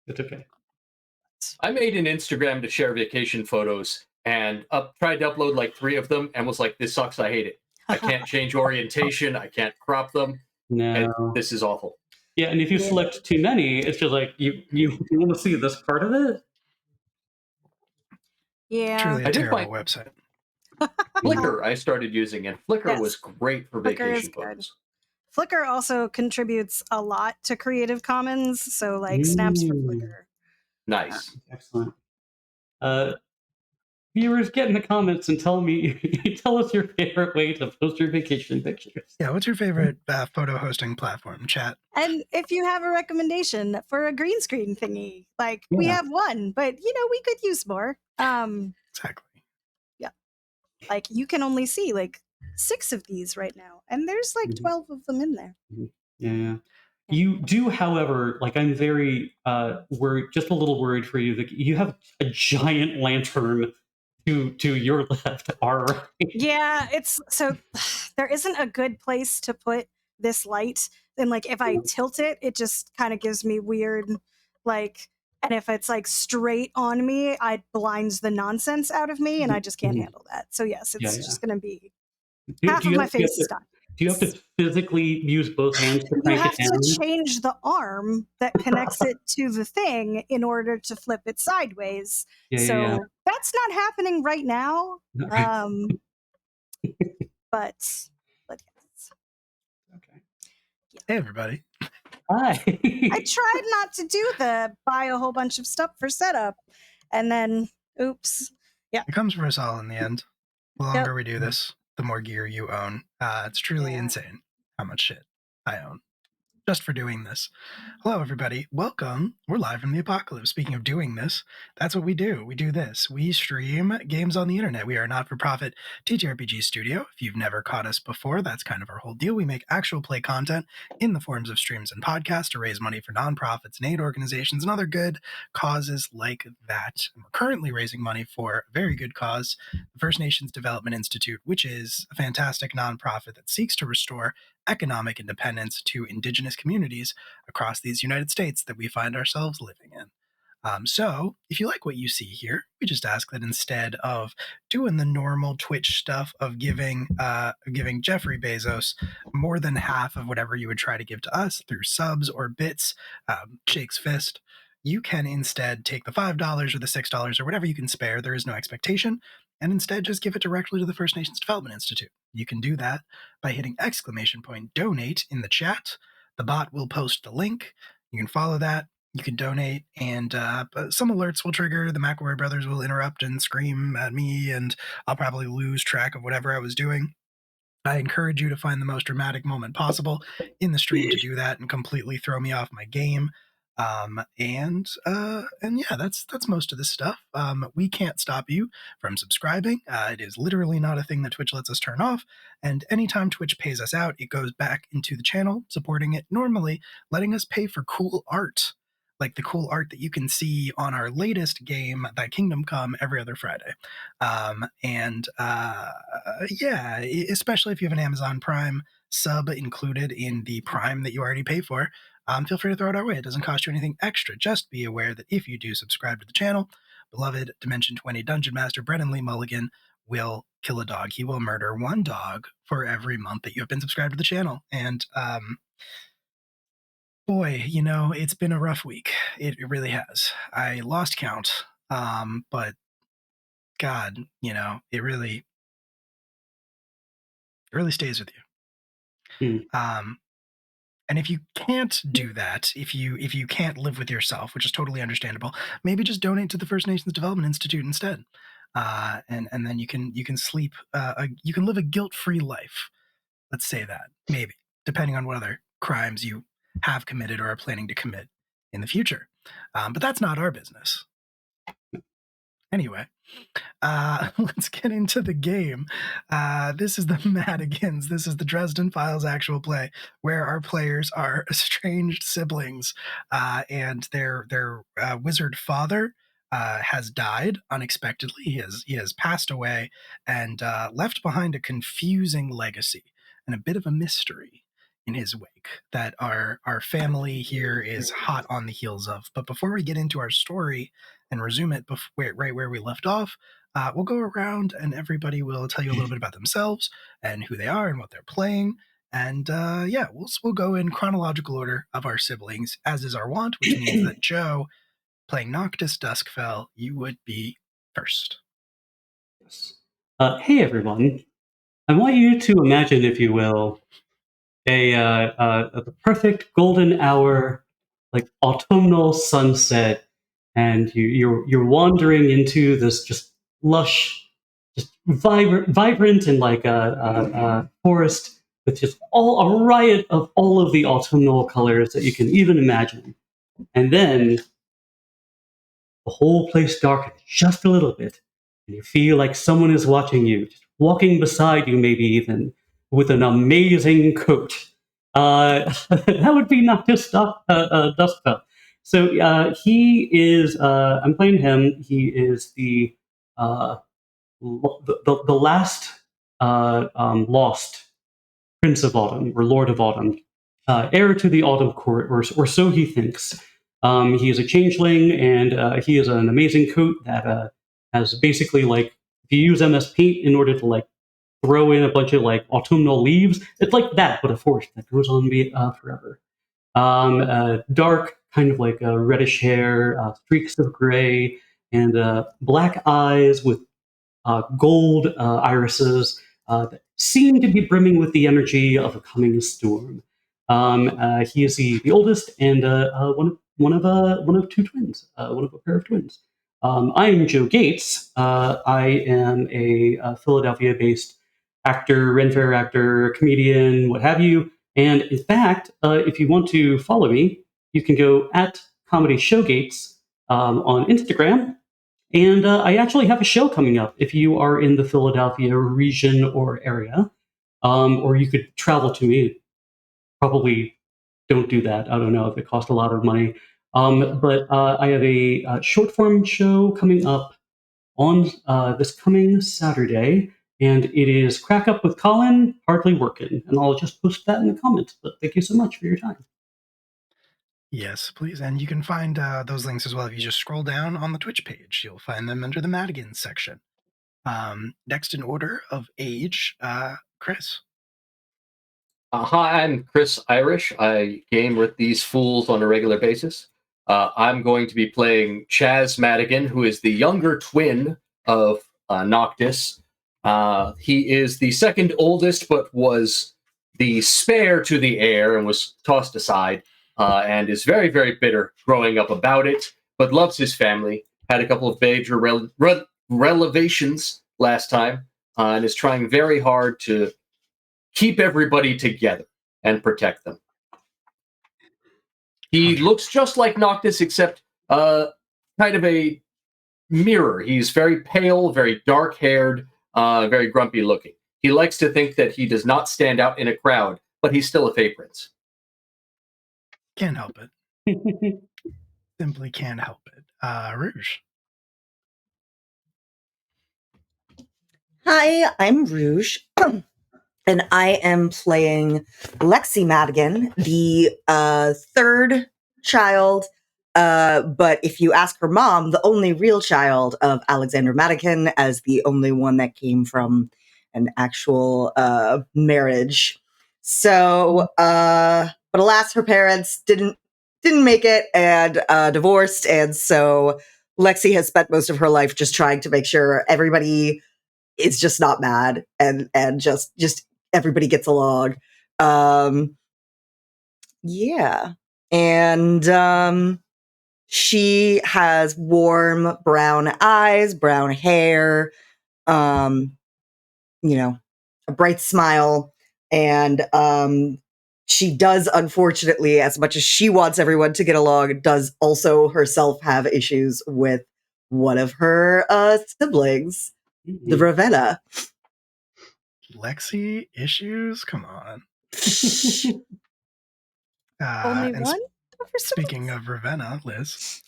It's okay. I made an Instagram to share vacation photos and tried to upload like 3 of them and was like, "This sucks. I hate it. I can't change orientation. I can't crop them. No. This is awful." Yeah, and if you Yeah. select too many, it's just like you want to see this part of it. Yeah. Truly a I did terrible find website. Flickr I started using, and Flickr Yes. was great for Flickr is vacation good. photos. Flickr also contributes a lot to Creative Commons, so like snaps for Mm, Flickr. Nice. excellent. Viewers, get in the comments and tell us your favorite way to post your vacation pictures. Yeah, what's your favorite photo hosting platform? Chat. And if you have a recommendation for a green screen thingy, like we Yeah. have one, but we could use more. Exactly. Like you can only see like 6 of these right now, and there's like 12 of them in there. Yeah. You do, however, like I'm very worried, just a little worried for you that you have a giant lantern to your left, our right. Yeah, it's so there isn't a good place to put this light. And like if I tilt it, it just kind of gives me weird like, and if it's like straight on me, it blinds the nonsense out of me, and I just can't handle that. So yes, it's just going to be half of my face is done. Do you have to physically use both hands to You crank have it down? to change the arm that connects it to the thing in order to flip it sideways. Yeah. That's not happening right now. But yes. Okay. Hey, everybody. Hi. I tried not to do the buy a whole bunch of stuff for setup, and then oops. Yeah. It comes for us all in the end. The longer we do this, the more gear you own. It's truly insane how much shit I own just for doing this. Hello, everybody. Welcome. We're live from the apocalypse. Speaking of doing this, that's what we do. We do this. We stream games on the internet. We are a not-for-profit TTRPG studio. If you've never caught us before, that's kind of our whole deal. We make actual play content in the forms of streams and podcasts to raise money for nonprofits and aid organizations and other good causes like that. And we're currently raising money for a very good cause, the First Nations Development Institute, which is a fantastic nonprofit that seeks to restore economic independence to indigenous communities across these United States that we find ourselves living in. So if you like what you see here, we just ask that instead of doing the normal Twitch stuff of giving Jeffrey Bezos more than half of whatever you would try to give to us through subs or bits, shakes fist, you can instead take the $5 or the $6 or whatever you can spare. There is no expectation. And instead just give it directly to the First Nations Development Institute. You can do that by hitting !donate in the chat. The bot will post the link. You can follow that. You can donate, and some alerts will trigger. The McElroy brothers will interrupt and scream at me, and I'll probably lose track of whatever I was doing. I encourage you to find the most dramatic moment possible in the stream to do that and completely throw me off my game. And yeah, that's most of this stuff. We can't stop you from subscribing. It is literally not a thing that Twitch lets us turn off. And anytime Twitch pays us out, it goes back into the channel, supporting it, normally letting us pay for cool art, like the cool art that you can see on our latest game, Thy Kingdom Come, every other Friday. Yeah, especially if you have an Amazon Prime sub included in the Prime that you already pay for, feel free to throw it our way. It doesn't cost you anything extra. Just be aware that if you do subscribe to the channel, beloved Dimension 20 Dungeon Master Brennan Lee Mulligan will kill a dog. He will murder one dog for every month that you have been subscribed to the channel. And boy, it's been a rough week. It really has. I lost count, but God, it really stays with you. And if you can't do that, if you can't live with yourself, which is totally understandable, maybe just donate to the First Nations Development Institute instead, and then you can sleep. You can live a guilt-free life. Let's say that, maybe, depending on what other crimes you have committed or are planning to commit in the future. But that's not our business. Anyway, let's get into the game. This is the Madigans. This is the Dresden Files actual play, where our players are estranged siblings, and their wizard father has died unexpectedly. He has passed away and left behind a confusing legacy and a bit of a mystery in his wake that our family here is hot on the heels of. But before we get into our story and resume it right where we left off, we'll go around and everybody will tell you a little bit about themselves and who they are and what they're playing. And we'll go in chronological order of our siblings, as is our wont, which means that Joe, playing Noctis Duskfell, you would be first. Hey everyone, I want you to imagine, if you will, the perfect golden hour, like autumnal sunset, and you're wandering into this just lush, just vibrant and like a forest with just a riot of all of the autumnal colors that you can even imagine, and then the whole place darkens just a little bit, and you feel like someone is watching you, just walking beside you, maybe even with an amazing coat. That would be Noctis Duskfell. So he is. I'm playing him. He is the last lost Prince of Autumn or Lord of Autumn, heir to the Autumn Court, or so he thinks. He is a changeling, and he is an amazing coat that has basically, like, if you use MS Paint in order to like throw in a bunch of like autumnal leaves, it's like that, but a forest that goes on forever. Dark, kind of like reddish hair, streaks of gray, and black eyes with gold irises that seem to be brimming with the energy of a coming storm. He is the oldest and one of two twins, one of a pair of twins. I am Joe Gates. I am a Philadelphia-based actor, Ren Fair actor, comedian, what have you. And in fact, if you want to follow me, you can go at Comedy Showgates on Instagram. And I actually have a show coming up if you are in the Philadelphia region or area, or you could travel to me. Probably don't do that. I don't know if it costs a lot of money. But I have a short form show coming up on this coming Saturday, and it is Crack Up with Colin, Hardly Working. And I'll just post that in the comments. But thank you so much for your time. Yes, please. And you can find those links as well if you just scroll down on the Twitch page. You'll find them under the Madigans section. Next in order of age, Chris. Hi, I'm Chris Irish. I game with these fools on a regular basis. I'm going to be playing Chaz Madigan, who is the younger twin of Noctis. He is the second oldest, but was the spare to the heir and was tossed aside, and is very, very bitter growing up about it, but loves his family. Had a couple of major relevations last time, and is trying very hard to keep everybody together and protect them. He looks just like Noctis, except kind of a mirror. He's very pale, very dark-haired, very grumpy looking. He likes to think that he does not stand out in a crowd, but he's still a Fey Prince. Can't help it. Simply can't help it. Rouge. Hi, I'm Rouge, and I am playing Lexi Madigan, the third child, but if you ask her mom, the only real child of Alexander Madigan, as the only one that came from an actual marriage. So, but alas, her parents didn't make it and divorced, and so Lexi has spent most of her life just trying to make sure everybody is just not mad and just everybody gets along. Yeah. And she has warm brown eyes, brown hair, a bright smile, and she does, unfortunately, as much as she wants everyone to get along, does also herself have issues with one of her siblings, the Ravenna. Lexi issues? Come on. Only one? Speaking of Ravenna, Liz.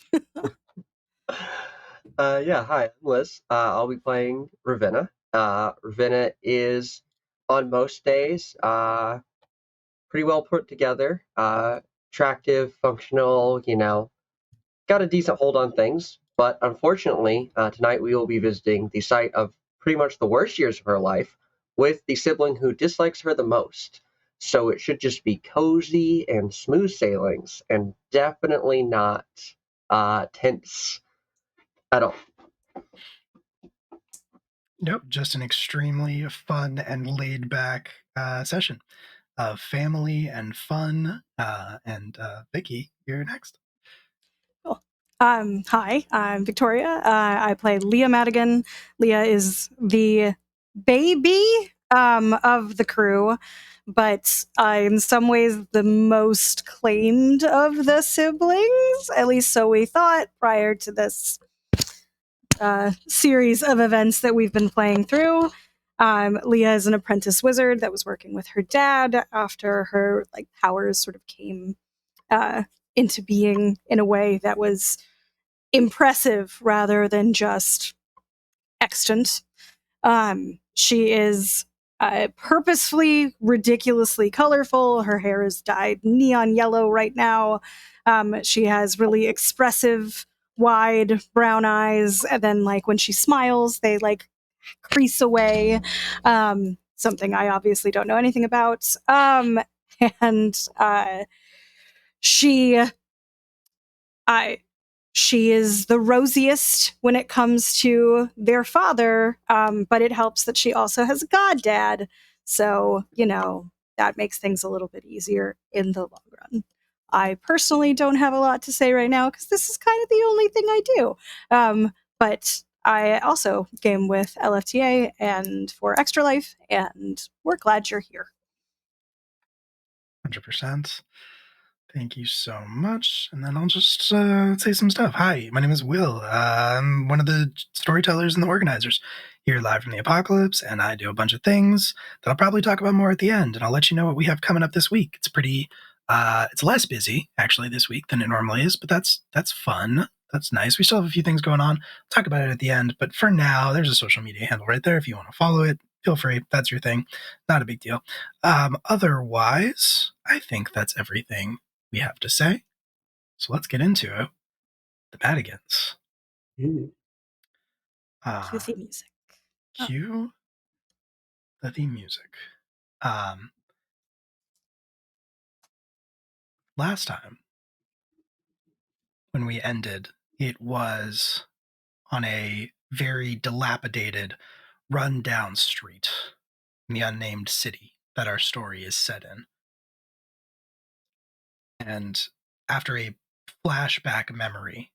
Yeah, hi, I'm Liz. I'll be playing Ravenna. Ravenna is, on most days, pretty well put together, attractive, functional, got a decent hold on things. But unfortunately, tonight we will be visiting the site of pretty much the worst years of her life with the sibling who dislikes her the most. So it should just be cozy and smooth sailings, and definitely not tense at all. Nope, just an extremely fun and laid back session of family and fun. And Vicky, you're next. Cool. Hi, I'm Victoria. I play Leah Madigan. Leah is the baby of the crew, but in some ways the most claimed of the siblings. At least so we thought prior to this series of events that we've been playing through. Leah is an apprentice wizard that was working with her dad after her powers sort of came into being in a way that was impressive rather than just extant. She is purposefully ridiculously colorful. Her hair is dyed neon yellow right now. She has really expressive, wide brown eyes, and then when she smiles, they crease away. Something I obviously don't know anything about. And she she is the rosiest when it comes to their father, but it helps that she also has a goddad. So, that makes things a little bit easier in the long run. I personally don't have a lot to say right now because this is kind of the only thing I do. But I also game with LFTA and for Extra Life, and we're glad you're here. 100%. Thank you so much. And then I'll just say some stuff. Hi, my name is Will. I'm one of the storytellers and the organizers here live from the apocalypse, and I do a bunch of things that I'll probably talk about more at the end, and I'll let you know what we have coming up this week. It's pretty, it's less busy, actually, this week than it normally is, but that's fun. That's nice. We still have a few things going on. I'll talk about it at the end, but for now, there's a social media handle right there if you want to follow it. Feel free. That's your thing. Not a big deal. Otherwise, I think that's everything we have to say. So let's get into it. The Madigans. Mm. Cue theme music. Cue the theme music. Last time, when we ended, it was on a very dilapidated, run-down street in the unnamed city that our story is set in. And after a flashback memory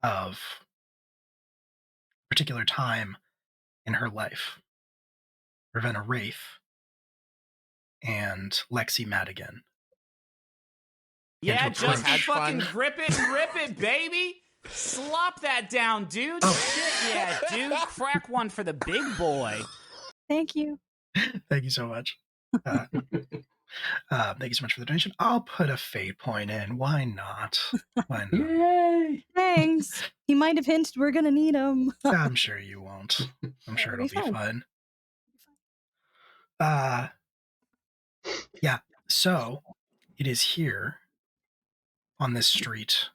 of a particular time in her life, Ravenna Wraith and Lexi Madigan. Yeah, into just approach. fucking grip it and rip it, baby. Slop that down, dude. Shit, yeah, dude. Crack one for the big boy. Thank you. Thank you so much. Thank you so much for the donation. I'll put a fate point in. Why not? Why not? Yay! Thanks. He might have hinted we're gonna need him. I'm sure you won't. I'm sure it'll be fun. Yeah. So it is here on this street,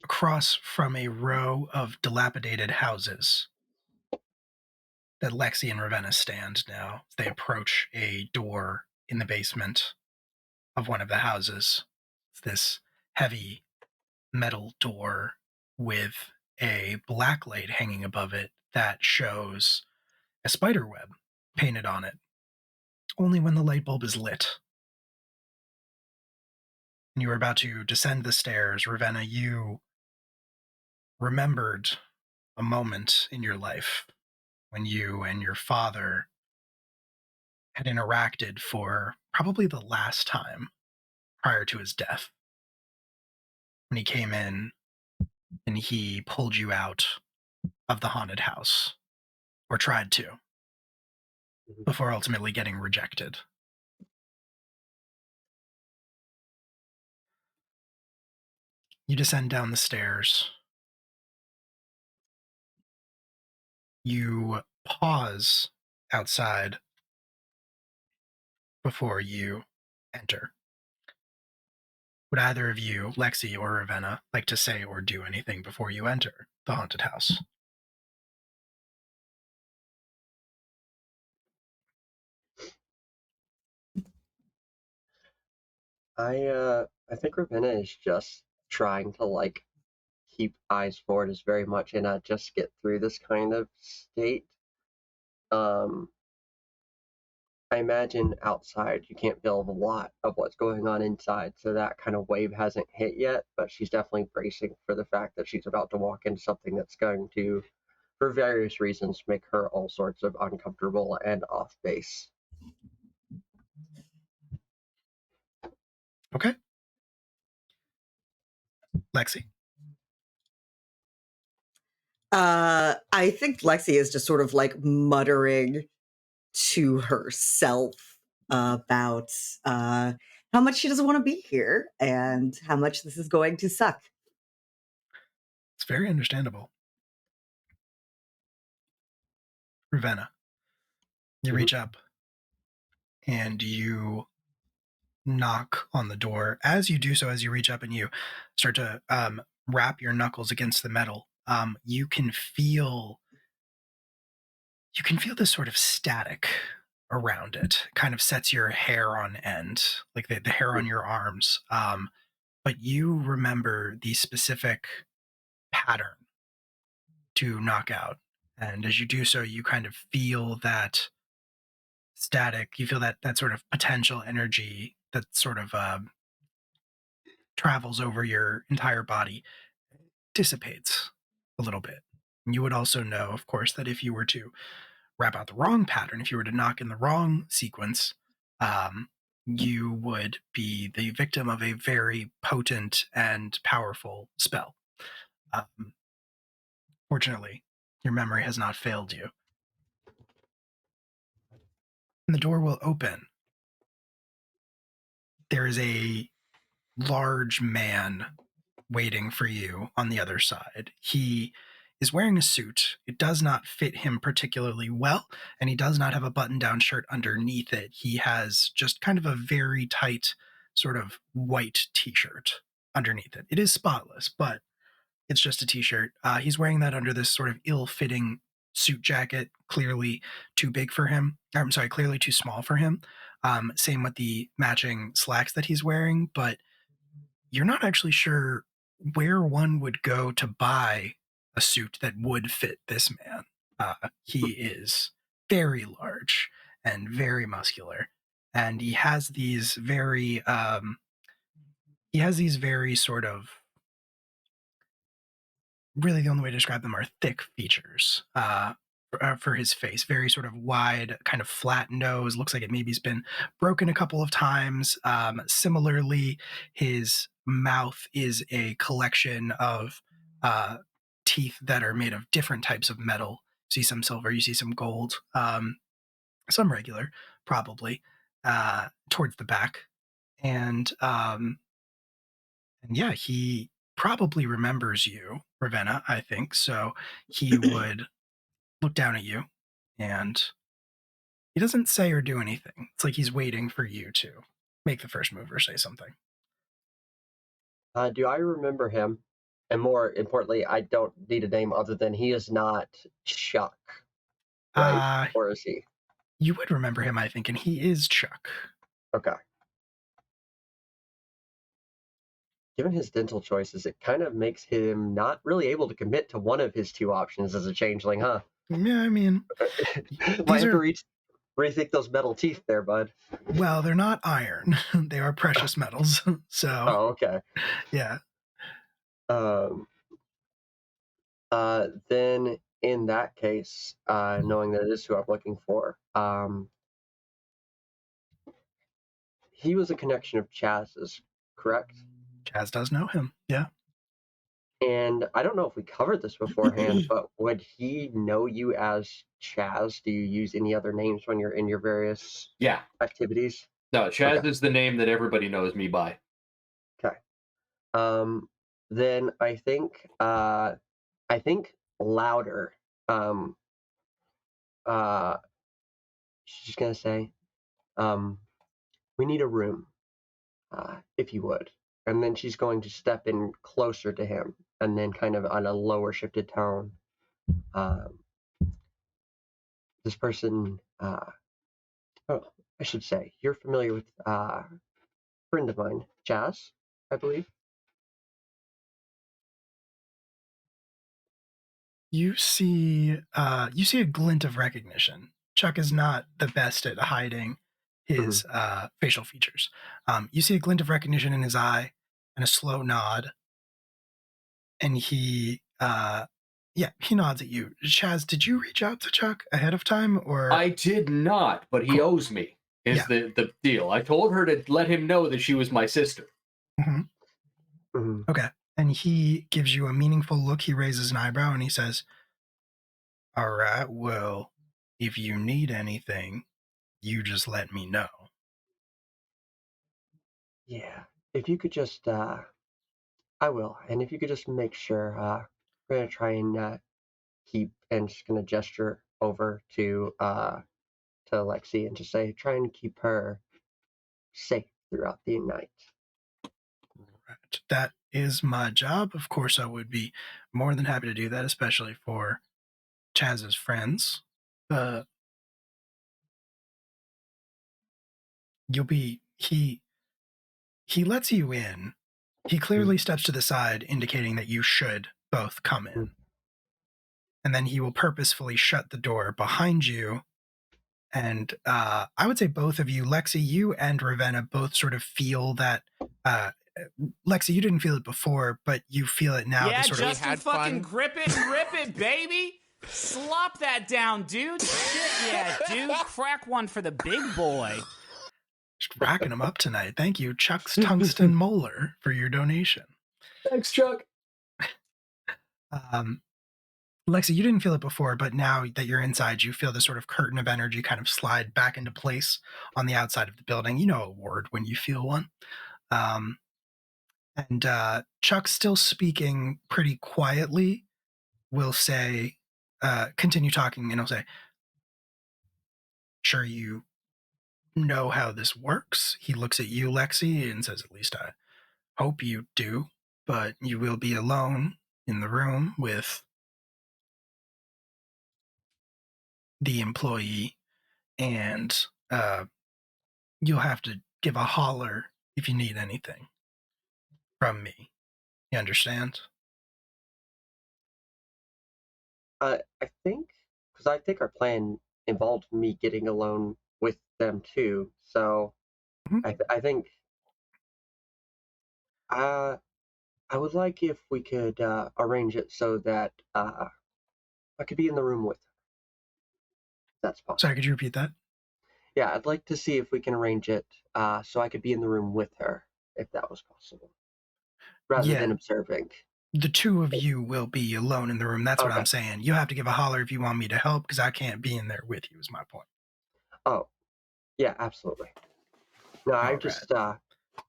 across from a row of dilapidated houses, that Lexi and Ravenna stand now. They approach a door in the basement of one of the houses. It's this heavy metal door with a black light hanging above it that shows a spider web painted on it, only when the light bulb is lit. And you were about to descend the stairs, Ravenna, you remembered a moment in your life when you and your father had interacted for probably the last time prior to his death. When he came in and he pulled you out of the haunted house, or tried to, before ultimately getting rejected. You descend down the stairs. You pause outside before you enter. Would either of you, Lexi or Ravenna, like to say or do anything before you enter the haunted house? I think Ravenna is just trying to like keep eyes forward as very much in a just get through this kind of state. Um, I imagine outside you can't feel a lot of what's going on inside, so that kind of wave hasn't hit yet, but she's definitely bracing for the fact that she's about to walk into something that's going to, for various reasons, make her all sorts of uncomfortable and off base. Okay. Lexi? I think Lexi is just sort of like muttering to herself about how much she doesn't want to be here and how much this is going to suck. It's very understandable. Ravenna, you reach up and you knock on the door. As you do so, as you reach up and you start to wrap your knuckles against the metal, you can feel this sort of static around it. Kind of sets your hair on end, like the hair on your arms. But you remember the specific pattern to knock out. And as you do so, you kind of feel that static, you feel that sort of potential energy that sort of travels over your entire body, dissipates a little bit. And you would also know, of course, that if you were to wrap out the wrong pattern, if you were to knock in the wrong sequence, you would be the victim of a very potent and powerful spell. Fortunately, your memory has not failed you. And the door will open. There is a large man waiting for you on the other side. He is wearing a suit. It does not fit him particularly well, and he does not have a button-down shirt underneath it. He has just kind of a very tight sort of white t-shirt underneath it. It is spotless, but it's just a t-shirt. He's wearing that under this sort of ill-fitting suit jacket, clearly too big for him. I'm sorry, clearly too small for him. Same with the matching slacks that he's wearing, but you're not actually sure where one would go to buy a suit that would fit this man. He is very large and very muscular, and he has these very sort of, really the only way to describe them are thick features for his face. Very sort of wide, kind of flat nose. Looks like it maybe's been broken a couple of times. Similarly, his mouth is a collection of teeth that are made of different types of metal. You see some silver, you see some gold, some regular, probably, towards the back. And yeah, he probably remembers you, Ravenna, I think. So he would look down at you, and he doesn't say or do anything. It's like he's waiting for you to make the first move or say something. Do I remember him? And more importantly, I don't need a name other than he is not Chuck, right? Or is he? You would remember him, I think, and he is Chuck. Okay. Given his dental choices, it kind of makes him not really able to commit to one of his two options as a changeling, huh? Yeah, I mean, might have to rethink those metal teeth there, bud. Well, they're not iron; they are precious metals. So, oh, okay, yeah. Then in that case, knowing that it is who I'm looking for, he was a connection of Chaz's, correct? Chaz does know him, yeah. And I don't know if we covered this beforehand, but would he know you as Chaz? Do you use any other names when you're in your various activities? No, Chaz is the name that everybody knows me by. Okay. Then I think louder. She's gonna say, we need a room. if you would. And then she's going to step in closer to him, and then kind of on a lower shifted tone. This person, oh, I should say, you're familiar with a friend of mine, Chaz, I believe. You see a glint of recognition. Chuck is not the best at hiding his facial features. You see a glint of recognition in his eye and a slow nod, and he nods at you. Chaz, did you reach out to Chuck ahead of time, or? I did not, but he owes me. Is the deal? I told her to let him know that she was my sister. Okay. And he gives you a meaningful look. He raises an eyebrow and he says, "All right, well, if you need anything, you just let me know." Yeah, if you could just, I will. And if you could just make sure, we're going to try and keep, and just going to gesture over to Lexi and just say, try and keep her safe throughout the night. Right. That is my job. Of course, I would be more than happy to do that, especially for Chaz's friends. He lets you in. He clearly steps to the side, indicating that you should both come in. And then he will purposefully shut the door behind you. And I would say both of you, Lexi, you and Ravenna, both sort of feel that. Lexi, you didn't feel it before, but you feel it now. Yeah, sort Justin, fucking grip it and rip it, baby. Slop that down, dude. Shit, yeah, dude. Crack one for the big boy. Just racking them up tonight. Thank you, Chuck's Tungsten Molar, for your donation. Thanks, Chuck. Lexi, you didn't feel it before, but now that you're inside, you feel this sort of curtain of energy kind of slide back into place on the outside of the building. You know a word when you feel one. And Chuck's still speaking pretty quietly, will say, continue talking, and he'll say, "Sure you know how this works?" He looks at you, Lexi, and says, "At least I hope you do, but you will be alone in the room with the employee, and you'll have to give a holler if you need anything from me. You understand?" I think, because I think our plan involved me getting alone with them too. So I think I would like if we could arrange it so that I could be in the room with her. That's possible. Sorry, could you repeat that? Yeah, I'd like to see if we can arrange it so I could be in the room with her, if that was possible, rather than observing. The two of you will be alone in the room. That's what I'm saying. You'll have to give a holler if you want me to help, because I can't be in there with you, is my point. Oh, yeah, absolutely. No, I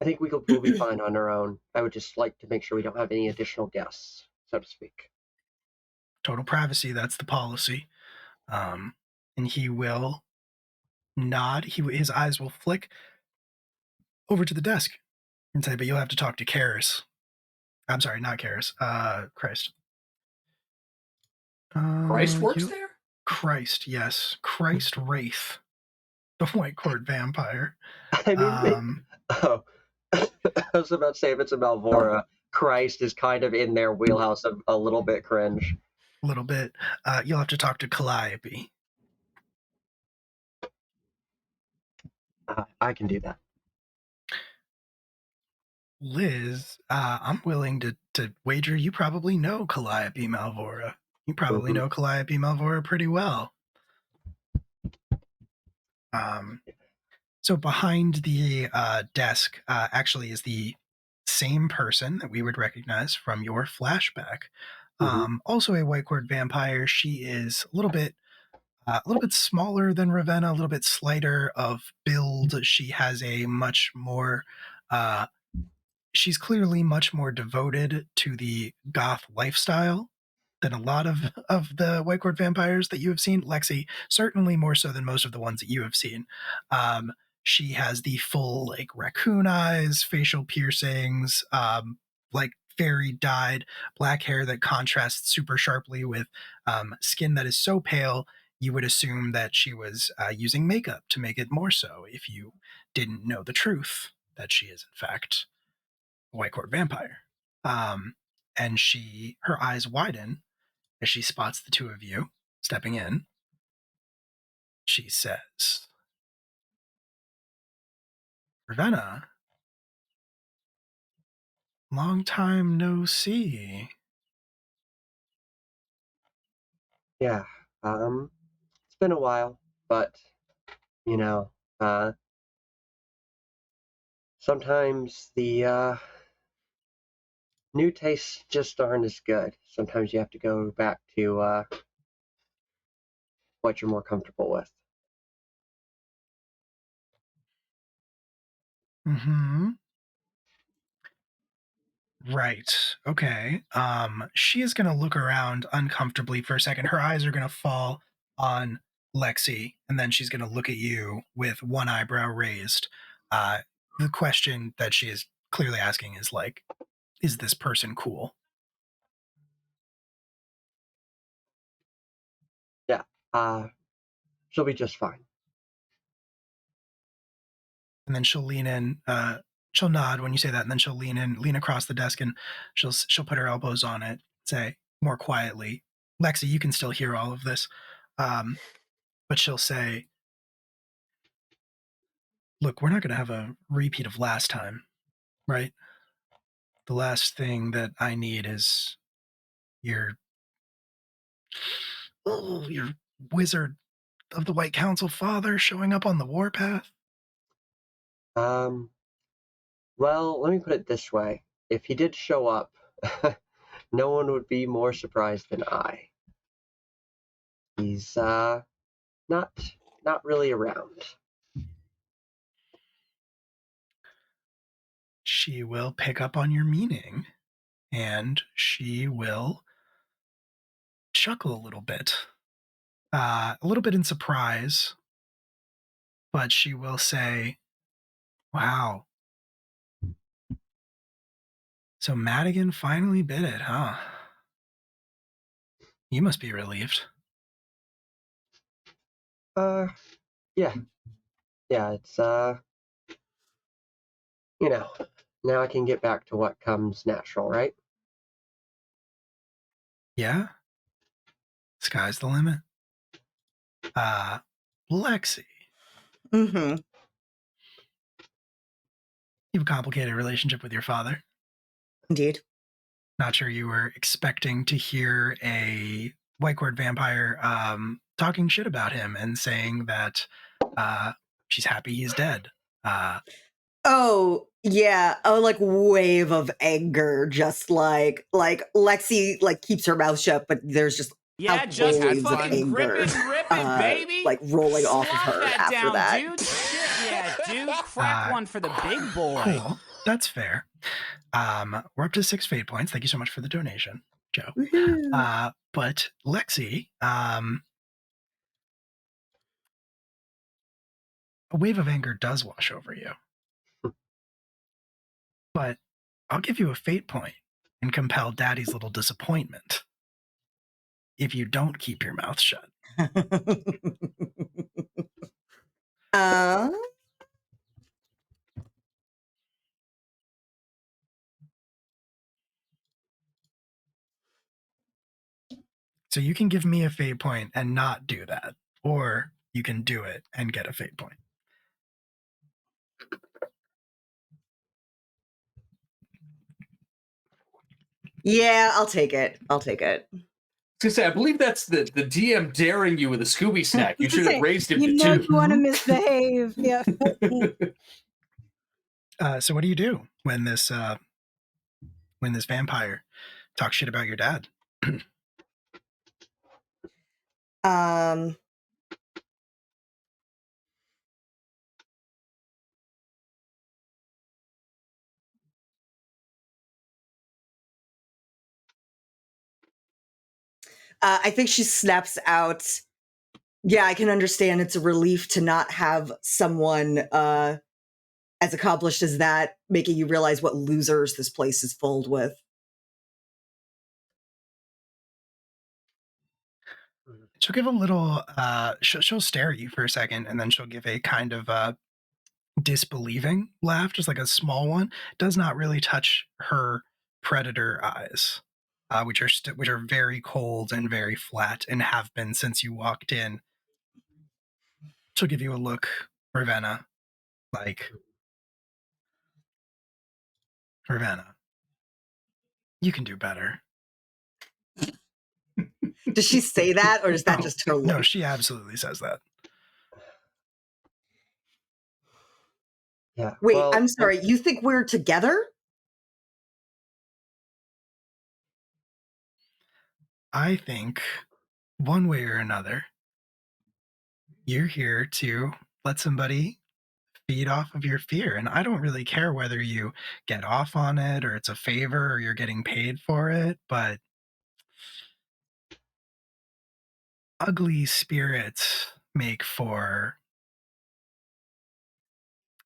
think we'll be fine on our own. I would just like to make sure we don't have any additional guests, so to speak. Total privacy, that's the policy. And he will nod. His eyes will flick over to the desk and say, "But you'll have to talk to Karis." I'm sorry, not Karis. Christ. Christ works there? Christ, yes. Christ Wraith, the White Court vampire. I mean, I was about to say, if it's a Malvora, Christ is kind of in their wheelhouse of a little bit cringe. A little bit. You'll have to talk to Calliope. I can do that. Liz, I'm willing to wager you probably know Calliope Malvora. You probably know Calliope Malvora pretty well. So behind the desk actually is the same person that we would recognize from your flashback. Also a White Court vampire. She is a little bit smaller than Ravenna, a little bit slighter of build. She has a much more she's clearly much more devoted to the goth lifestyle than a lot of the White Court vampires that you have seen. Lexi, certainly more so than most of the ones that you have seen. She has the full like raccoon eyes, facial piercings, like very dyed black hair that contrasts super sharply with skin that is so pale you would assume that she was using makeup to make it more so if you didn't know the truth that she is in fact a white court vampire. And her eyes widen as she spots the two of you stepping in. She says, Ravenna, long time no see. Yeah, it's been a while, but, you know, sometimes the new tastes just aren't as good. Sometimes you have to go back to what you're more comfortable with. Mm-hmm. Right. Okay. She is going to look around uncomfortably for a second. Her eyes are going to fall on Lexi, and then she's going to look at you with one eyebrow raised. The question that she is clearly asking is like, is this person cool? Yeah, she'll be just fine. And then she'll lean in. She'll nod when you say that, and then she'll lean across the desk, and she'll put her elbows on it, say more quietly, Lexi, you can still hear all of this, but she'll say, look, we're not going to have a repeat of last time, right? The last thing that I need is your wizard of the White Council father showing up on the warpath. Well, let me put it this way. If he did show up, no one would be more surprised than I. He's, not really around. She will pick up on your meaning, and she will chuckle a little bit in surprise, but she will say, wow, so Madigan finally bit it, huh? You must be relieved. Yeah. Yeah, it's, you know, now I can get back to what comes natural, right? Yeah? Sky's the limit. Lexi. Mm-hmm. You have a complicated relationship with your father. Indeed. Not sure you were expecting to hear a white court vampire talking shit about him and saying that she's happy he's dead. Oh, yeah. Oh, like wave of anger, just like Lexi like keeps her mouth shut, but there's just Yeah, just waves of fucking anger, rip it, baby. like rolling off of Slop her that after down, that. dude. Shit, yeah, dude. Crack one for the big boy. Cool. That's fair. We're up to 6 fate points. Thank you so much for the donation, Joe. Woohoo. But Lexi, a wave of anger does wash over you. But I'll give you a fate point and compel Daddy's little disappointment if you don't keep your mouth shut. uh, So you can give me a fate point and not do that, or you can do it and get a fate point. yeah, I'll take it. I'll take it. I was gonna say, I believe that's the DM daring you with a Scooby snack. You should have raised him You to know 2. you want to misbehave. Yeah. So what do you do when this vampire talks shit about your dad? I think she snaps out. Yeah, I can understand it's a relief to not have someone as accomplished as that making you realize what losers this place is filled with. She'll give a little, she'll stare at you for a second, and then she'll give a kind of disbelieving laugh, just like a small one. Does not really touch her predator eyes, which are very cold and very flat, and have been since you walked in. She'll give you a look, Ravenna, like, Ravenna, you can do better. Does she say that, or is that just her look? No, she absolutely says that. Yeah. Wait, well, I'm sorry. You think we're together? I think, one way or another, you're here to let somebody feed off of your fear. And I don't really care whether you get off on it or it's a favor or you're getting paid for it, but ugly spirits make for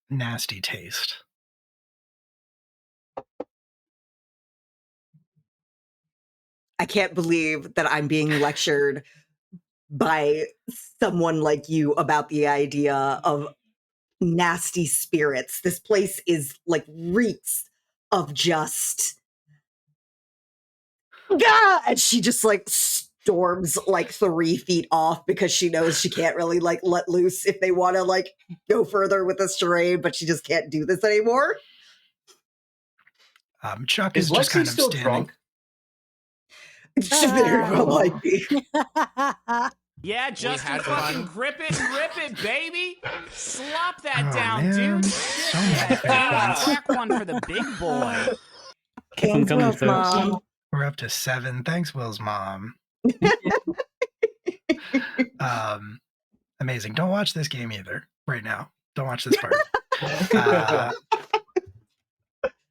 nasty taste. I can't believe that I'm being lectured by someone like you about the idea of nasty spirits. This place is like reeks of just God, and she just like storms like 3 feet off because she knows she can't really like let loose if they want to like go further with this charade, but she just can't do this anymore. Chuck Is is just Lexi kind of still standing. drunk? She very well might be. Yeah, Justin, had fucking fun. grip it and rip it, baby. Slop that Oh, down, man. dude. So Shit, many yeah, favorites. dude. Crack one for the big boy. I'm coming, Will's sir. mom. We're up to 7. Thanks, Will's mom. Amazing. Don't watch this game either right now. Don't watch this part.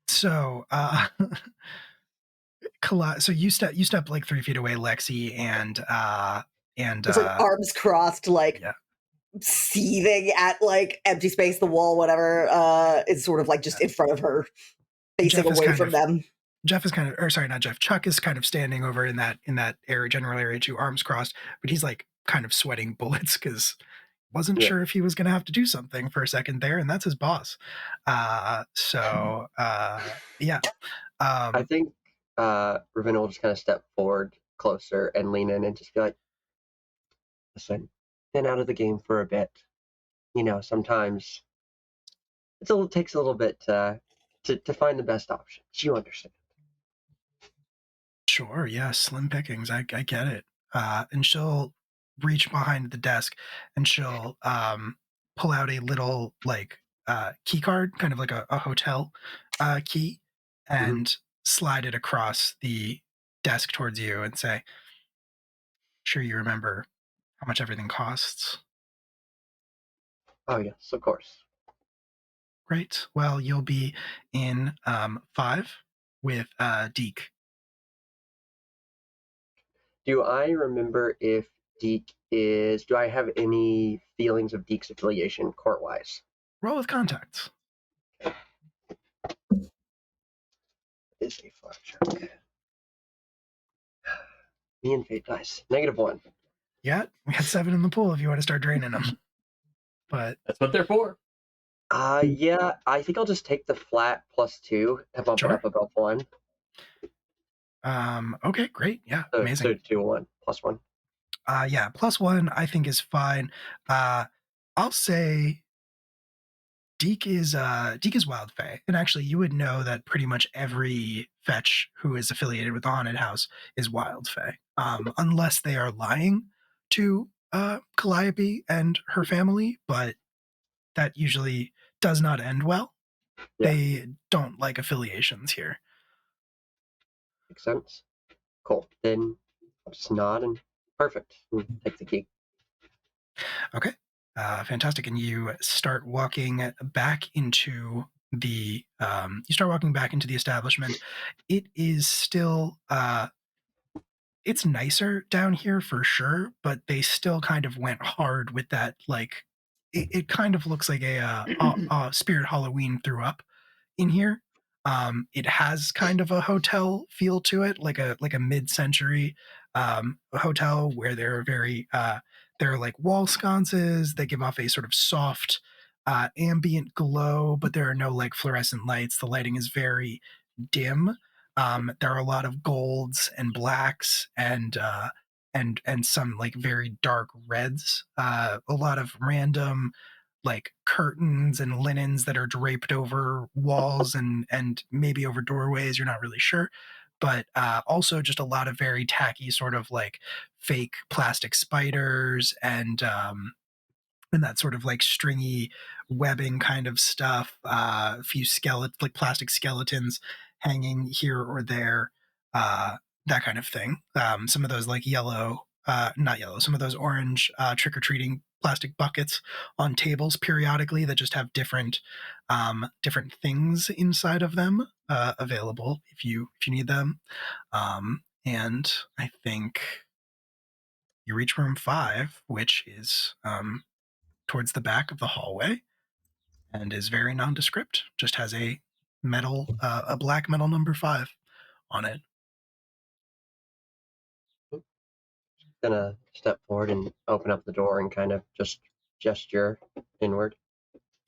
So you step like 3 feet away, Lexi, and It's like arms crossed, like yeah. seething at like empty space, the wall, whatever. Is sort of like just in front of her, facing Jeff is away kind from of- them. Jeff is kind of, or sorry, not Jeff. Chuck is kind of standing over in that area, general area too, arms crossed, but he's like kind of sweating bullets because wasn't Yeah. sure if he was going to have to do something for a second there, and that's his boss. Yeah. I think Ravenna will just kind of step forward closer and lean in and just be like, listen, been out of the game for a bit. You know, sometimes it takes a little bit to find the best options. You understand. Sure, yeah, slim pickings. I get it. And she'll reach behind the desk and she'll pull out a little like key card, kind of like a hotel key, and slide it across the desk towards you and say, sure you remember how much everything costs? Oh, yes, of course. Great. Well, you'll be in 5 with Deke. Do I remember if Deke is... Do I have any feelings of Deke's affiliation court-wise? Roll with contacts. Is a flat check. Me and Fate dice. -1. Yeah, we got 7 in the pool if you want to start draining them. But That's what they're for. Yeah, I think I'll just take the flat +2 and bump Sure. it up above 1. Okay, great. Yeah, So, amazing. 2, 1, +1. Yeah, +1 I think is fine. I'll say Deke is Wild Fae, and actually you would know that pretty much every fetch who is affiliated with the Haunted House is Wild Fae, unless they are lying to Calliope and her family, but that usually does not end well. Yeah. They don't like affiliations here. Makes sense. Cool. Then I'll just nod and perfect. And take the key. Okay. Fantastic. And you start walking back into the establishment. It is still it's nicer down here for sure, but they still kind of went hard with that. Like, it kind of looks like a Spirit Halloween threw up in here. It has kind of a hotel feel to it, like a mid-century hotel where there are like wall sconces that give off a sort of soft ambient glow, but there are no like fluorescent lights. The lighting is very dim. There are a lot of golds and blacks and some like very dark reds. A lot of random like curtains and linens that are draped over walls and maybe over doorways. You're not really sure. But also just a lot of very tacky sort of like fake plastic spiders and that sort of like stringy webbing kind of stuff. A few like plastic skeletons hanging here or there, that kind of thing. Some of those like not yellow, some of those orange trick-or-treating plastic buckets on tables periodically that just have different things inside of them available if you need them. And I think you reach room 5, which is towards the back of the hallway and is very nondescript. Just has a black metal number 5 on it. Gonna step forward and open up the door and kind of just gesture inward.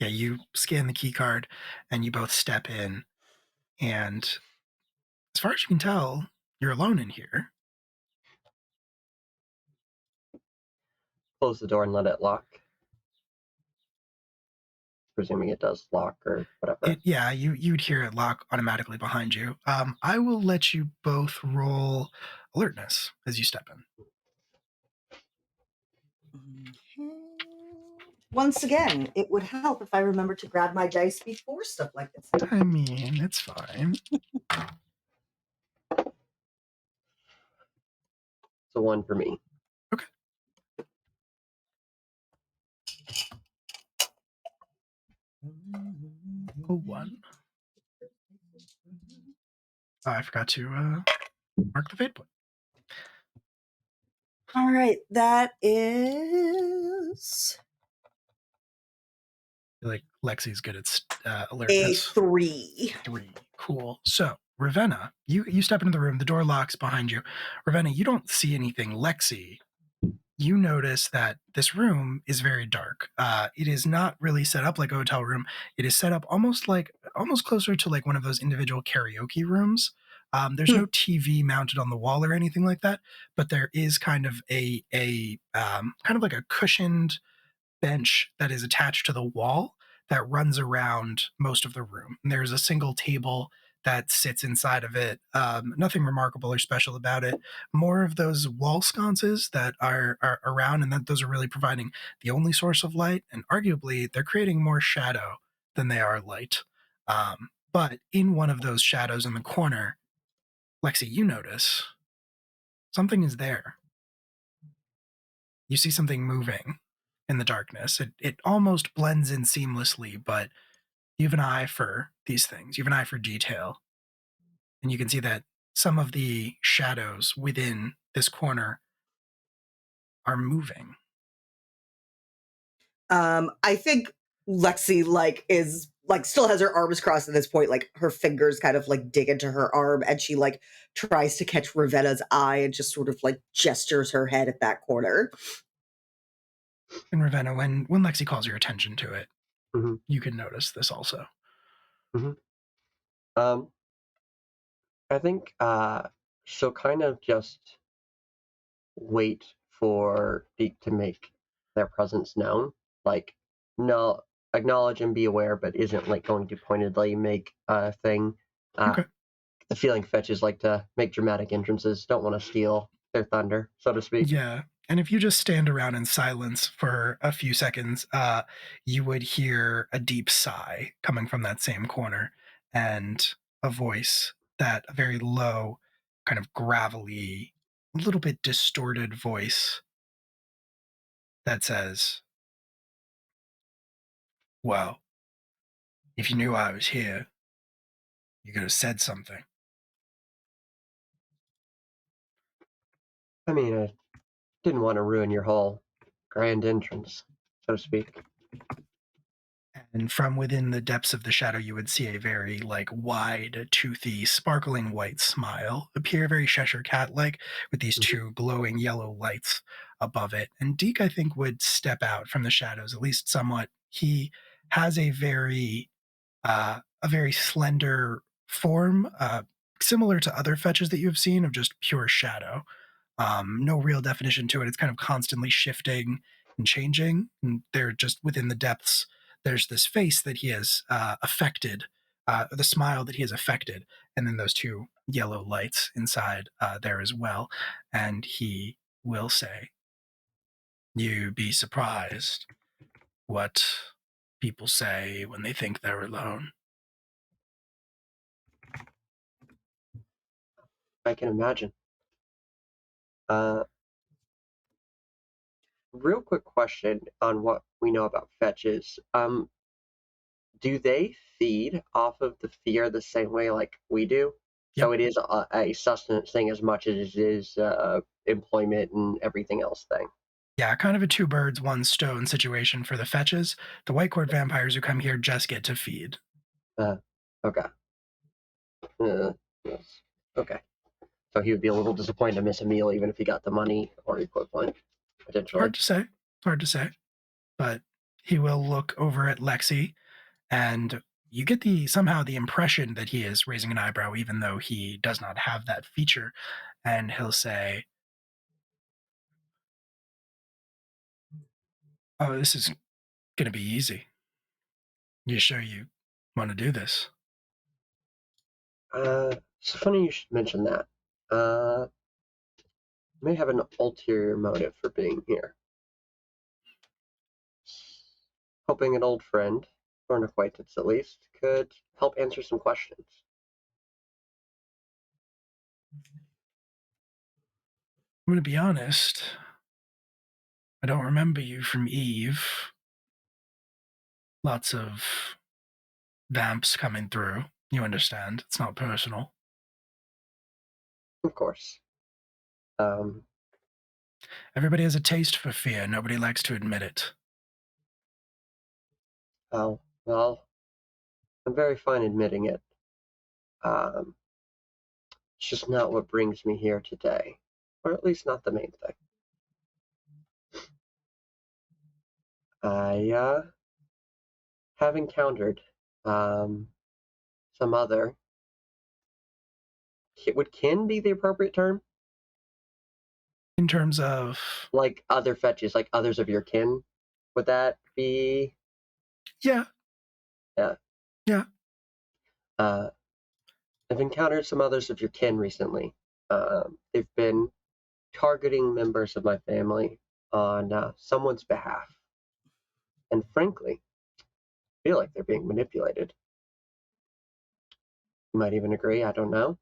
Yeah, you scan the key card and you both step in, and as far as you can tell, you're alone in here. Close the door and let it lock. Presuming it does lock or whatever. You'd hear it lock automatically behind you. I will let you both roll alertness as you step in. Once again, it would help if I remember to grab my dice before stuff like this. I mean, it's fine. It's a 1 for me. Okay. A 1. I forgot to mark the fate point. All right, that is Like Lexi's good at a alertness. 3. 3. Cool. So, Ravenna, you step into the room. The door locks behind you. Ravenna, you don't see anything. Lexi, you notice that this room is very dark. It is not really set up like a hotel room. It is set up almost closer to like one of those individual karaoke rooms. There's no TV mounted on the wall or anything like that, but there is kind of a kind of like a cushioned bench that is attached to the wall that runs around most of the room. And there's a single table that sits inside of it. Nothing remarkable or special about it. More of those wall sconces that are around, and that those are really providing the only source of light. And arguably, they're creating more shadow than they are light. But in one of those shadows in the corner, Lexi, you notice something is there. You see something moving in the darkness. It almost blends in seamlessly, but you have an eye for these things. You have an eye for detail. And you can see that some of the shadows within this corner are moving. I think Lexi is still has her arms crossed at this point, like her fingers kind of like dig into her arm, and she like tries to catch Ravenna's eye and just sort of like gestures her head at that corner. And Ravenna, when Lexi calls your attention to it, mm-hmm. you can notice this also. Mm-hmm. I think so. Kind of just wait for Deke to make their presence known. Like, no, acknowledge and be aware, but isn't like going to pointedly make a thing. Okay. The feeling fetches like to make dramatic entrances. Don't want to steal their thunder, so to speak. Yeah. And if you just stand around in silence for a few seconds, you would hear a deep sigh coming from that same corner, and a voice, a very low, kind of gravelly, a little bit distorted voice that says, "Well, if you knew I was here, you could have said something." I mean, I didn't want to ruin your whole grand entrance, so to speak. And from within the depths of the shadow, you would see a very wide, toothy, sparkling white smile appear, very Cheshire Cat-like, with these two glowing yellow lights above it. And Deke, I think, would step out from the shadows, at least somewhat. He has a very slender form, similar to other fetches that you've seen, of just pure shadow. No real definition to it. It's kind of constantly shifting and changing. And they're just within the depths. There's this face that he has affected, the smile that he has affected, and then those two yellow lights inside there as well. And he will say, "You be surprised what people say when they think they're alone." I can imagine. Real quick question on what we know about fetches. Do they feed off of the fear the same way like we do? Yep. So it is a sustenance thing as much as it is employment and everything else thing. Yeah, kind of a two birds, one stone situation for the fetches. The white court vampires who come here just get to feed. Okay. Yes. Okay. So he would be a little disappointed to miss a meal even if he got the money or equivalent, potentially. Hard to say. But he will look over at Lexi, and you get somehow the impression that he is raising an eyebrow, even though he does not have that feature. And he'll say, "Oh, this is going to be easy. You sure you want to do this?" It's funny you should mention that. May have an ulterior motive for being here. Hoping an old friend, or an acquaintance at least, could help answer some questions. I'm going to be honest. I don't remember you from Eve. Lots of vamps coming through. You understand. It's not personal. Of course. Everybody has a taste for fear. Nobody likes to admit it. Oh, well, I'm very fine admitting it. It's just not what brings me here today. Or at least not the main thing. I have encountered some other. Would kin be the appropriate term? In terms of... Like other fetches, like others of your kin? Would that be... Yeah. Yeah. Yeah. I've encountered some others of your kin recently. They've been targeting members of my family on someone's behalf. And frankly, I feel like they're being manipulated. You might even agree, I don't know.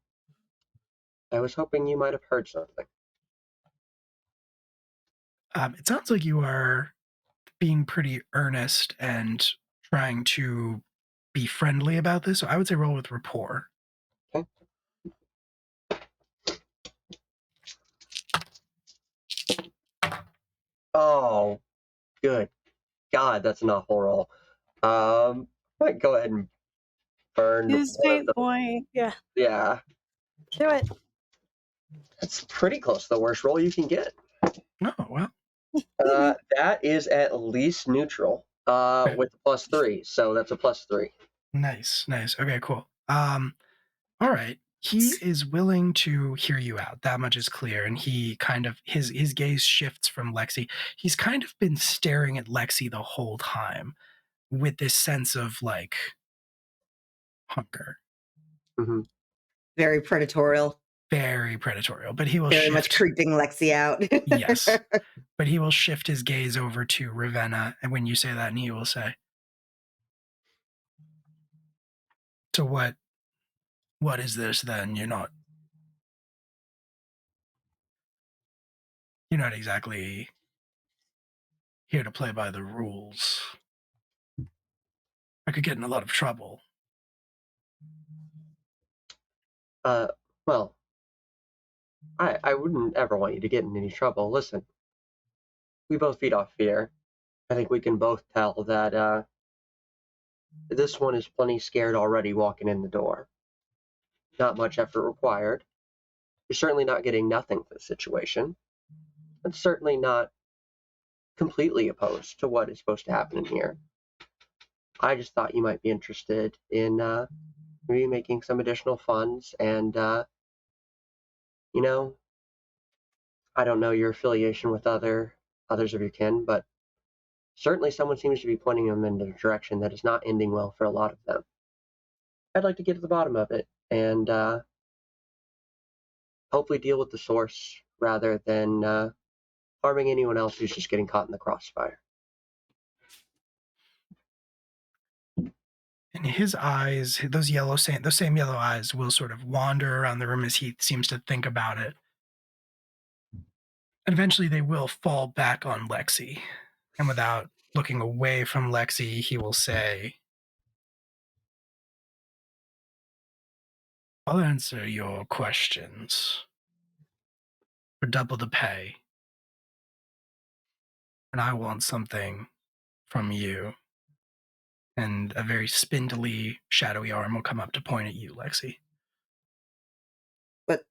I was hoping you might have heard something. It sounds like you are being pretty earnest and trying to be friendly about this. So I would say roll with rapport. Okay. Oh, good God, that's an awful roll. I might go ahead and burn Use one of fate the... point. Yeah, Yeah, do it. that's pretty close to the worst roll you can get. Oh, well. That is at least neutral with the +3, so that's a +3. Nice. Okay, cool. All right. He is willing to hear you out. That much is clear. And he kind of, his gaze shifts from Lexi. He's kind of been staring at Lexi the whole time with this sense of hunger. Mm-hmm. Very predatorial. Very predatorial, but he will Very much creeping Lexi out. Yes. But he will shift his gaze over to Ravenna, and when you say that, and he will say, "So what is this then? You're not exactly here to play by the rules. I could get in a lot of trouble." Well, I wouldn't ever want you to get in any trouble. Listen, we both feed off fear. I think we can both tell that this one is plenty scared already walking in the door. Not much effort required. You're certainly not getting nothing for the situation. And certainly not completely opposed to what is supposed to happen in here. I just thought you might be interested in maybe making some additional funds and, you know, I don't know your affiliation with others of your kin, but certainly someone seems to be pointing them in a direction that is not ending well for a lot of them. I'd like to get to the bottom of it and hopefully deal with the source rather than harming anyone else who's just getting caught in the crossfire. And his eyes, those same yellow eyes, will sort of wander around the room as he seems to think about it. And eventually they will fall back on Lexi. And without looking away from Lexi, he will say, I'll answer your questions for double the pay. And I want something from you. And a very spindly, shadowy arm will come up to point at you, Lexi. But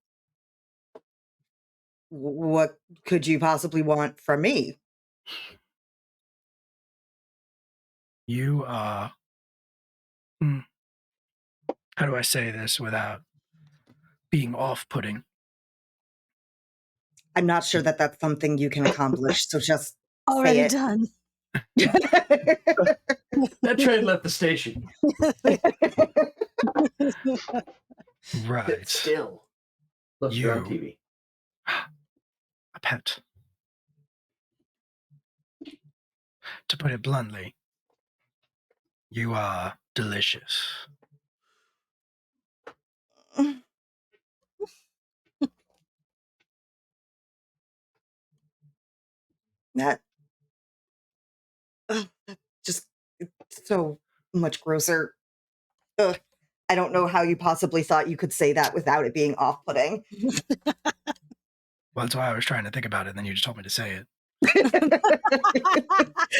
what could you possibly want from me? You are... how do I say this without being off-putting? I'm not sure that that's something you can accomplish, so just Already say it. done. That train left the station. Right. Sit still. Look, you're on TV. A pet. To put it bluntly, you are delicious. That that's just so much grosser. Ugh. I don't know how you possibly thought you could say that without it being off-putting. Well, that's why I was trying to think about it, and then you just told me to say it.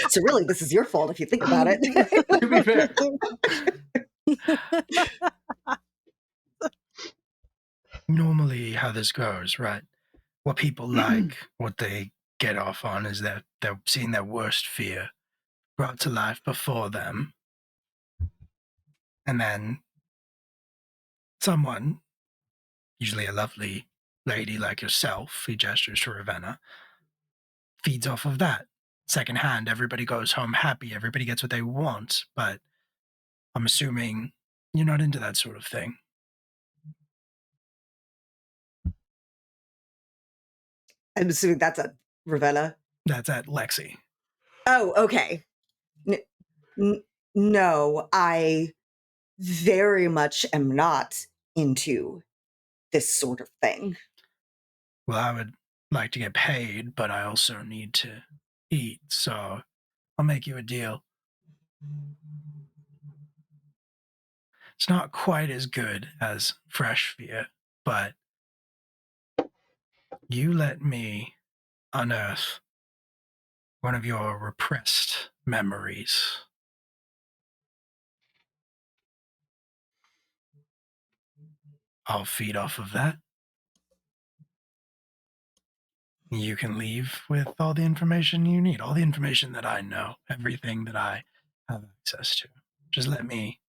So really, this is your fault if you think about it. To be fair. Normally, how this goes, right? What people like, what they get off on is that they're seeing their worst fear brought to life before them. And then someone, usually a lovely lady like yourself, he gestures to Ravenna, feeds off of that. Secondhand, everybody goes home happy, everybody gets what they want, but I'm assuming you're not into that sort of thing. I'm assuming that's a Ravenna. That's at Lexi. Oh, okay. No, I very much am not into this sort of thing. Well, I would like to get paid, but I also need to eat, so I'll make you a deal. It's not quite as good as fresh fear, but you let me unearth one of your repressed memories. I'll feed off of that. You can leave with all the information you need, all the information that I know, everything that I have access to. Just let me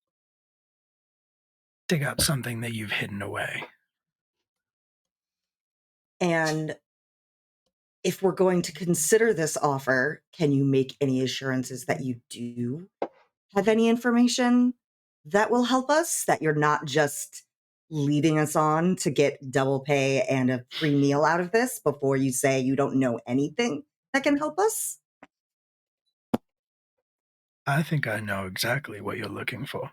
dig up something that you've hidden away. And if we're going to consider this offer, can you make any assurances that you do have any information that will help us, that you're not just leading us on to get double pay and a free meal out of this before you say you don't know anything that can help us? I think I know exactly what you're looking for.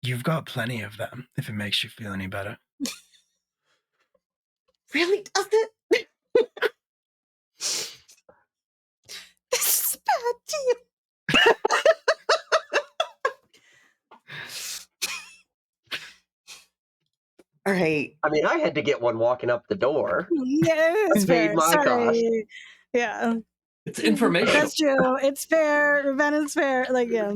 You've got plenty of them, if it makes you feel any better. Really, does it? This is a bad deal. All right. I mean, I had to get one walking up the door. Yeah, it's Paid fair. my Sorry. cost. Yeah. It's informational. That's true. It's fair. Revenge is fair. Like, yeah.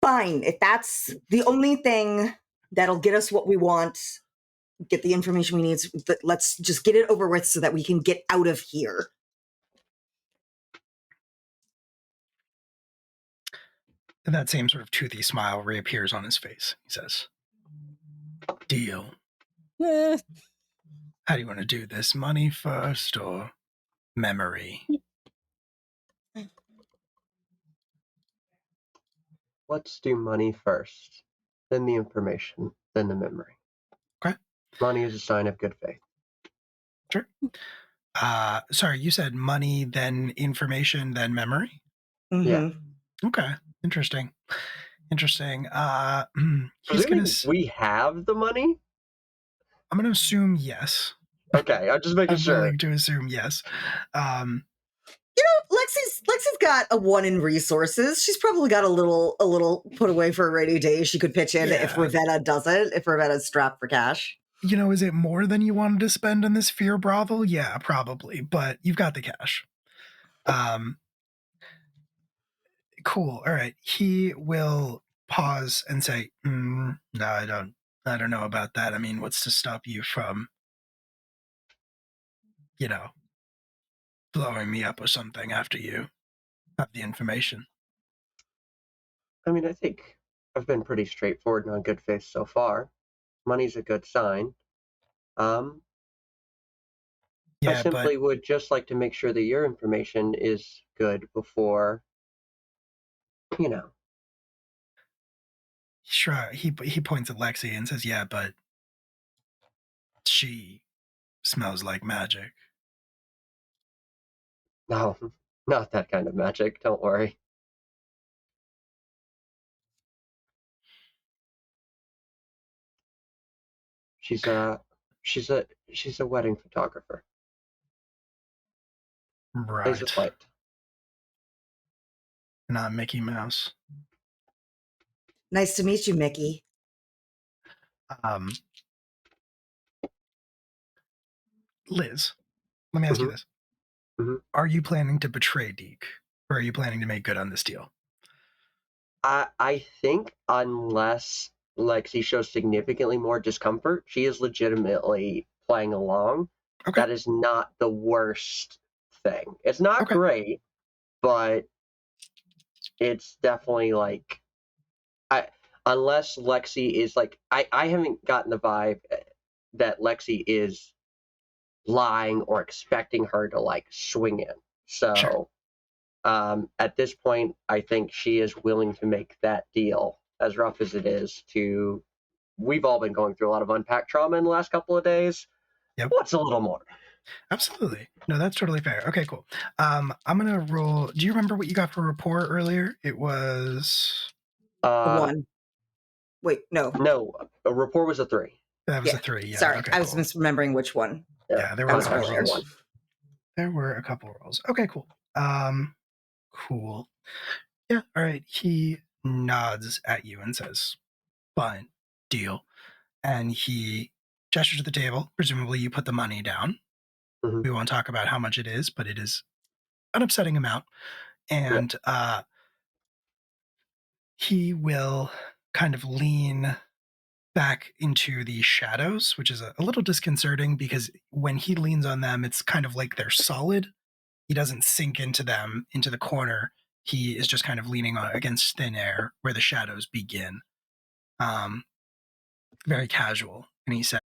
Fine. If that's the only thing that'll get us what we want, get the information we need, let's just get it over with so that we can get out of here. And that same sort of toothy smile reappears on his face. He says, deal. Eh. How do you want to do this? Money first or memory? Let's do money first, then the information, then the memory. Okay. Money is a sign of good faith. Sure. Sorry, you said money, then information, then memory? Mm-hmm. Yeah. Okay. Interesting. He's Presuming gonna. we have the money? I'm gonna assume yes. Okay, I'm just making I'm sure. willing to assume yes. You know, Lexi's got a 1 in resources. She's probably got a little put away for a rainy day she could pitch in if Yeah. Ravenna doesn't, if Ravenna's strapped for cash. You know, is it more than you wanted to spend on this fear brothel? Yeah, probably, but you've got the cash. Cool. All right. He will pause and say, no, I don't know about that. I mean, what's to stop you from, blowing me up or something after you have the information? I mean, I think I've been pretty straightforward and on good faith so far. Money's a good sign. I Yeah, simply would just like to make sure that your information is good before, sure. He points at Lexi and says, yeah, but she smells like magic. No, not that kind of magic. Don't worry. She's a wedding photographer. Plays it Right. light. Not Mickey Mouse. Nice to meet you, Mickey. Liz, let me ask you this. Mhm. Are you planning to betray Deke, or are you planning to make good on this deal? I think unless Lexi shows significantly more discomfort, she is legitimately playing along. Okay. That is not the worst thing. It's not Okay. great, but it's definitely like unless Lexi is like I haven't gotten the vibe that Lexi is lying or expecting her to like swing in. So Sure. at this point, I think she is willing to make that deal, as rough as it is. We've all been going through a lot of unpacked trauma in the last couple of days. Yep. What's a little more? Absolutely. No, that's totally fair. Okay, cool. I'm gonna roll. Do you remember what you got for rapport earlier? It was A 1. Wait, no. No, a rapport was a 3. that was Yeah. a 3. Yeah. Sorry, okay, I was cool. misremembering which one. Yeah, there That were was a couple earlier. rolls. There were a couple rolls. Okay, cool. Cool. Yeah. All right. He nods at you and says, "Fine, deal." And he gestures to the table. Presumably, you put the money down. Mhm. We won't talk about how much it is, but it is an upsetting amount. And he will kind of lean back into the shadows, which is a little disconcerting because when he leans on them, it's kind of like they're solid. He doesn't sink into them, into the corner. He is just kind of leaning on against thin air where the shadows begin. Very casual. And he said,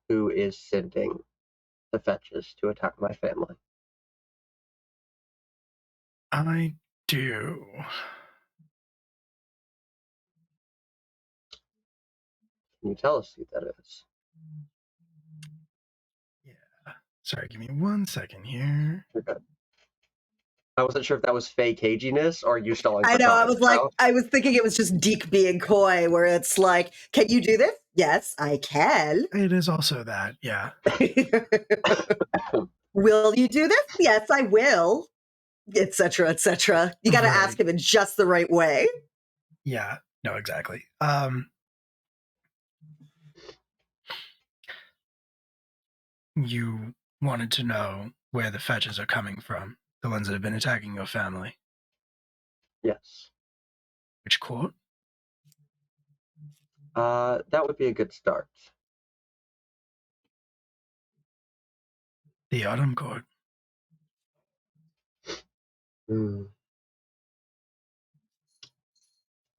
Who is sending the fetches to attack my family? I do. Can you tell us who that is? Yeah. Sorry, give me 1 second here. You're good. I wasn't sure if that was fake caginess or you stalling. I know. I was thinking it was just Deke being coy, where it's like, "Can you do this? Yes, I can. It is also that, yeah. Will you do this? Yes, I will. Etc. Etc. You got to ask him in just the right way. Yeah, no, exactly. You wanted to know where the fetches are coming from, the ones that have been attacking your family. Yes. Which court? That would be a good start. The Autumn Court. Hmm.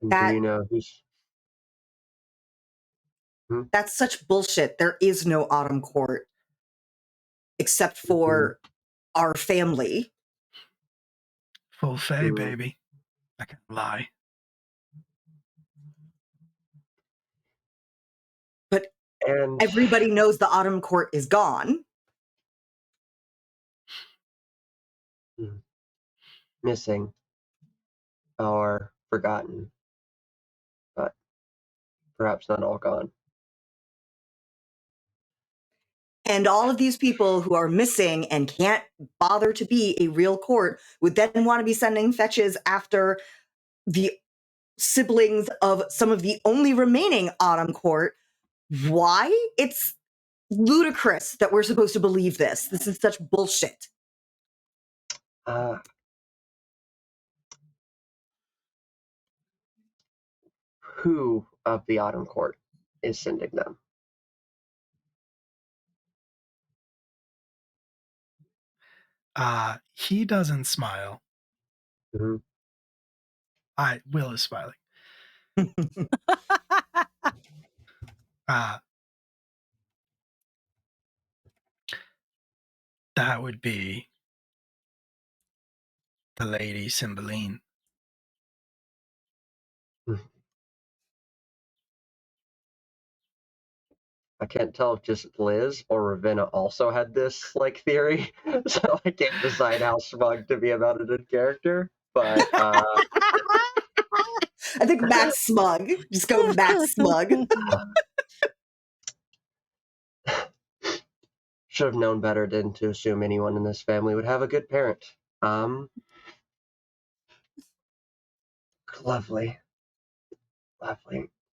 And That- do you know who's... That's such bullshit. There is no Autumn Court except for our family. Full Fae, Hmm. baby. I can't lie. But And everybody knows the Autumn Court is gone. missing or forgotten, but perhaps not all gone. And all of these people who are missing and can't bother to be a real court would then want to be sending fetches after the siblings of some of the only remaining Autumn Court. Why? It's ludicrous that we're supposed to believe this. This is such bullshit. Who of the Autumn Court is sending them? He doesn't smile. Mm-hmm. Will is smiling. That would be the Lady Cymbeline. I can't tell if just Liz or Ravenna also had this theory, so I can't decide how smug to be about it in character. But I think Max Smug. Just go Max Smug. should have known better than to assume anyone in this family would have a good parent. Lovely.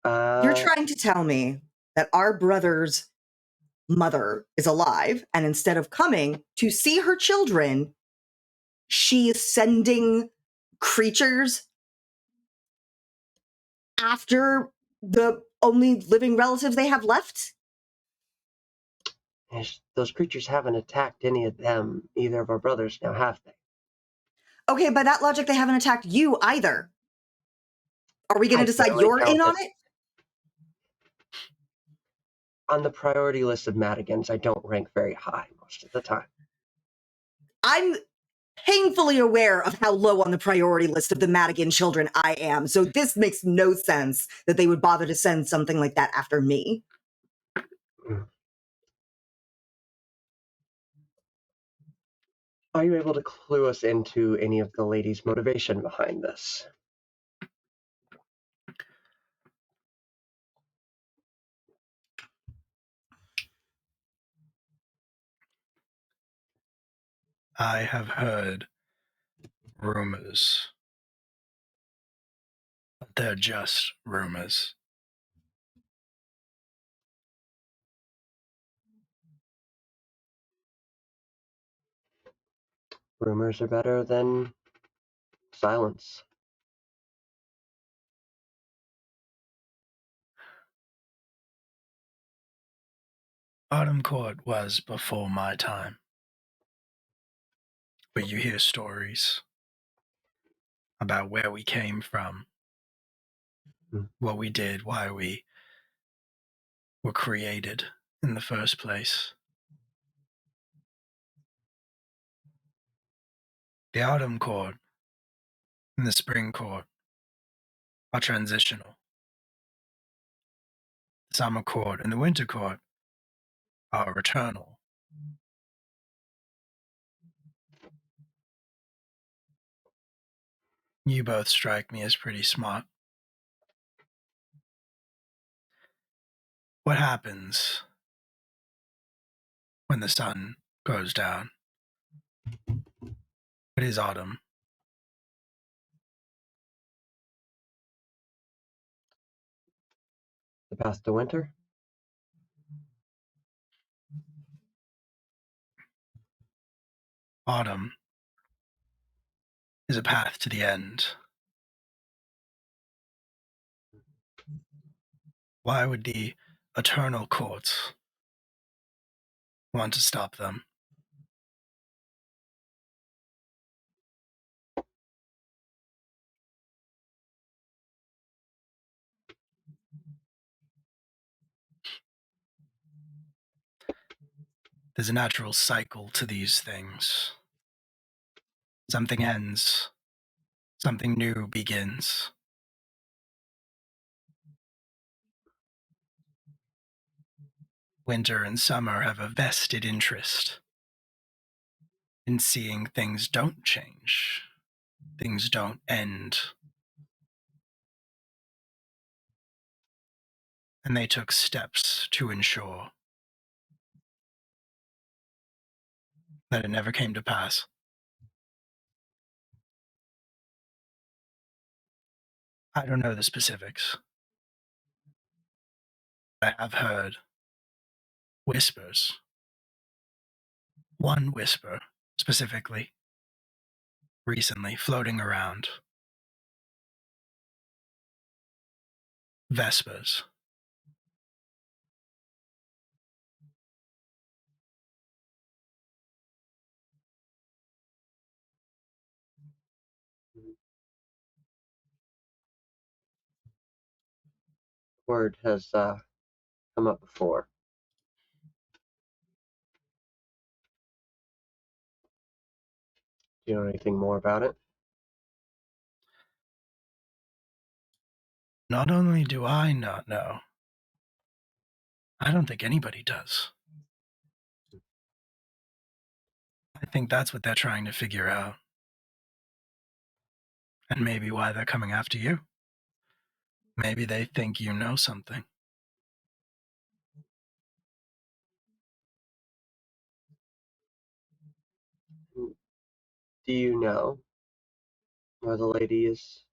You're trying to tell me that our brother's mother is alive, and instead of coming to see her children, she is sending creatures after the only living relatives they have left? Those creatures haven't attacked any of them, either of our brothers now, have they? Okay, by that logic, they haven't attacked you either. Are we going to decide you're in on it? On the priority list of Madigans, I don't rank very high most of the time. I'm painfully aware of how low on the priority list of the Madigan children I am, so this makes no sense that they would bother to send something like that after me. Are you able to clue us into any of the ladies' motivation behind this? I have heard rumors. But they're just rumors. Rumors are better than silence. Autumn Court was before my time. But you hear stories about where we came from, what we did, why we were created in the first place. The Autumn Court and the Spring Court are transitional. The Summer Court and the Winter Court are eternal. You both strike me as pretty smart. What happens when the sun goes down? It is autumn. The path to winter? Autumn is a path to the end. Why would the eternal courts want to stop them? There's a natural cycle to these things. Something ends, something new begins. Winter and summer have a vested interest in seeing things don't change, things don't end. And they took steps to ensure that it never came to pass. I don't know the specifics. I have heard whispers. One whisper, specifically, recently floating around. Vespers. Word has come up before. Do you know anything more about it? Not only do I not know, I don't think anybody does. I think that's what they're trying to figure out. And maybe why they're coming after you. Maybe they think you know something. Do you know where the lady is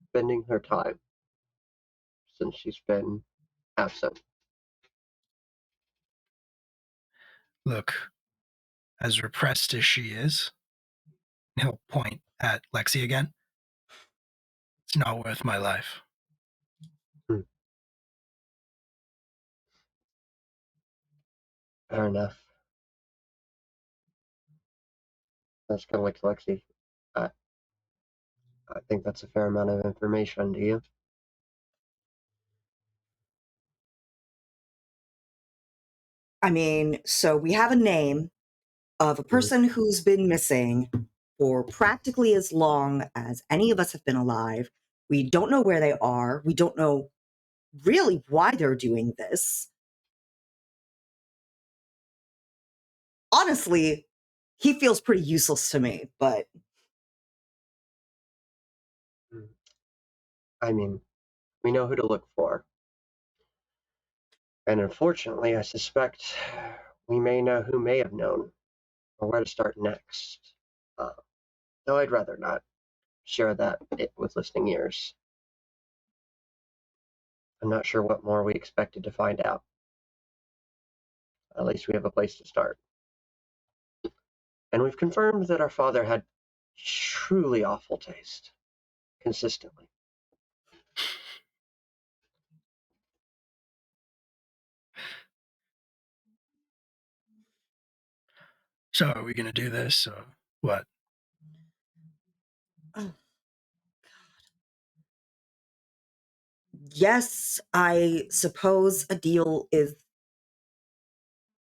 spending her time since she's been absent? Look, as repressed as she is, he'll point at Lexi again. It's not worth my life. Fair enough. That's kind of like Lexi. I think that's a fair amount of information, do you? I mean, so we have a name of a person who's been missing for practically as long as any of us have been alive. We don't know where they are. We don't know really why they're doing this. Honestly, he feels pretty useless to me, but I mean, we know who to look for. And unfortunately, I suspect we may know who may have known or where to start next. Though I'd rather not share that with listening ears. I'm not sure what more we expected to find out. At least we have a place to start. And we've confirmed that our father had truly awful taste. Consistently. So are we going to do this or what? yes, I suppose a deal is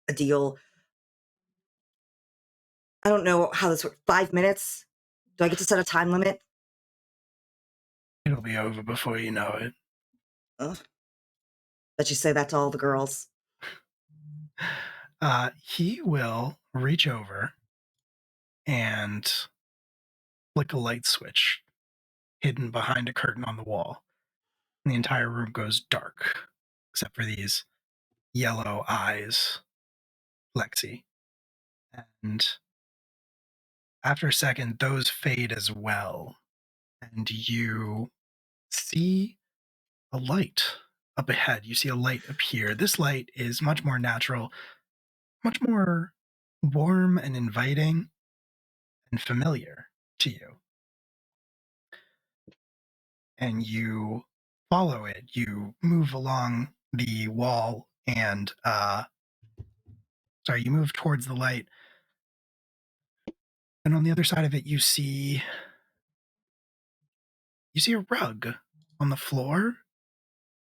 a deal. I don't know how this works. 5 minutes? Do I get to set a time limit? It'll be over before you know it. Ugh. Let you say that to all the girls. He will reach over and flick a light switch hidden behind a curtain on the wall. And the entire room goes dark. except for these yellow eyes, Lexi. And after a second, those fade as well. And you see a light up ahead. You see a light appear. This light is much more natural, much more warm and inviting and familiar to you. And you follow it. You move along the wall and, you move towards the light. And on the other side of it, you see a rug on the floor,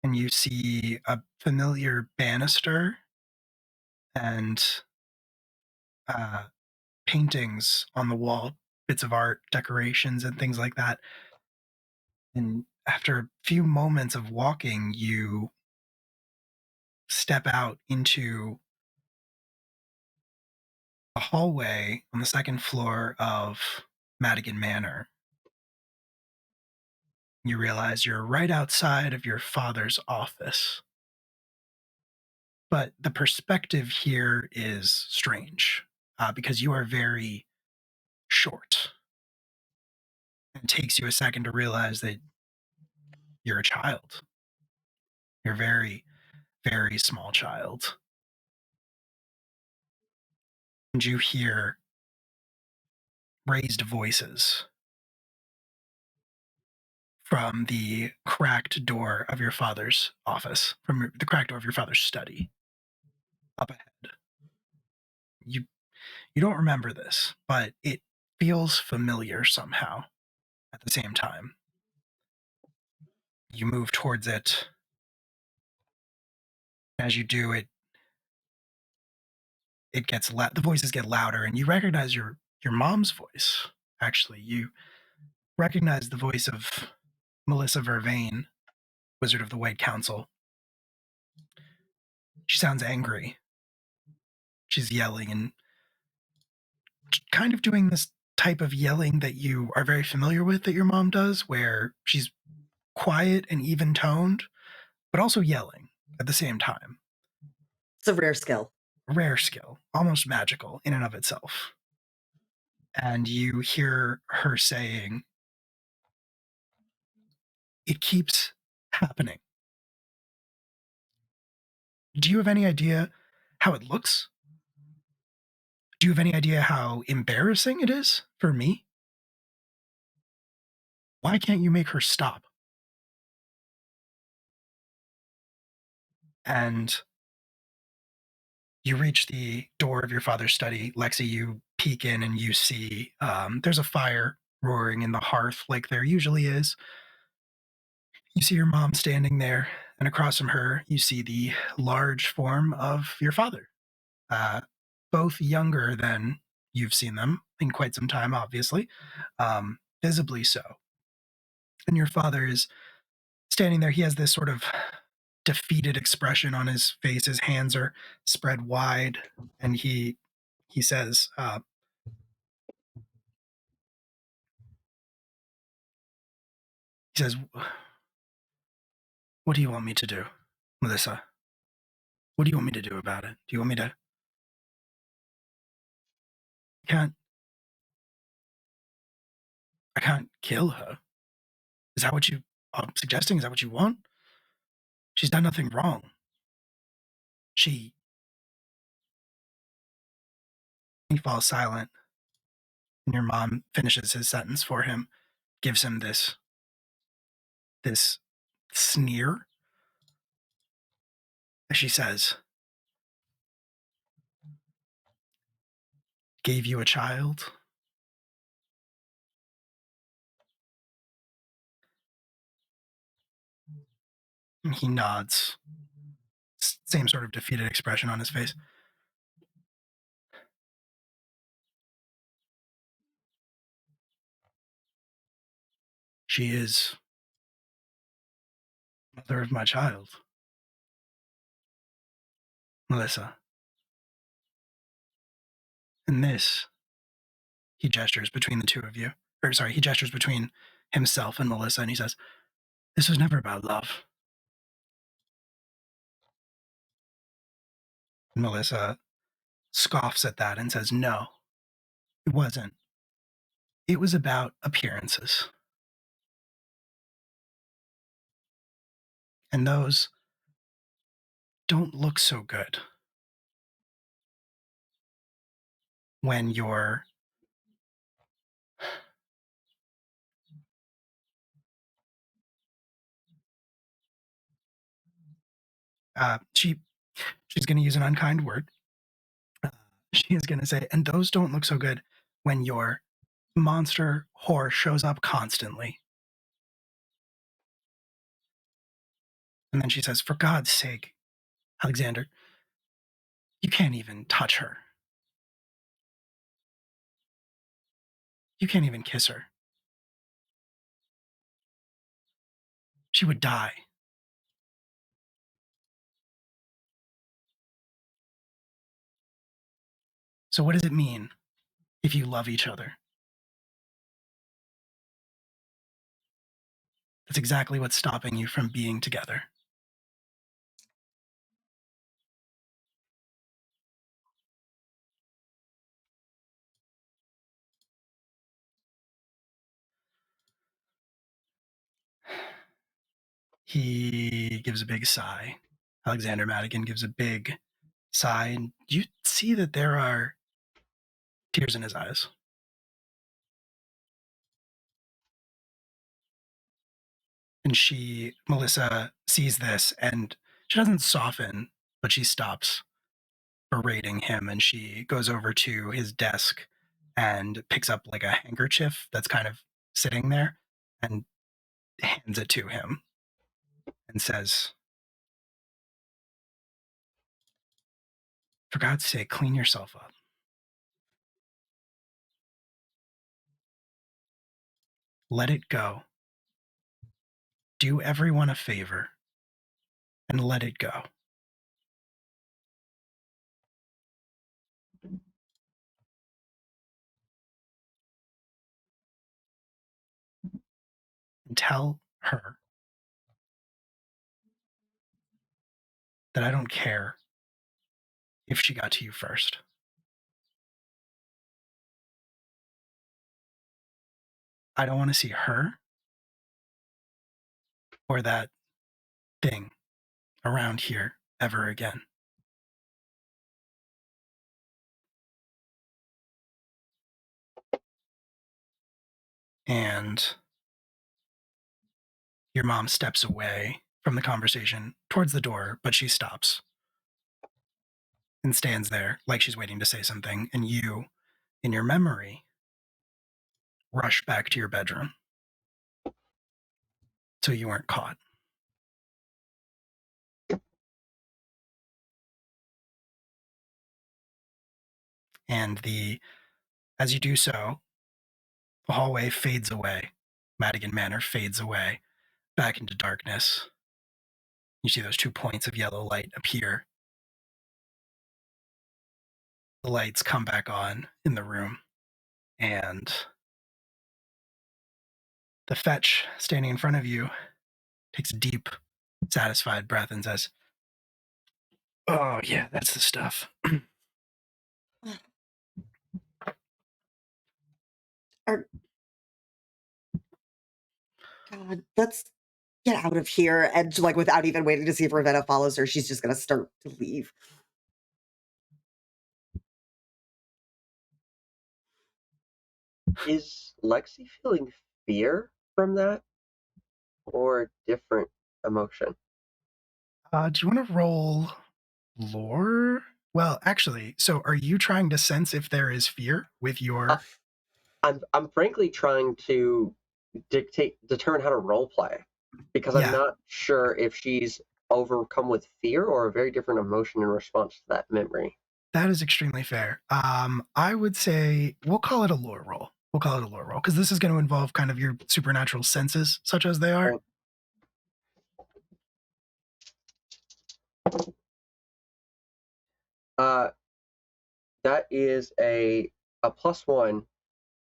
and you see a familiar banister and paintings on the wall, bits of art, decorations, and things like that. And after a few moments of walking, you step out into a hallway on the second floor of Madigan Manor. You realize you're right outside of your father's office. But the perspective here is strange because you are very short. It takes you a second to realize that you're a child. You're a very, very small child. And you hear raised voices from the cracked door of your father's office, from the cracked door of your father's study up ahead. You don't remember this, but it feels familiar somehow at the same time. You move towards it. As you do, it gets the voices get louder, and you recognize your mom's voice. Actually, you recognize the voice of Melissa Vervain, Wizard of the White Council. She sounds angry. She's yelling and kind of doing this type of yelling that you are very familiar with that your mom does, where she's quiet and even-toned, but also yelling at the same time. It's a rare skill. Rare skill, almost magical in and of itself. And you hear her saying, "It keeps happening. Do you have any idea how it looks? Do you have any idea how embarrassing it is for me? Why can't you make her stop?" And you reach the door of your father's study. Lexi, you peek in and you see there's a fire roaring in the hearth like there usually is. You see your mom standing there, and across from her, you see the large form of your father, both younger than you've seen them in quite some time, obviously, visibly so. And your father is standing there. He has this sort of defeated expression on his face. His hands are spread wide, and he says, "What do you want me to do, Melissa? What do you want me to do about it? Do you want me to? I can't kill her. Is that what you are suggesting? Is that what you want? She's done nothing wrong. He falls silent, and your mom finishes his sentence for him, gives him this sneer as she says, "Gave you a child?" And he nods. Same sort of defeated expression on his face. "She is mother of my child, Melissa. And this," he gestures between the two of you. Or sorry, he gestures between himself and Melissa, and he says, "This was never about love. Melissa scoffs at that and says, no, it wasn't. It was about appearances. And those don't look so good when you're she's going to use an unkind word. She is going to say, and those don't look so good when your monster whore shows up constantly. And then she says, for God's sake, Alexander, you can't even touch her. You can't even kiss her. She would die. So what does it mean if you love each other? That's exactly what's stopping you from being together. He gives a big sigh. Alexander Madigan gives a big sigh, and you see that there are tears in his eyes. And Melissa sees this, and she doesn't soften, but she stops berating him, and she goes over to his desk and picks up like a handkerchief that's kind of sitting there and hands it to him and says, for God's sake, clean yourself up. Let it go. Do everyone a favor and let it go. And tell her that I don't care if she got to you first. I don't want to see her or that thing around here ever again. And your mom steps away from the conversation towards the door, but she stops and stands there like she's waiting to say something. And you, in your memory, rush back to your bedroom so you weren't caught. And as you do so, the hallway fades away. Madigan Manor fades away back into darkness. You see those 2 points of yellow light appear. The lights come back on in the room, and the fetch standing in front of you takes a deep, satisfied breath and says, oh, yeah, that's the stuff. God, let's get out of here. And like without even waiting to see if Ravenna follows her, she's just gonna start to leave. Is Lexi feeling fear from that, or different emotion? Do you want to roll lore? Well, actually, so are you trying to sense if there is fear with your... I'm frankly trying to determine how to role play, because I'm not sure if she's overcome with fear or a very different emotion in response to that memory. That is extremely fair. I would say we'll call it a lore roll. We'll call it a lore roll because this is going to involve kind of your supernatural senses, such as they are. That is a +1.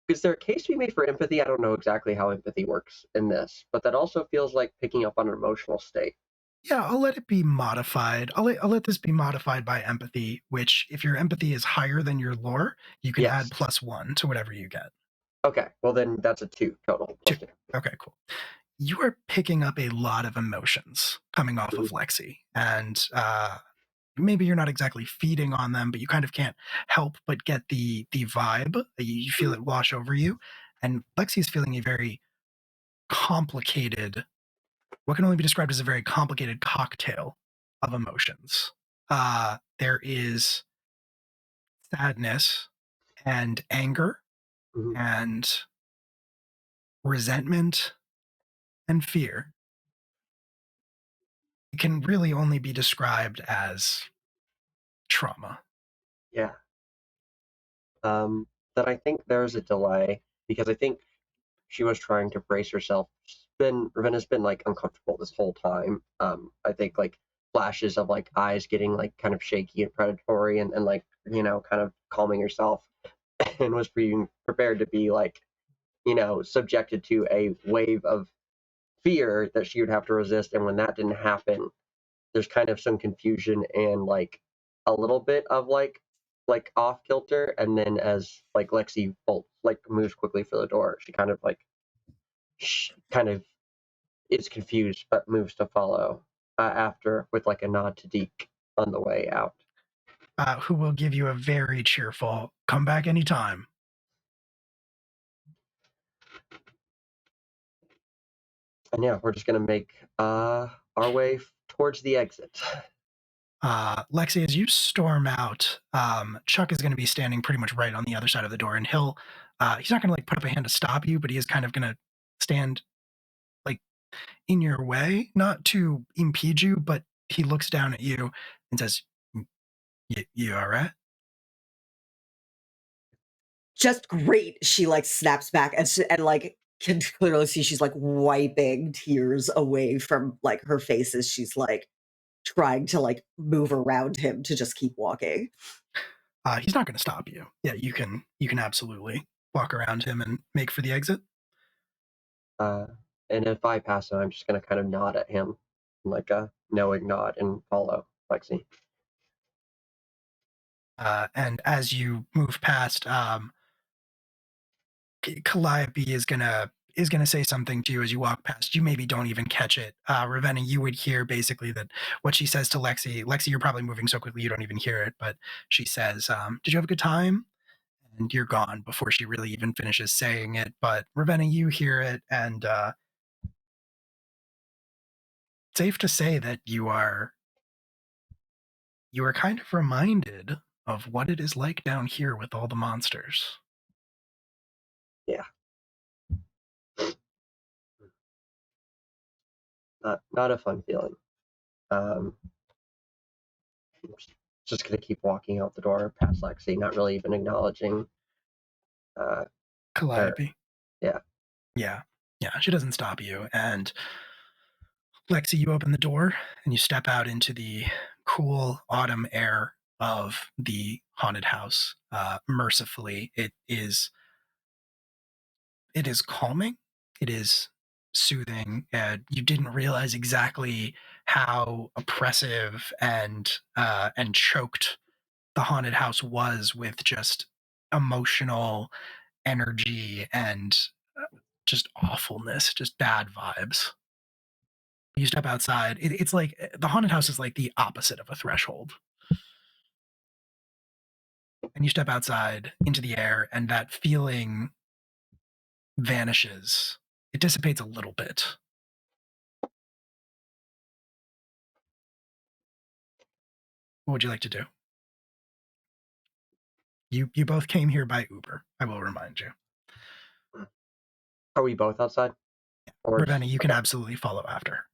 Is there a case to be made for empathy? I don't know exactly how empathy works in this, but that also feels like picking up on an emotional state. Yeah, I'll let it be modified. I'll let this be modified by empathy, which if your empathy is higher than your lore, you can add +1 to whatever you get. Okay, well then that's a 2 total. Two. Okay, cool. You are picking up a lot of emotions coming off of Mhm. Lexi, and maybe you're not exactly feeding on them, but you kind of can't help but get the vibe. You feel it wash over you, and Lexi's feeling a very complicated, what can only be described as a very complicated cocktail of emotions. There is sadness and anger Mhm. and resentment and fear. It can really only be described as trauma. Yeah. That I think there's a delay because I think she was trying to brace herself. Ravenna's been like uncomfortable this whole time. I think like flashes of like eyes getting like kind of shaky and predatory and like, kind of calming herself and was being prepared to be like, subjected to a wave of fear that she would have to resist. And when that didn't happen, there's kind of some confusion and like a little bit of like off kilter. And then as like Lexi bolts, like moves quickly for the door, she kind of like kind of is confused but moves to follow after with like a nod to Deke on the way out. Who will give you a very cheerful come back anytime. And yeah, we're just gonna make our way towards the exit. Lexi, as you storm out, Chuck is going to be standing pretty much right on the other side of the door, and he's not going to like put up a hand to stop you, but he is kind of going to stand like in your way, not to impede you, but he looks down at you and says, "You all right?" Just great. She like snaps back and like can clearly see she's like wiping tears away from like her face as she's like trying to like move around him to just keep walking. He's not going to stop you. Yeah, you can absolutely walk around him and make for the exit. And if I pass him, I'm just gonna kind of nod at him, like a knowing nod, and follow Lexi. And as you move past, Calliope is gonna say something to you as you walk past. You maybe don't even catch it. Ravenna, you would hear basically that what she says to Lexi. Lexi, you're probably moving so quickly you don't even hear it, but she says, "Did you have a good time?" And you're gone before she really even finishes saying it. But Ravenna, you hear it, and safe to say that you are kind of reminded of what it is like down here with all the monsters. Yeah. Not a fun feeling. Just gonna keep walking out the door past Lexi, not really even acknowledging. Calliope. Yeah. Yeah. She doesn't stop you, and Lexi, you open the door and you step out into the cool autumn air of the haunted house. Mercifully, it is calming. It is soothing. You didn't realize exactly how oppressive and choked the haunted house was with just emotional energy and just awfulness, just bad vibes. You step outside, it's like the haunted house is like the opposite of a threshold. And you step outside into the air, and that feeling vanishes. It dissipates a little bit. What would you like to do? You both came here by Uber, I will remind you. Are we both outside? Or Ravenna, you can absolutely follow after.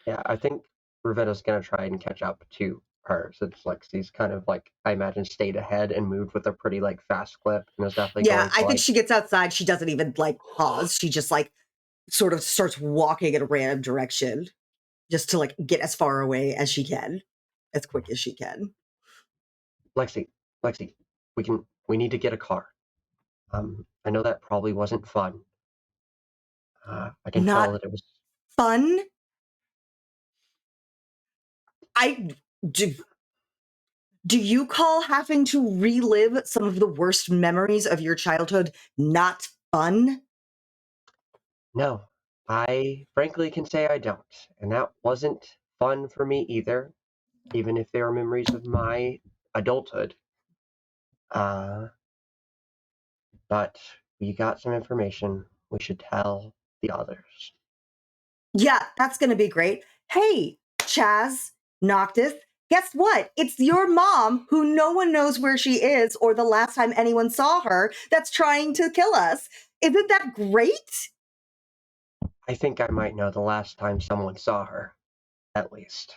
Yeah, I think Ravenna's gonna try and catch up to her since Lexi's kind of like, I imagine, stayed ahead and moved with a pretty like fast clip and is definitely Yeah, going to I think she gets outside. She doesn't even like pause. She just like sort of starts walking in a random direction just to like get as far away as she can, as quick as she can. Lexi, we need to get a car. I know that probably wasn't fun. I can Not tell that it was fun. Do you call having to relive some of the worst memories of your childhood not fun? No, I frankly can say I don't. And that wasn't fun for me either, even if they were memories of my adulthood. But we got some information we should tell the others. Yeah, that's going to be great. Hey, Chaz, Noctis, guess what? It's your mom, who no one knows where she is or the last time anyone saw her, that's trying to kill us. Isn't that great? I think I might know the last time someone saw her, at least.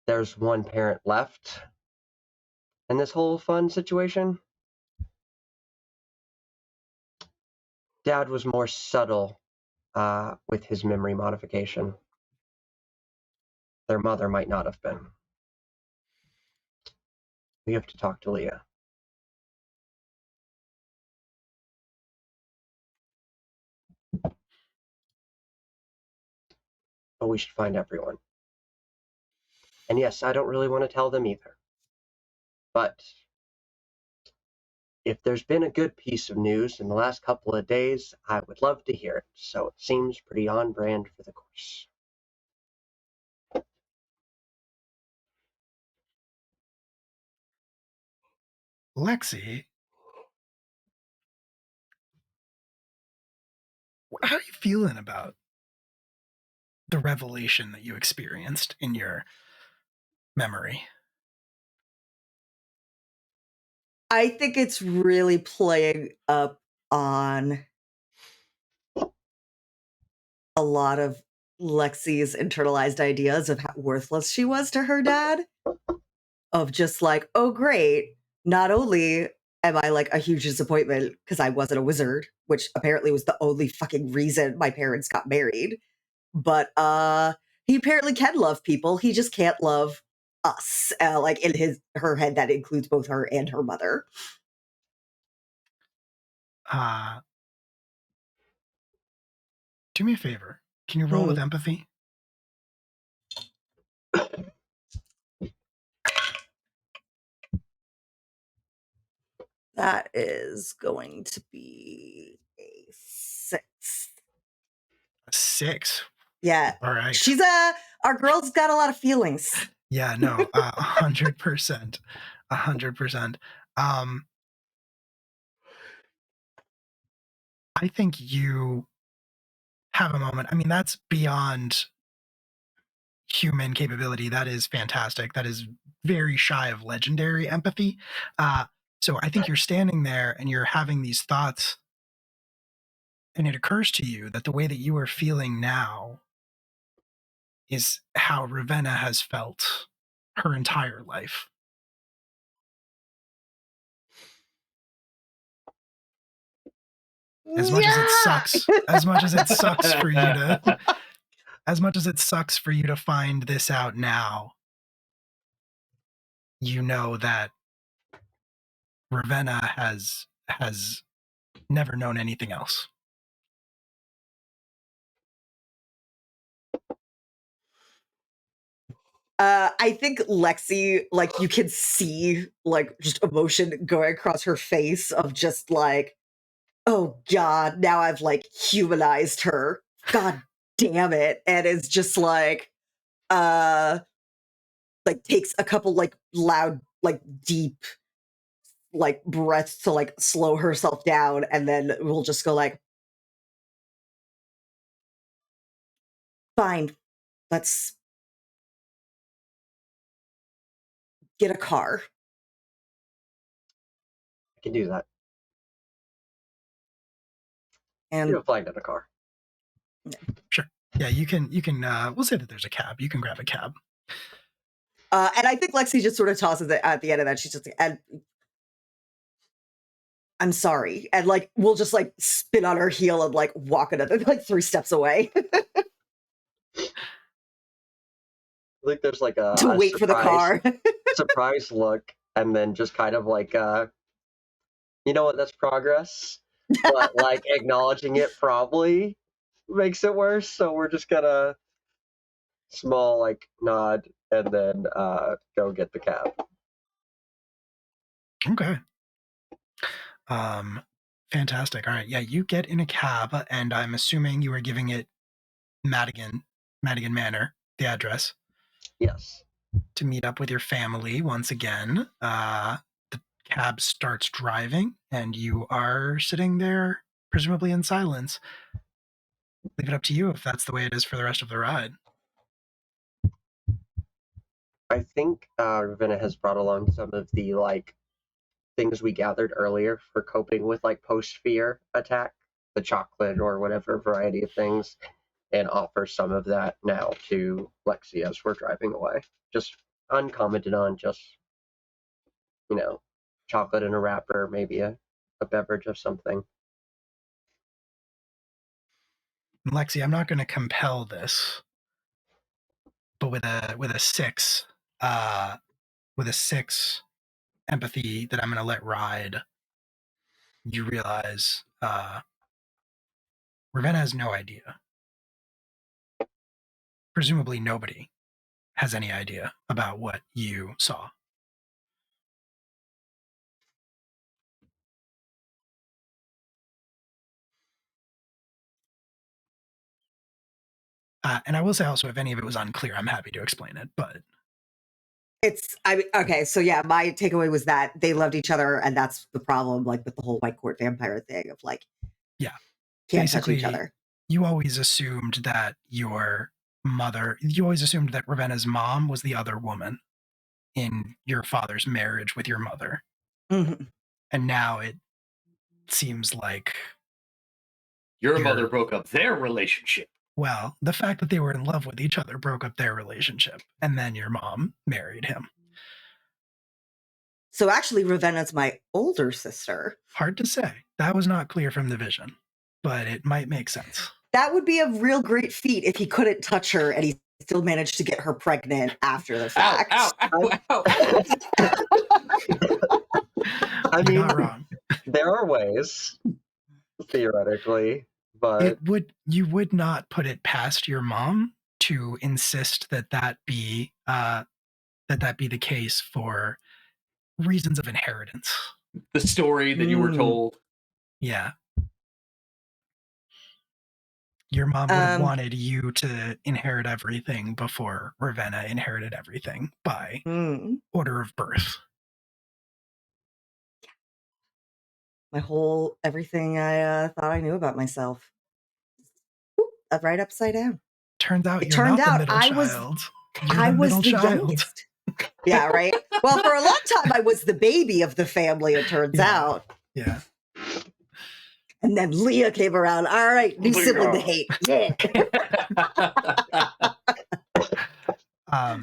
There's one parent left in this whole fun situation. Dad was more subtle with his memory modification. Their mother might not have been. We have to talk to Leah. But we should find everyone. And yes, I don't really want to tell them either. But if there's been a good piece of news in the last couple of days, I would love to hear it. So it seems pretty on brand for the course. Lexi, how are you feeling about the revelation that you experienced in your memory? I think it's really playing up on a lot of Lexi's internalized ideas of how worthless she was to her dad. Of just like, oh, great. Not only am I like a huge disappointment because I wasn't a wizard, which apparently was the only fucking reason my parents got married, but he apparently can love people. He just can't love us. Like in her head, that includes both her and her mother. Do me a favor. Can you roll with empathy? That is going to be a 6. A 6. Yeah. All right. She's our girl's got a lot of feelings. Yeah, no, 100%. 100%. I think you have a moment. I mean, that's beyond human capability. That is fantastic. That is very shy of legendary empathy. So I think you're standing there and you're having these thoughts, and it occurs to you that the way that you are feeling now is how Ravenna has felt her entire life. As much as it sucks, as much as it sucks for you to, as much as it sucks for you to find this out now, you know that Ravenna has never known anything else. I think Lexi, like, you can see, like, just emotion going across her face of just like, oh God, now I've like humanized her. God damn it. And it's just like takes a couple like loud, like deep, like breaths to like slow herself down, and then we'll just go like, fine, let's get a car. I can do that. And You have flagged in a car. Sure. Yeah, you can, we'll say that there's a cab. You can grab a cab. and I think Lexi just sort of tosses it at the end of that. She's just like, and I'm sorry. And like, we'll just like spin on her heel and like walk another like 3 steps away. I think there's like a wait for the car. surprise look, and then just kind of like, you know what, that's progress. But like acknowledging it probably makes it worse, so we're just gonna small like nod, and then go get the cab. Okay. Fantastic. All right. Yeah, you get in a cab, and I'm assuming you are giving it Madigan Manor, the address, Yes. to meet up with your family once again. The cab starts driving, and you are sitting there, presumably in silence. Leave it up to you if that's the way it is for the rest of the ride. I think Ravenna has brought along some of the like things we gathered earlier for coping with like post-fear attack, the chocolate or whatever variety of things, and offer some of that now to Lexi as we're driving away. Just uncommented on, just, chocolate in a wrapper, maybe a beverage of something. Lexi, I'm not going to compel this, but with a 6, with a 6 empathy that I'm going to let ride, you realize Ravenna has no idea. Presumably nobody has any idea about what you saw. And I will say also, if any of it was unclear, I'm happy to explain it, but Okay, so yeah, my takeaway was that they loved each other, and that's the problem, like with the whole white court vampire thing of like, yeah, can't touch each other. You always assumed that you always assumed that Ravenna's mom was the other woman in your father's marriage with your mother. Mm-hmm. And now it seems like Your mother broke up their relationship. Well, the fact that they were in love with each other broke up their relationship, and then your mom married him. So actually, Ravenna's my older sister. Hard to say. That was not clear from the vision, but it might make sense. That would be a real great feat if he couldn't touch her and he still managed to get her pregnant after the fact. Ow, ow, ow, ow. I mean, You're not wrong. There are ways, theoretically, but you would not put it past your mom to insist that be the case for reasons of inheritance. The story that you were told. Yeah. Your mom would have wanted you to inherit everything before Ravenna inherited everything by order of birth. Everything I thought I knew about myself. Right upside down. Turns out you're not the middle child. I was the youngest. Yeah, right? Well, for a long time, I was the baby of the family, it turns out. Yeah. And then Leah came around. All right, new sibling to hate. Yeah.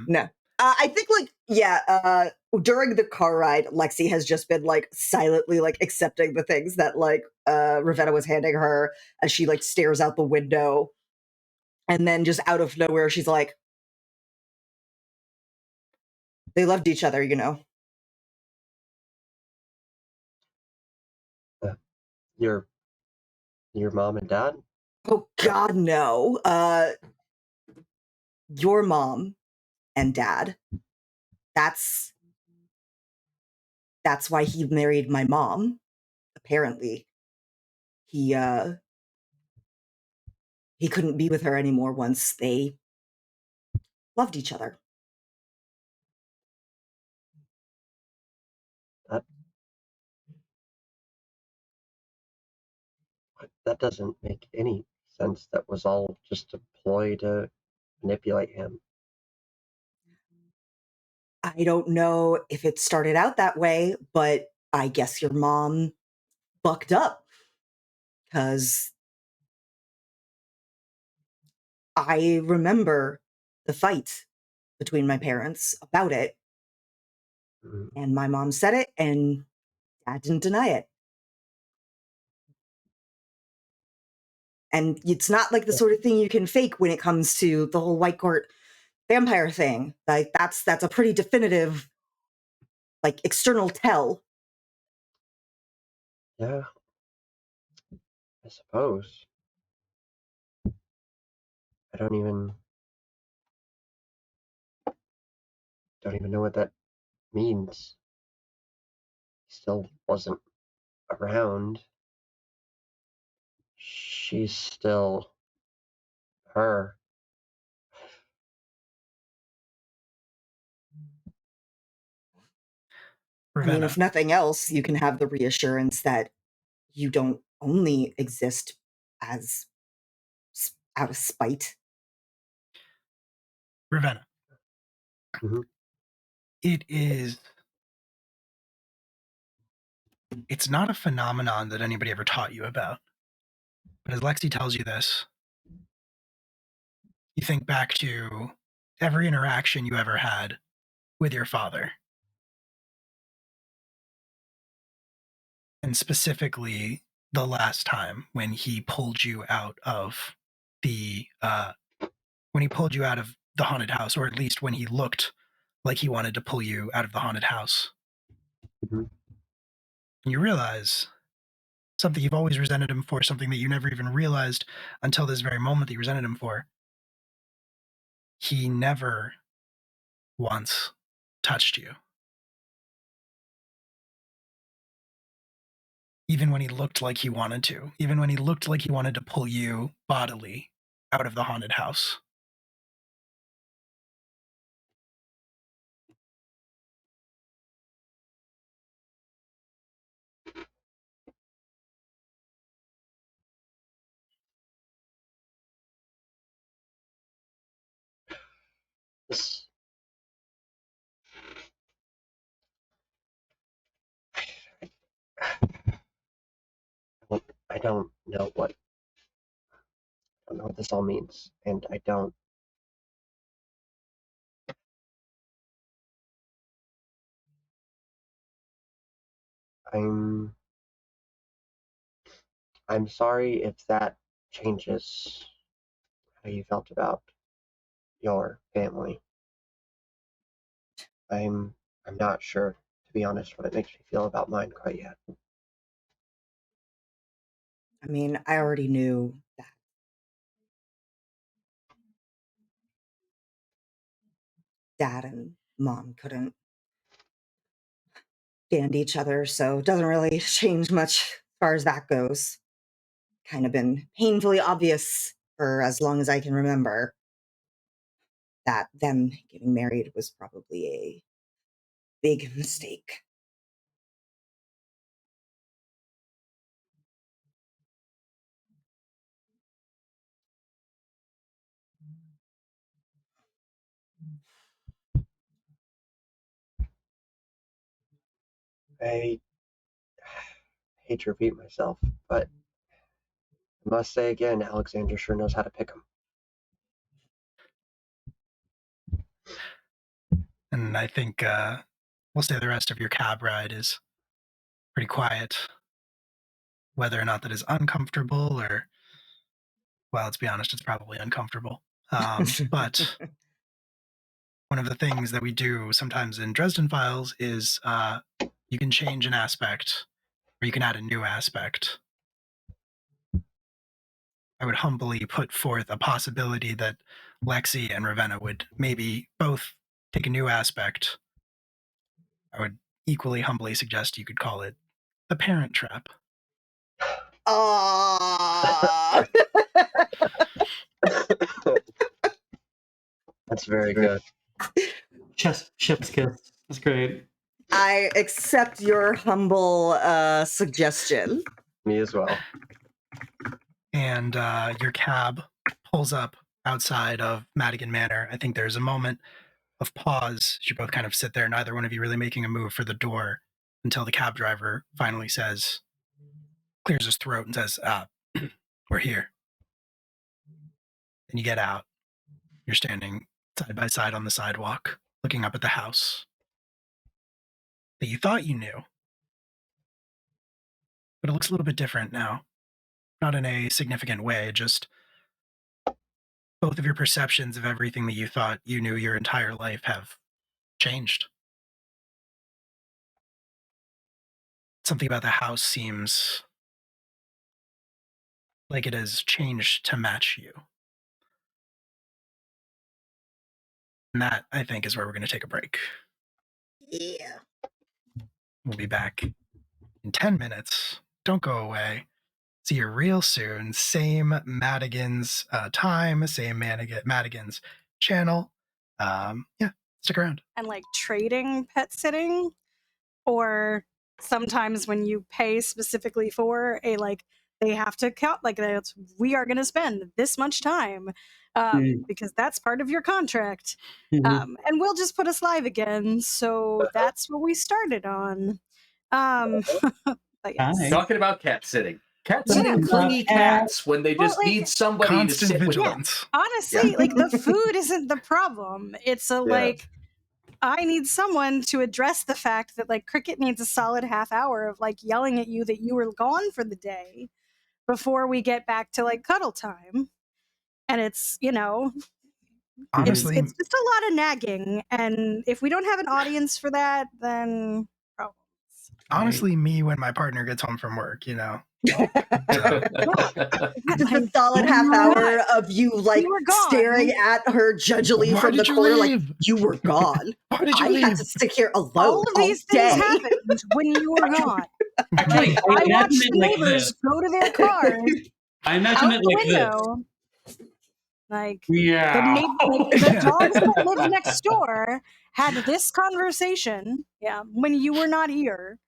No. I think, during the car ride, Lexi has just been, silently, accepting the things that, Ravenna was handing her as she, stares out the window. And then just out of nowhere, she's like, they loved each other, you know? Your mom and dad? Oh, God, no. Your mom and dad. That's why he married my mom. Apparently, he couldn't be with her anymore once they loved each other. That doesn't make any sense. That was all just a ploy to manipulate him. I don't know if it started out that way, but I guess your mom bucked up because I remember the fight between my parents about it. And my mom said it, and Dad didn't deny it. And it's not like the sort of thing you can fake when it comes to the whole white court vampire thing. Like that's a pretty definitive, external tell. Yeah, I suppose. I don't even don't even know what that means. He still wasn't around. She's still her. I mean, Ravenna, if nothing else, you can have the reassurance that you don't only exist as out of spite. Ravenna. Mhm. It's not a phenomenon that anybody ever taught you about. But as Lexi tells you this, you think back to every interaction you ever had with your father. And specifically the last time when he pulled you out of the haunted house, or at least when he looked like he wanted to pull you out of the haunted house. Mhm. And you realize something you've always resented him for, something that you never even realized until this very moment that you resented him for. He never once touched you. Even when he looked like he wanted to, even when he looked like he wanted to pull you bodily out of the haunted house. This. I don't know what this all means, and I don't. I'm sorry if that changes how you felt about your family. I'm not sure, to be honest, what it makes me feel about mine quite yet. I mean, I already knew that dad and mom couldn't stand each other, so it doesn't really change much as far as that goes. Kind of been painfully obvious for as long as I can remember that them getting married was probably a big mistake. I hate to repeat myself, but I must say again, Alexander sure knows how to pick 'em. And I think we'll say the rest of your cab ride is pretty quiet. Whether or not that is uncomfortable, or, well, let's be honest, it's probably uncomfortable. But one of the things that we do sometimes in Dresden Files is you can change an aspect, or you can add a new aspect. I would humbly put forth a possibility that Lexi and Ravenna would maybe both take a new aspect. I would equally humbly suggest you could call it the parent trap. Ah, That's very good. Chef's kiss. That's great. I accept your humble suggestion. Me as well. And your cab pulls up outside of Madigan Manor. I think there's a moment of pause as you both kind of sit there, neither one of you really making a move for the door, until the cab driver finally says, clears his throat and says, we're here. And you get out. You're standing side by side on the sidewalk, looking up at the house that you thought you knew. But it looks a little bit different now. Not in a significant way, just both of your perceptions of everything that you thought you knew your entire life have changed. Something about the house seems like it has changed to match you. And that, I think, is where we're going to take a break. Yeah. We'll be back in 10 minutes. Don't go away. See you real soon. Same Madigans time, same Madigans channel. Yeah, stick around. And like trading pet sitting, or sometimes when you pay specifically for a like they have to count like that's we are going to spend this much time because that's part of your contract. And we'll just put us live again, so that's what we started on. But yes. Hi. Talking about cat sitting. Cat Yeah. sitting clingy cats when they Well, just like, need somebody to Constant sit with. vigilance. honestly, like the food isn't the problem. It's a like I need someone to address the fact that like Cricket needs a solid half hour of like yelling at you that you were gone for the day before we get back to like cuddle time. And it's, you know, Honestly, it's just a lot of nagging. And if we don't have an audience for that, then problems. honestly, me when my partner gets home from work, you know. Just a solid half hour of you like You were gone. staring at her judgily Why from the did you corner, like leave? you were gone. Why did you I leave? had to sit here alone All of these all things day. happened when you were gone. Actually, Like, I I imagine watched it the like neighbors this. go to their cars I imagine out it the like this. window. Like Yeah. the dogs that lived next door had this conversation. Yeah, when you were not here.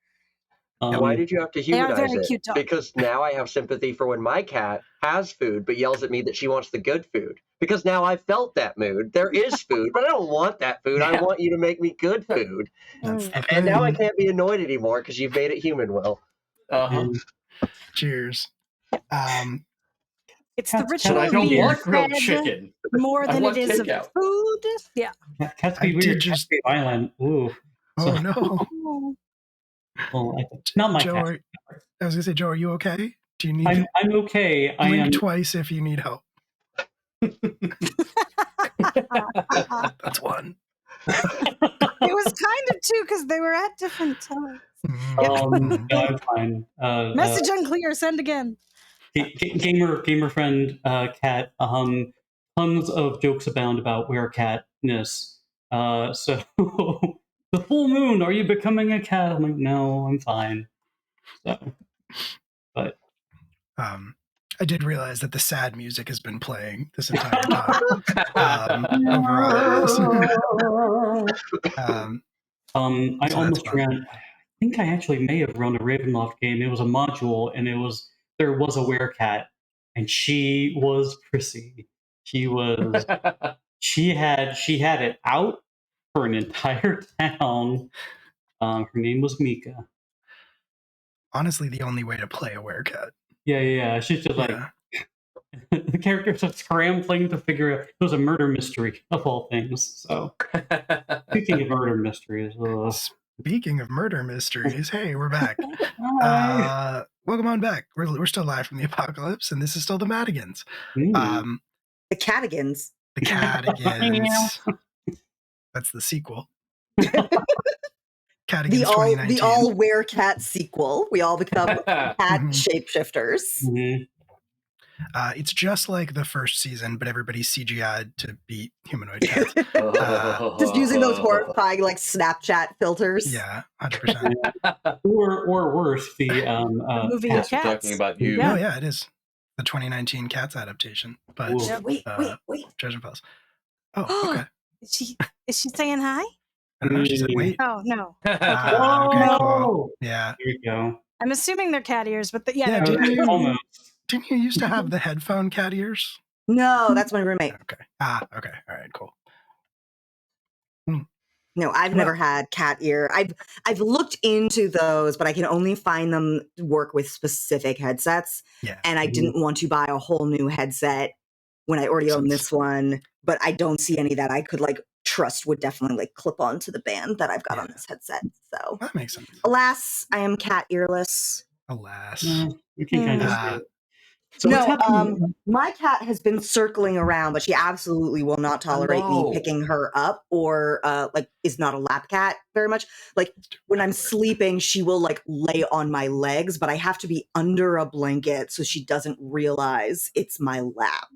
Why did you have to They are humanize very it? cute dogs. Because now I have sympathy for when my cat has food but yells at me that she wants the good food. Because now I felt that mood. There is food, but I don't want that food. I want you to make me good food. That's the And now I thing. can't be annoyed anymore because you've made it human, Will. Cheers. It's the Cats- ritual But I of don't being want grilled fed chicken. more I than want it is of takeout. food. Yeah. Cats I be did weird. just- Cats be violent. Ooh. Oh So- no. Well, not my Joe, cat. I was gonna say, Joe, are you okay? Do you need I'm okay. I blink am. twice if you need help? That's one. It was kind of two because they were at different times. Mm. No, I'm fine. Message unclear. Send again. Gamer friend cat. Tons of jokes abound about werecatness. So the full moon. Are you becoming a cat? I'm like, no, I'm fine. So, but I did realize that the sad music has been playing this entire time. Overall, I so almost that's fun. ran. I think I actually may have run a Ravenloft game. It was a module, and there was a werecat, and she was prissy. She was. She had it out for an entire town. Her name was Mika. Honestly, the only way to play a werecat. Yeah. She's just like the characters are scrambling to figure out. It was a murder mystery of all things. So speaking of murder mysteries, Speaking of murder mysteries, hey, we're back. hi. Welcome on back. We're still live from the apocalypse, and this is still the Madigans. The Cadigans. The Cadigans. That's the sequel. Cadigans The 2019. all werecat sequel. We all become cat Mhm. shapeshifters. Mm-hmm. It's just like the first season, but everybody's CGI'd to beat humanoid cats. Just using those horrifying like Snapchat filters. Yeah, 100%. or worse, the Movie Yes, we're Cats. talking about you. Oh yeah, it is the 2019 Cats adaptation. But Ooh. Wait. Dresden Files. Oh, okay. Is she saying hi? I don't know. She said, "Wait." Oh no. Okay, Oh! cool. Yeah. There you go. I'm assuming they're cat ears, but Yeah, there we go. Almost. Didn't you used to have the headphone cat ears? No, that's my roommate. Okay. Okay. All right. Cool. No, I've never had cat ear. I've looked into those, but I can only find them work with specific headsets. Yeah. And I didn't want to buy a whole new headset when I already own this one. But I don't see any that I could like trust would definitely like clip onto the band that I've got on this headset. So That makes sense. alas, I am cat earless. Alas. You can kind of see it. So what's No, happening? my cat has been circling around, but she absolutely will not tolerate me picking her up or like is not a lap cat very much. Like when I'm sleeping, she will like lay on my legs, but I have to be under a blanket so she doesn't realize it's my lap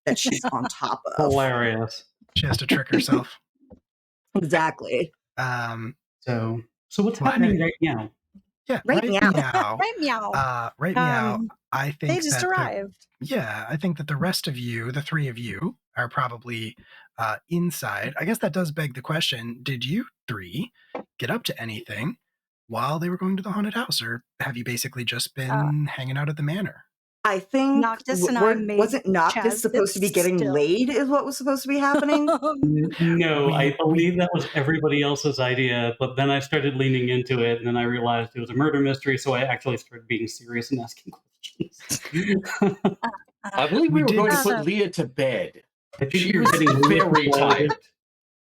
that she's on top of. Hilarious. She has to trick herself. Exactly. So what's Well, happening right now? Yeah, Right right meow. meow. Right, meow. Right meow. I They think just that arrived. I think that the rest of you, the three of you, are probably inside. I guess that does beg the question: did you three get up to anything while they were going to the haunted house, or have you basically just been hanging out at the manor? I think Noctis and I made wasn't Noctis Chaz supposed to be sit getting still. laid is what was supposed to be happening? No, I We- believe that was everybody else's idea, but then I started leaning into it, and then I realized it was a murder mystery, so I actually started being serious and asking questions. I believe we We were going to did- put Leah to bed. I think She we were was getting very tired.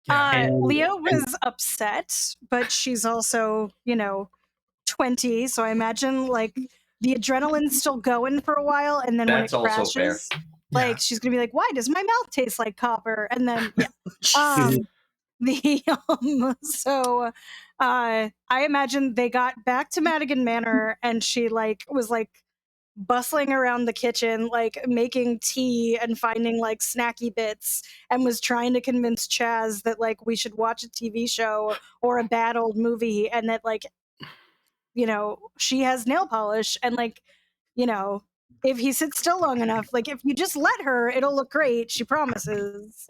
And- Leo was upset, but she's also, 20, so I imagine like the adrenaline's still going for a while, and then That's when it also fair. crashes, like she's gonna be like, "Why does my mouth taste like copper?" And then so I imagine they got back to Madigan Manor, and she was bustling around the kitchen, like making tea and finding like snacky bits, and was trying to convince Chaz that like we should watch a TV show or a bad old movie, and that like she has nail polish, and like if he sits still long enough, like if you just let her, it'll look great, she promises.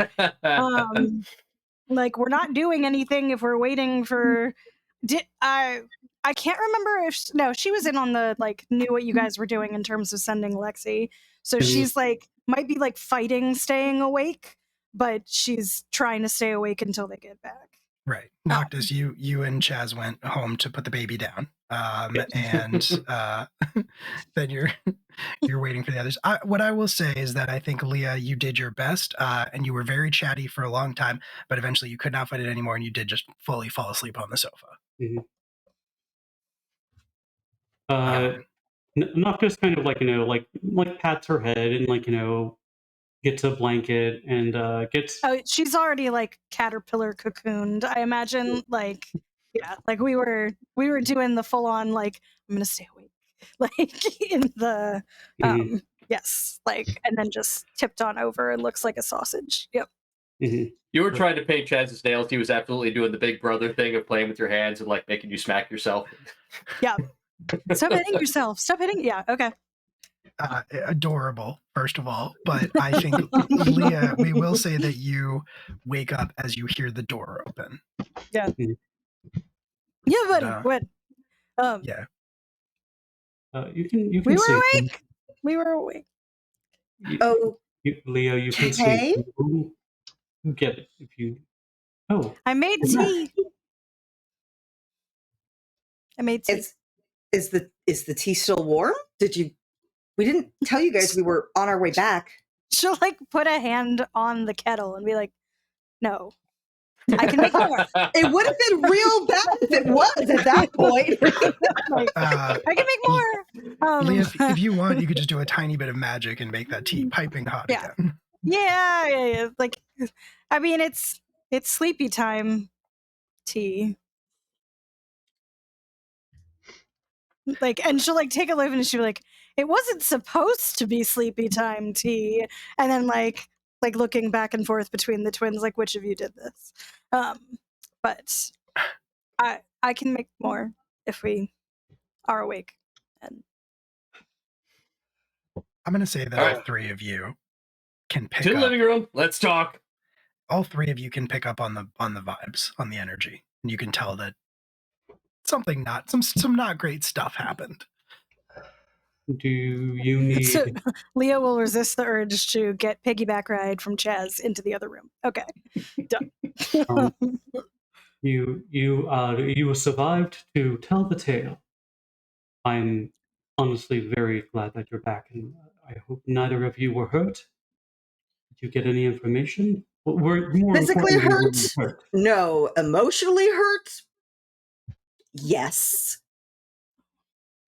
Like we're not doing anything if we're waiting for I can't remember if no, she was in on the like knew what you guys were doing in terms of sending Lexi. So she's like might be like fighting staying awake, but she's trying to stay awake until they get back. Right. Noctis, you and Chaz went home to put the baby down. And then you're waiting for the others. What I will say is that I think, Leah, you did your best, and you were very chatty for a long time, but eventually you could not fight it anymore, and you did just fully fall asleep on the sofa. Noctis kind of like like pats her head and like gets a blanket and gets. Oh, she's already like caterpillar cocooned, I imagine. Like, yeah, like we were doing the full on like I'm gonna stay awake, like in the yes, like, and then just tipped on over and looks like a sausage. Yep. You were trying to paint Chaz's nails. He was absolutely doing the big brother thing of playing with your hands and like making you smack yourself. Yeah. Stop hitting yourself. Stop hitting. Yeah. Okay. Adorable, first of all, but I think, Leah, we will say that you wake up as you hear the door open. Yeah. Yeah, buddy. What? Yeah. You can We were sleep. awake. We were awake. Leo, you can Hey? sleep. You get it if you. Oh, I made tea. I made tea. Is the tea still warm? We didn't tell you guys we were on our way back. She'll like put a hand on the kettle and be like, "No, I can make more. It would have been real bad if it was at that point. Like, I can make more." Leah, if you want, you could just do a tiny bit of magic and make that tea piping hot again. Yeah. Like, I mean, it's sleepy time tea. Like, and she'll like take a look and she'll be like, "It wasn't supposed to be sleepy time tea," and then like looking back and forth between the twins, like, which of you did this? But I can make more if we are awake. And I'm going to say that All all three of you can pick To the up. living room. Let's talk. All three of you can pick up on the vibes, on the energy, and you can tell that something some not great stuff happened. do you need? so Leo will resist the urge to get piggyback ride from Chaz into the other room. Okay, done. You survived to tell the tale. I'm honestly very glad that you're back, and I hope neither of you were hurt. Did you get any information? More Physically importantly, were you hurt? No. Emotionally hurt? Yes.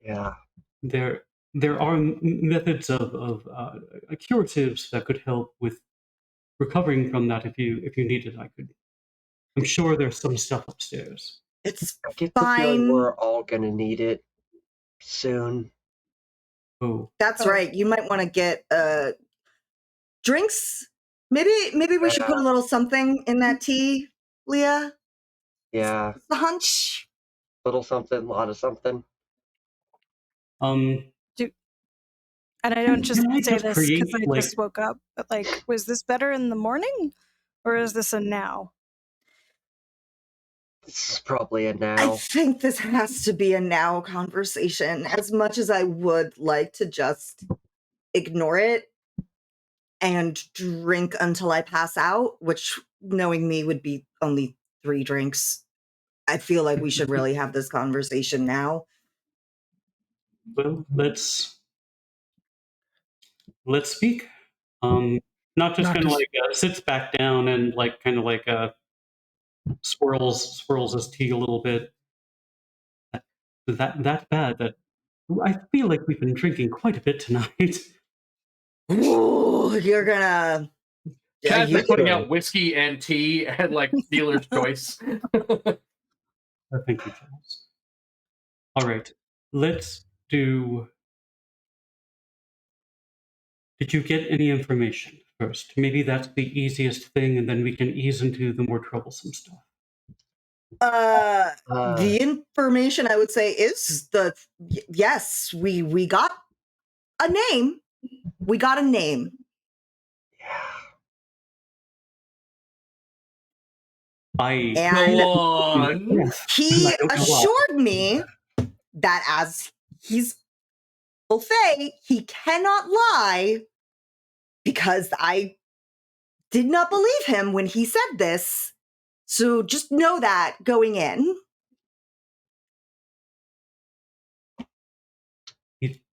Yeah. There are methods of curatives that could help with recovering from that if you needed. I'm sure there's some stuff upstairs. It's I get the feeling fine. we're all gonna need it soon. Oh, That's right. You might want to get drinks. Maybe we should put a little something in that tea. Leah? Yeah, What's the hunch? little something, a lot of something. And I don't just Can I say just this because create, I like, just woke up, but like, was this better in the morning? Or is this a now? This is probably a I now. think this has to be a now conversation. As much as I would like to just ignore it and drink until I pass out, which knowing me would be only 3 drinks, I feel like we should really have this conversation now. well, let's speak. Not just Not kind of just- like sits back down and like kind of like swirls his tea a little bit. That bad that I feel like we've been drinking quite a bit tonight. Ooh, you're gonna. Chad's you been putting should. out whiskey and tea and like dealer's choice. Thank you, Charles. All right, let's do. Did you get any information first? Maybe that's the easiest thing, and then we can ease into the more troublesome stuff. The information I would say is yes, we got a name. We got a name. I And Go on. yes, he I don't know why. assured me that as he's will say, he cannot lie because I did not believe him when he said this. So just know that going in.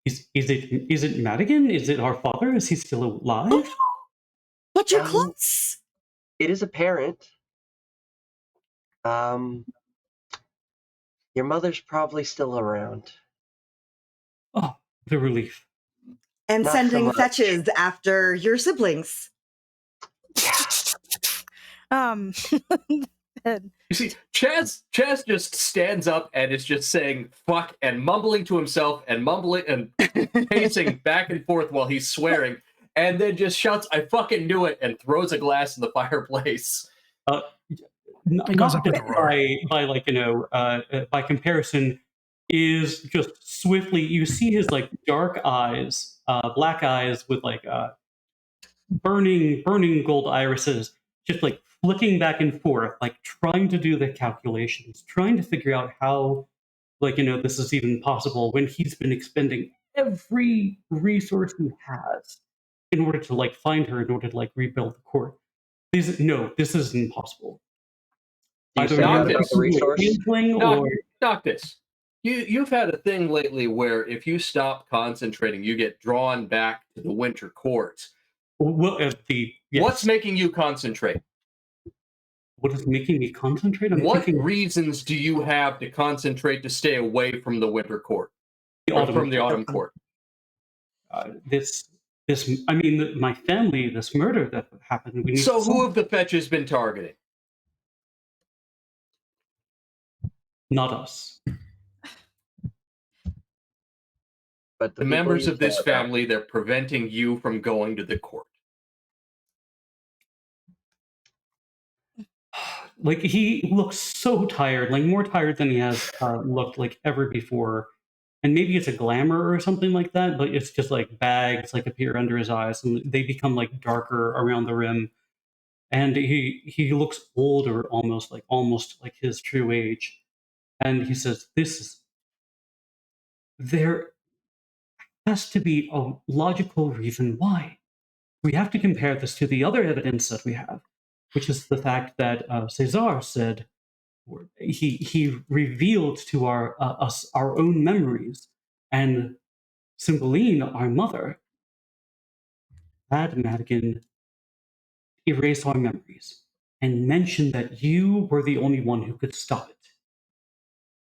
Is it Madigan? Is it our father? Is he still alive? But you're Um, close. It is apparent. Your mother's probably still around. Oh, the relief. And not so sending much. fetches after your siblings. And You see, Chaz just stands up and is just saying fuck and mumbling to himself and mumbling and pacing back and forth while he's swearing, and then just shouts, "I fucking knew it," and throws a glass in the fireplace. It goes up in a roar. By like by comparison, is just swiftly. You see his like dark eyes, black eyes with like burning gold irises, just like flicking back and forth, like trying to do the calculations, trying to figure out how, like, this is even possible when he's been expending every resource he has in order to like find her, in order to like rebuild the court. This is impossible. Do you Either say Not that about this. the resource? Not, or not this. You've had a thing lately where if you stop concentrating, you get drawn back to the winter court. well, yes. What's making you concentrate? What is making me concentrate? I'm What thinking reasons do you have to concentrate to stay away from the winter court? Or from the autumn court? This. I mean, my family. This murder that happened. We need So to who solve. have the fetches been targeting? Not us. But The people members you of this care about. family, they're preventing you from going to the court. Like, he looks so tired, like more tired than he has looked like ever before. And maybe it's a glamour or something like that, but it's just like bags like appear under his eyes and they become like darker around the rim. And he looks older, almost like his true age. And he says, there has to be a logical reason why. We have to compare this to the other evidence that we have, which is the fact that Cesar said he revealed to us our own memories, and Cymbeline, our mother, had Madigan erase our memories and mentioned that you were the only one who could stop it.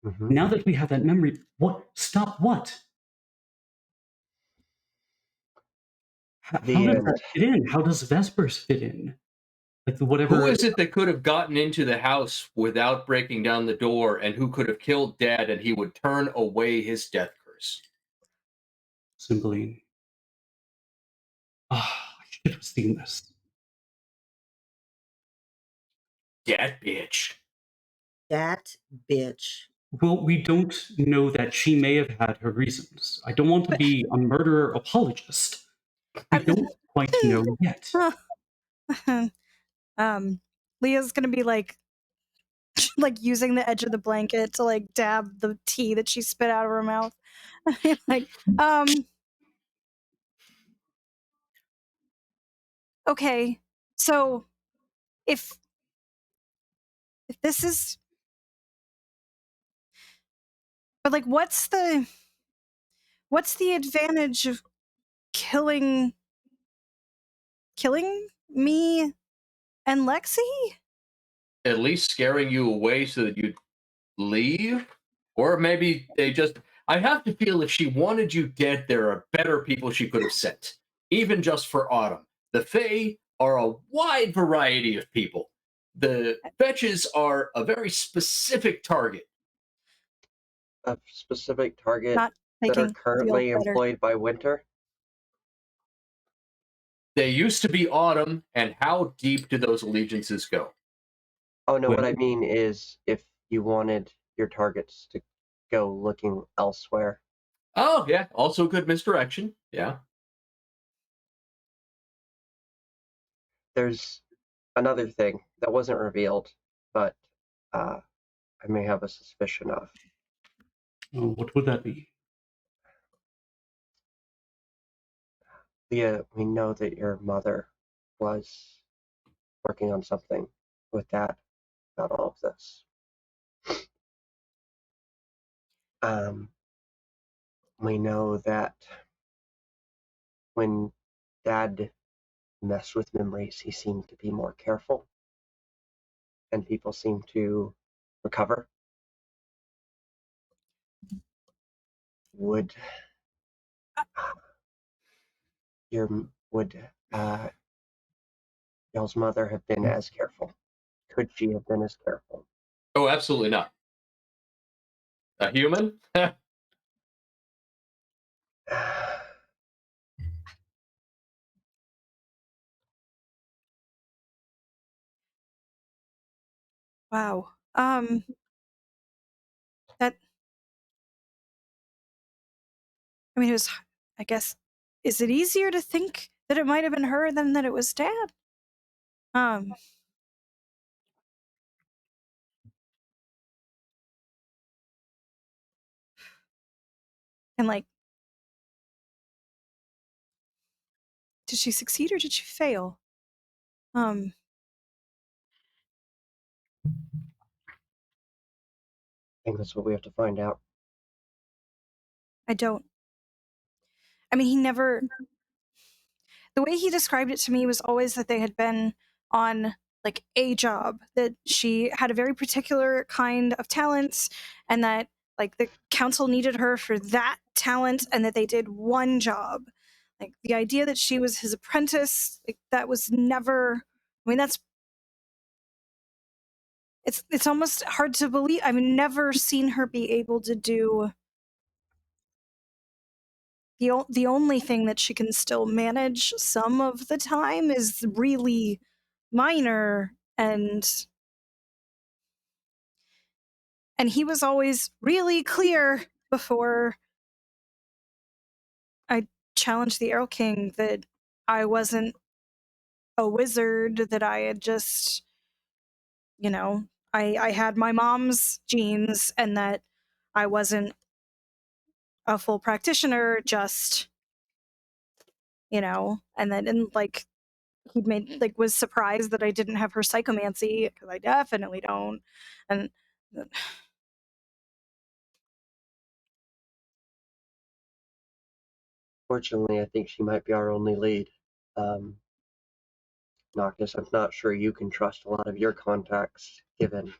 Mhm. Now that we have that memory, what? Stop what? How The does end. that fit in? How does Vespers fit in? Like whatever. Who is it that could have gotten into the house without breaking down the door, and who could have killed Dad and he would turn away his death curse? Cymbeline. Ah, I should have seen this. That bitch. That bitch. Well, we don't know that she may have had her reasons. I don't want to be a murderer apologist. We don't quite know yet. Leah's gonna be like using the edge of the blanket to like dab the tea that she spit out of her mouth. Like, okay, so if this is, but like, what's the advantage of killing me and Lexi? At least scaring you away so that you'd leave? Or maybe they just. I have to feel if she wanted you dead, there are better people she could have sent. Even just for Autumn. The Fae are a wide variety of people. The Fetches are a very specific target. A specific target Not that are making currently feel better. employed by Winter. They used to be Autumn, and how deep do those allegiances go? Oh no, Well- what I mean is if you wanted your targets to go looking elsewhere. Oh, yeah, also good misdirection. Yeah. There's another thing that wasn't revealed, but I may have a suspicion of. Oh, what would that be? Leah, we know that your mother was working on something with Dad about all of this. We know that when Dad messed with memories, he seemed to be more careful, and people seem to recover. Would y'all's mother have been as careful? Could she have been as careful? Oh, absolutely not. A human? Wow. That, I mean, it was, I guess, is it easier to think that it might have been her than that it was Dad? And like, did she succeed or did she fail? I think that's what we have to find out. I don't. I mean, he never. The way he described it to me was always that they had been on like a job, that she had a very particular kind of talent, and that like the council needed her for that talent, and that they did one job. Like the idea that she was his apprentice, like that was never. I mean, that's. It's almost hard to believe. I've never seen her be able to do. The only thing that she can still manage some of the time is really minor, and he was always really clear before I challenged the Arrow King that I wasn't a wizard, that I had just, I had my mom's genes, and that I wasn't a full practitioner, just, and like he was surprised that I didn't have her psychomancy, because I definitely don't. And Fortunately, I think she might be our only lead. Noctis, I'm not sure you can trust a lot of your contacts given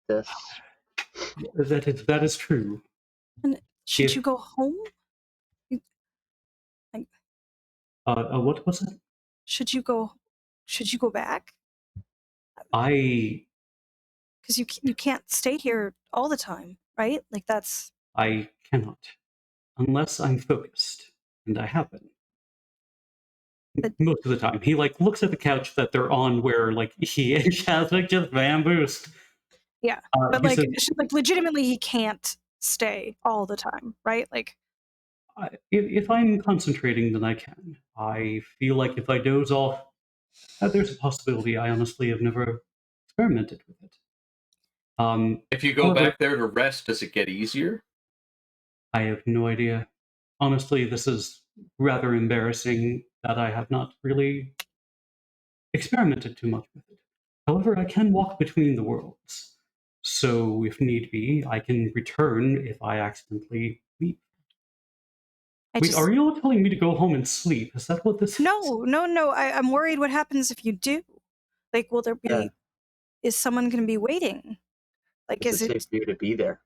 this. That is true. and should If- you go home? What was it? Should you go back? I Because you can't stay here all the time, right? Like that's cannot, unless I'm focused, and I have been. Most of the time, he like looks at the couch that they're on, where like he and Chaz just bamboozed. Yeah, but He like, said, like legitimately, he can't stay all the time, right? Like, if I'm concentrating, then I can. I feel like if I doze off, there's a possibility. I honestly have never experimented with it. If you go However, back there to rest, does it get easier? I have no idea. Honestly, this is rather embarrassing that I have not really experimented too much with it. However, I can walk between the worlds. So, if need be, I can return if I accidentally leave. Wait, are you all telling me to go home and sleep? Is that what this is? No. I'm worried. What happens if you do? Like, will there be? Yeah. Is someone going to be waiting? Like, Is is it it? safe for you to be there?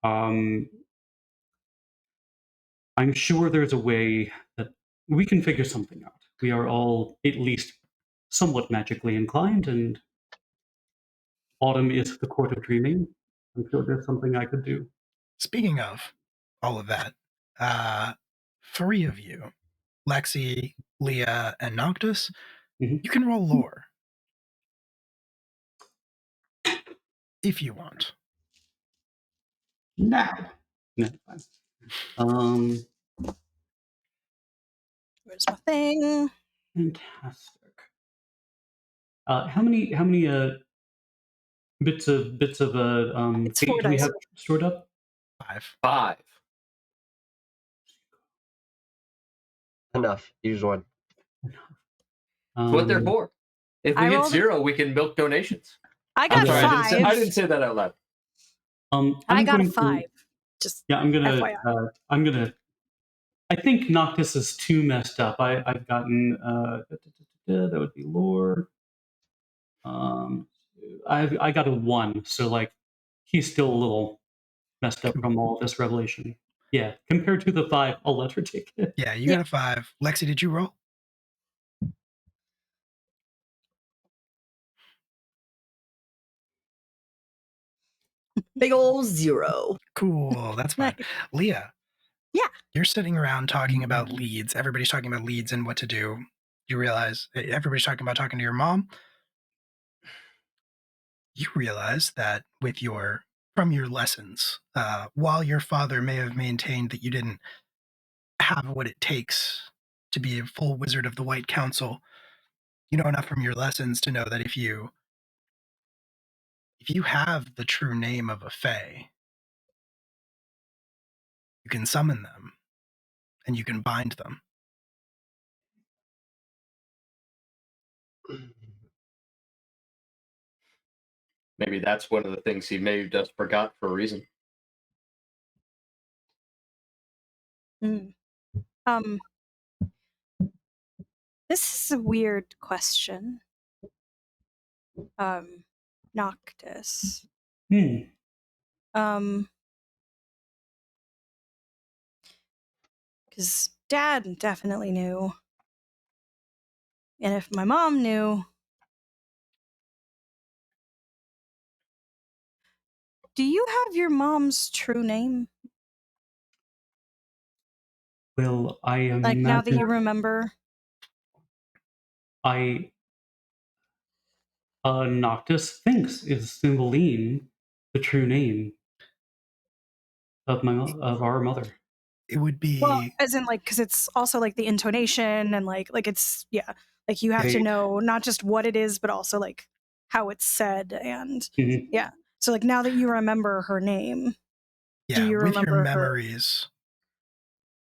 I'm sure there's a way that we can figure something out. We are all at least somewhat magically inclined, and autumn is the court of dreaming. I'm sure there's something I could do. Speaking of all of that, three of you, Lexi, Leah, and Noctis, Mhm. you can roll lore if you want. Now. No, fine. Where's my thing? Fantastic. How many bits of It's fate 4 do we dice. have stored up? 5. 5. Enough. Use one. That's what they're for. If we I hit rolled- 0, we can milk donations. I I'm got sorry, 5. I didn't say that out loud. I got a going to- 5. Just Yeah, I'm gonna. FYI. I think Noctis is too messed up. I've gotten that would be lore. I got a 1, so like he's still a little messed up from all this revelation. Yeah, compared to the 5, I'll let her take it. Yeah, you got a 5. Lexi, did you roll? Big ol' 0. Cool, that's fine. Leah. Yeah. You're sitting around talking about leads. Everybody's talking about leads and what to do. You realize everybody's talking about talking to your mom. You realize that from your lessons, while your father may have maintained that you didn't have what it takes to be a full wizard of the White Council, you know enough from your lessons to know that if you have the true name of a fae, you can summon them and you can bind them. Maybe that's one of the things he may have just forgot for a reason. This is a weird question. Noctis. Because Dad definitely knew. And if my mom knew... Do you have your mom's true name? Well, I imagine... Like, now that you remember? Noctis thinks is Cymbeline the true name of our mother. It would be... Well, as in, like, because it's also, like, the intonation and, like it's, yeah. Like, you have to know not just what it is, but also, like, how it's said and, yeah. So, like, now that you remember her name, do you remember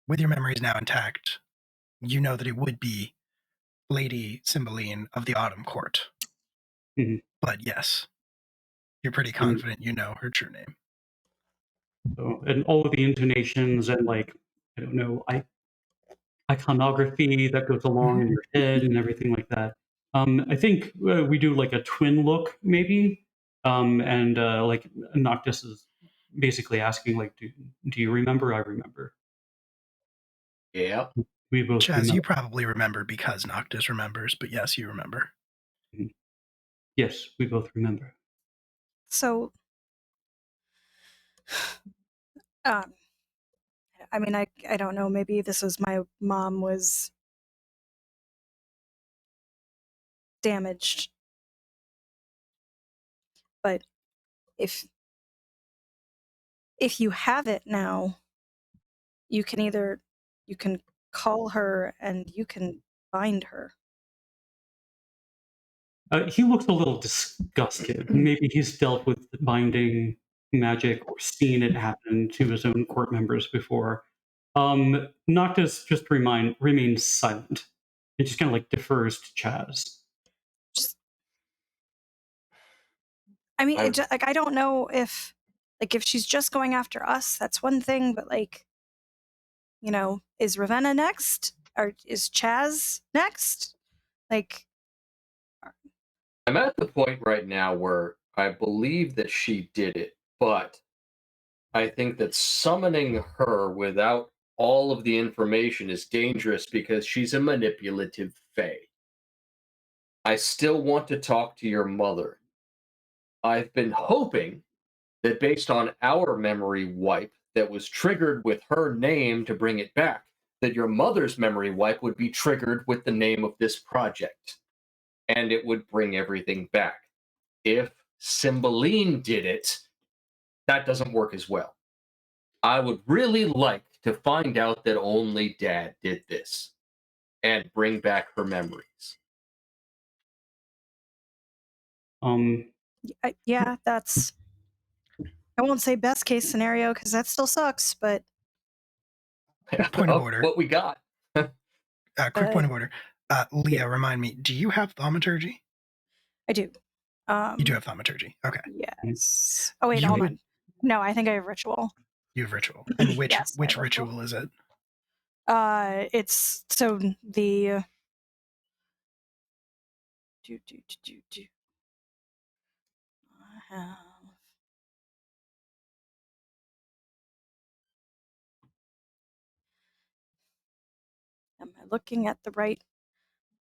with your memories now intact, you know that it would be Lady Cymbeline of the Autumn Court. But yes, you're pretty confident you know her true name. So, and all of the intonations and, like, I don't know, iconography that goes along in your head and everything like that. I think we do like a twin look, maybe, and like Noctis is basically asking, like, do you remember? I remember. Yeah. We both Chaz, remember. you probably remember because Noctis remembers, but yes, you remember. Yes, we both remember. So, I I mean, I don't know. Maybe this was my mom was damaged. But if you have it now, you can call her and you can bind her. He looks a little disgusted. Maybe he's dealt with binding magic or seen it happen to his own court members before. Noctis just remains silent. He just kind of like defers to Chaz. I mean, like, I don't know if she's just going after us, that's one thing, but like, you know, is Ravenna next? Or is Chaz next? Like, I'm at the point right now where I believe that she did it, but I think that summoning her without all of the information is dangerous because she's a manipulative fae. I still want to talk to your mother. I've been hoping that based on our memory wipe that was triggered with her name to bring it back, that your mother's memory wipe would be triggered with the name of this project, and it would bring everything back. If Cymbeline did it, that doesn't work as well. I would really like to find out that only Dad did this and bring back her memories. yeah, that's, I won't say best case scenario because that still sucks, but Point of order. What we got. Quick point of order. Leah, remind me, do you have thaumaturgy? I do. You do have thaumaturgy. Okay. Yes. Oh wait, You hold would- on. No, I think I have ritual. You have ritual. And which Yes, I have ritual is it? It's so the I have am I looking at the right?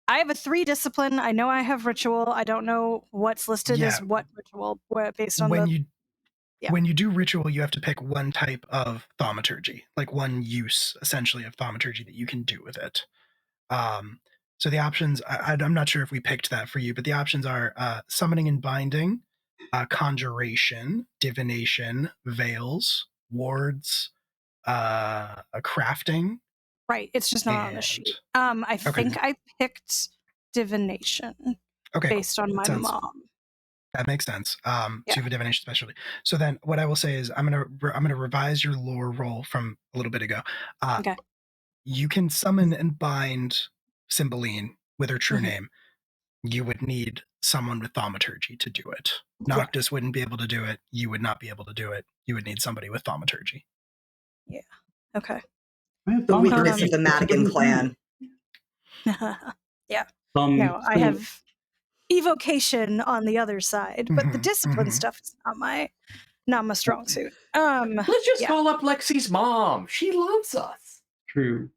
I have a 3 discipline. I know I have ritual. I don't know what's listed as what ritual based on When you do ritual, you have to pick one type of thaumaturgy, like one use essentially of thaumaturgy that you can do with it. So the options, I'm not sure if we picked that for you, but the options are summoning and binding, conjuration, divination, veils, wards, crafting. Right, it's just not on the sheet. I think I picked divination based on my mom. That makes sense. So you have a divination specialty. So then what I will say is I'm gonna revise your lore roll from a little bit ago. Okay. You can summon and bind Cymbeline with her true name. You would need someone with thaumaturgy to do it. Noctis wouldn't be able to do it. You would not be able to do it. You would need somebody with thaumaturgy. Yeah. Okay. The weakness of the Madigan clan. Yeah. No, I have evocation on the other side, but the discipline stuff is not my strong suit. Let's just call up Lexi's mom. She loves us. True.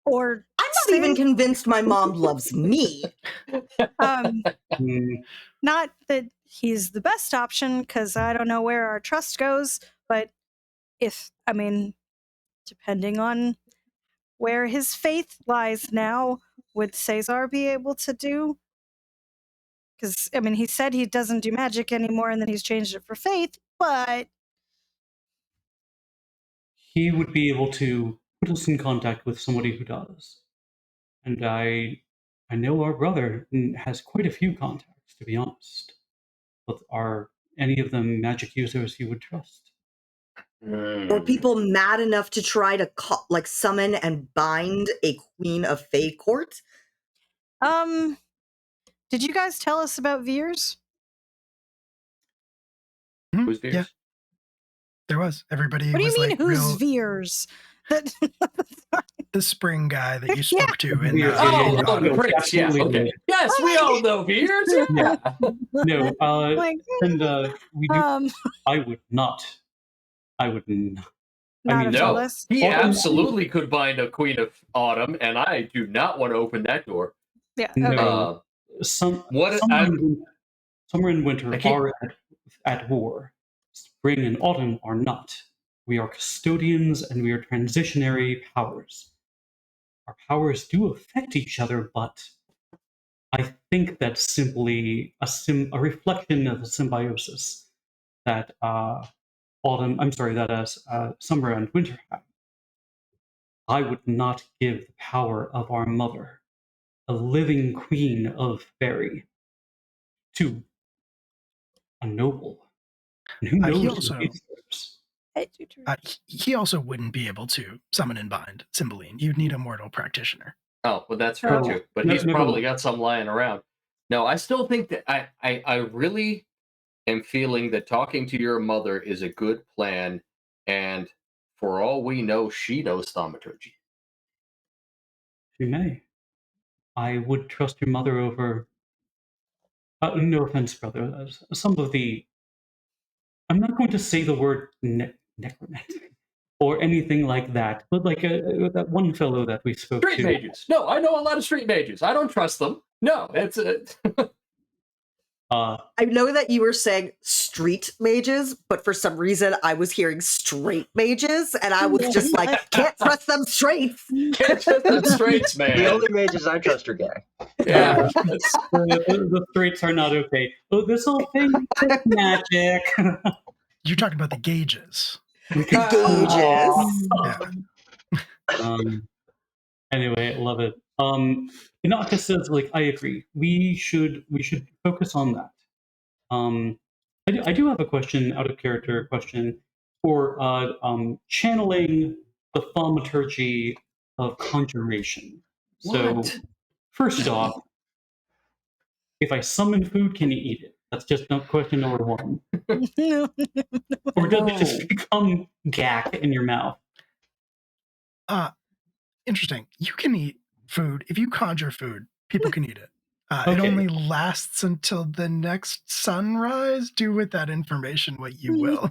Or I'm not even convinced my mom loves me. Not that he's the best option, because I don't know where our trust goes, but depending on where his faith lies now, would Caesar be able to do? Because, he said he doesn't do magic anymore and then he's changed it for faith, but he would be able to put us in contact with somebody who does. And I know our brother has quite a few contacts, to be honest. But are any of them magic users you would trust? Or people mad enough to try to summon and bind a queen of Fae court? Did you guys tell us about Veers? Who's Veers? Yeah. There was. Everybody What do was you mean, like who's Veers? the spring guy that you spoke to in the Prince, yeah, okay. Yes, we all know Veers. Yeah. No, we do. I would not. No, he absolutely could bind a Queen of Autumn, and I do not want to open that door. Yeah. No. Summer and winter are at war. Spring and autumn are not. We are custodians and we are transitionary powers. Our powers do affect each other, but I think that's simply a reflection of the symbiosis that summer and winter have. I would not give the power of our mother, a living queen of fairy, to a noble. And who knows He what also he deserves. he also wouldn't be able to summon and bind Cymbeline. You'd need a mortal practitioner. Oh, well, that's true Oh. too. But No, he's no, probably no. got some lying around. No, I still think that I really am feeling that talking to your mother is a good plan, and for all we know, she knows thaumaturgy. She may. I would trust your mother over. No offense, brother. Some of the. I'm not going to say the word necromantic or anything like that, but like that one fellow that we spoke Street to. mages. No, I know a lot of street mages. I don't trust them. No, it's I know that you were saying street mages, but for some reason I was hearing straight mages, and I was just like, can't trust them straights. can't trust the straights, The man. only mages I trust are gay. Yeah, The straights are not okay. Oh, this whole thing is magic. You're talking about the gauges. Gauges. Yeah. Anyway, I love it. Inaka says, like, I agree. We should focus on that. I do have a question, out of character question, for channeling the thaumaturgy of conjuration. So, What? first off, if I summon food, can you eat it? That's just question number one. Or does it just become gack in your mouth? Interesting. You can eat food. If you conjure food, people can eat it. It Okay. only lasts until the next sunrise. Do with that information what you will.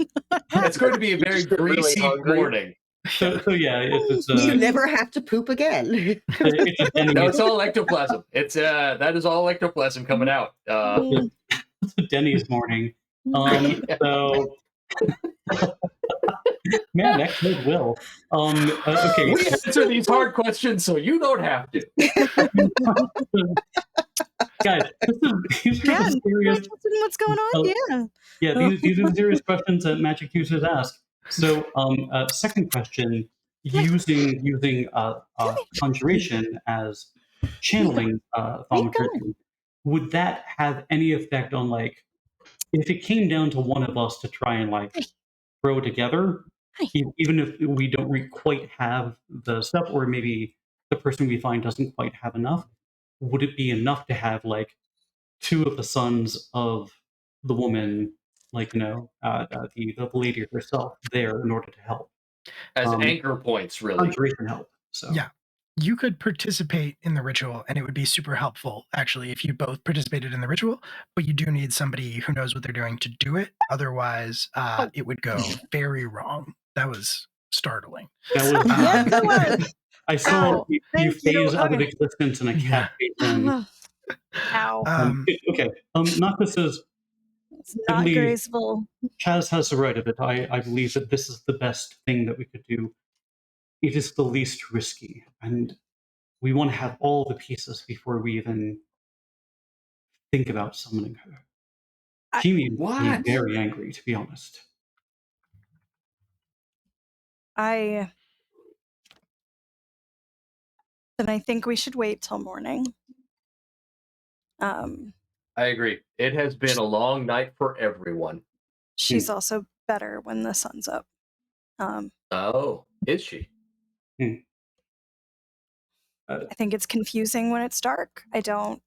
It's going to be a very Just get really greasy hungry. morning. So yeah, it's You never have to poop again. it's a Denny's, No, it's all ectoplasm. It's that is all ectoplasm coming out. it's a Denny's morning. So man, that kid will. Okay. We answer these hard questions so you don't have to. Guys, these are the serious. What's going on? Yeah, these are the serious questions that magic users ask. So, second question: using conjuration as channeling thaumaturgy, would that have any effect on, like, if it came down to one of us to try and like throw together, even if we don't quite have the stuff, or maybe the person we find doesn't quite have enough, would it be enough to have like two of the sons of the woman, like the lady herself, there in order to help As anchor points, really. conjuration help? So Yeah. You could participate in the ritual, and it would be super helpful, actually, if you both participated in the ritual, but you do need somebody who knows what they're doing to do it. Otherwise, it would go very wrong. That was startling. that was. Yes, it was. I saw Ow. you Thank you. phase out of Okay. existence in a cat phased in. Ow. Okay. Naka says, It's I not believe graceful. Chaz has the right of it. I believe that this is the best thing that we could do. It is the least risky, and we want to have all the pieces before we even think about summoning her. She made me What? very angry, to be honest. Then I think we should wait till morning. I agree. It has been a long night for everyone. She's also better when the sun's up. Oh, is she? I think it's confusing when it's dark. I don't.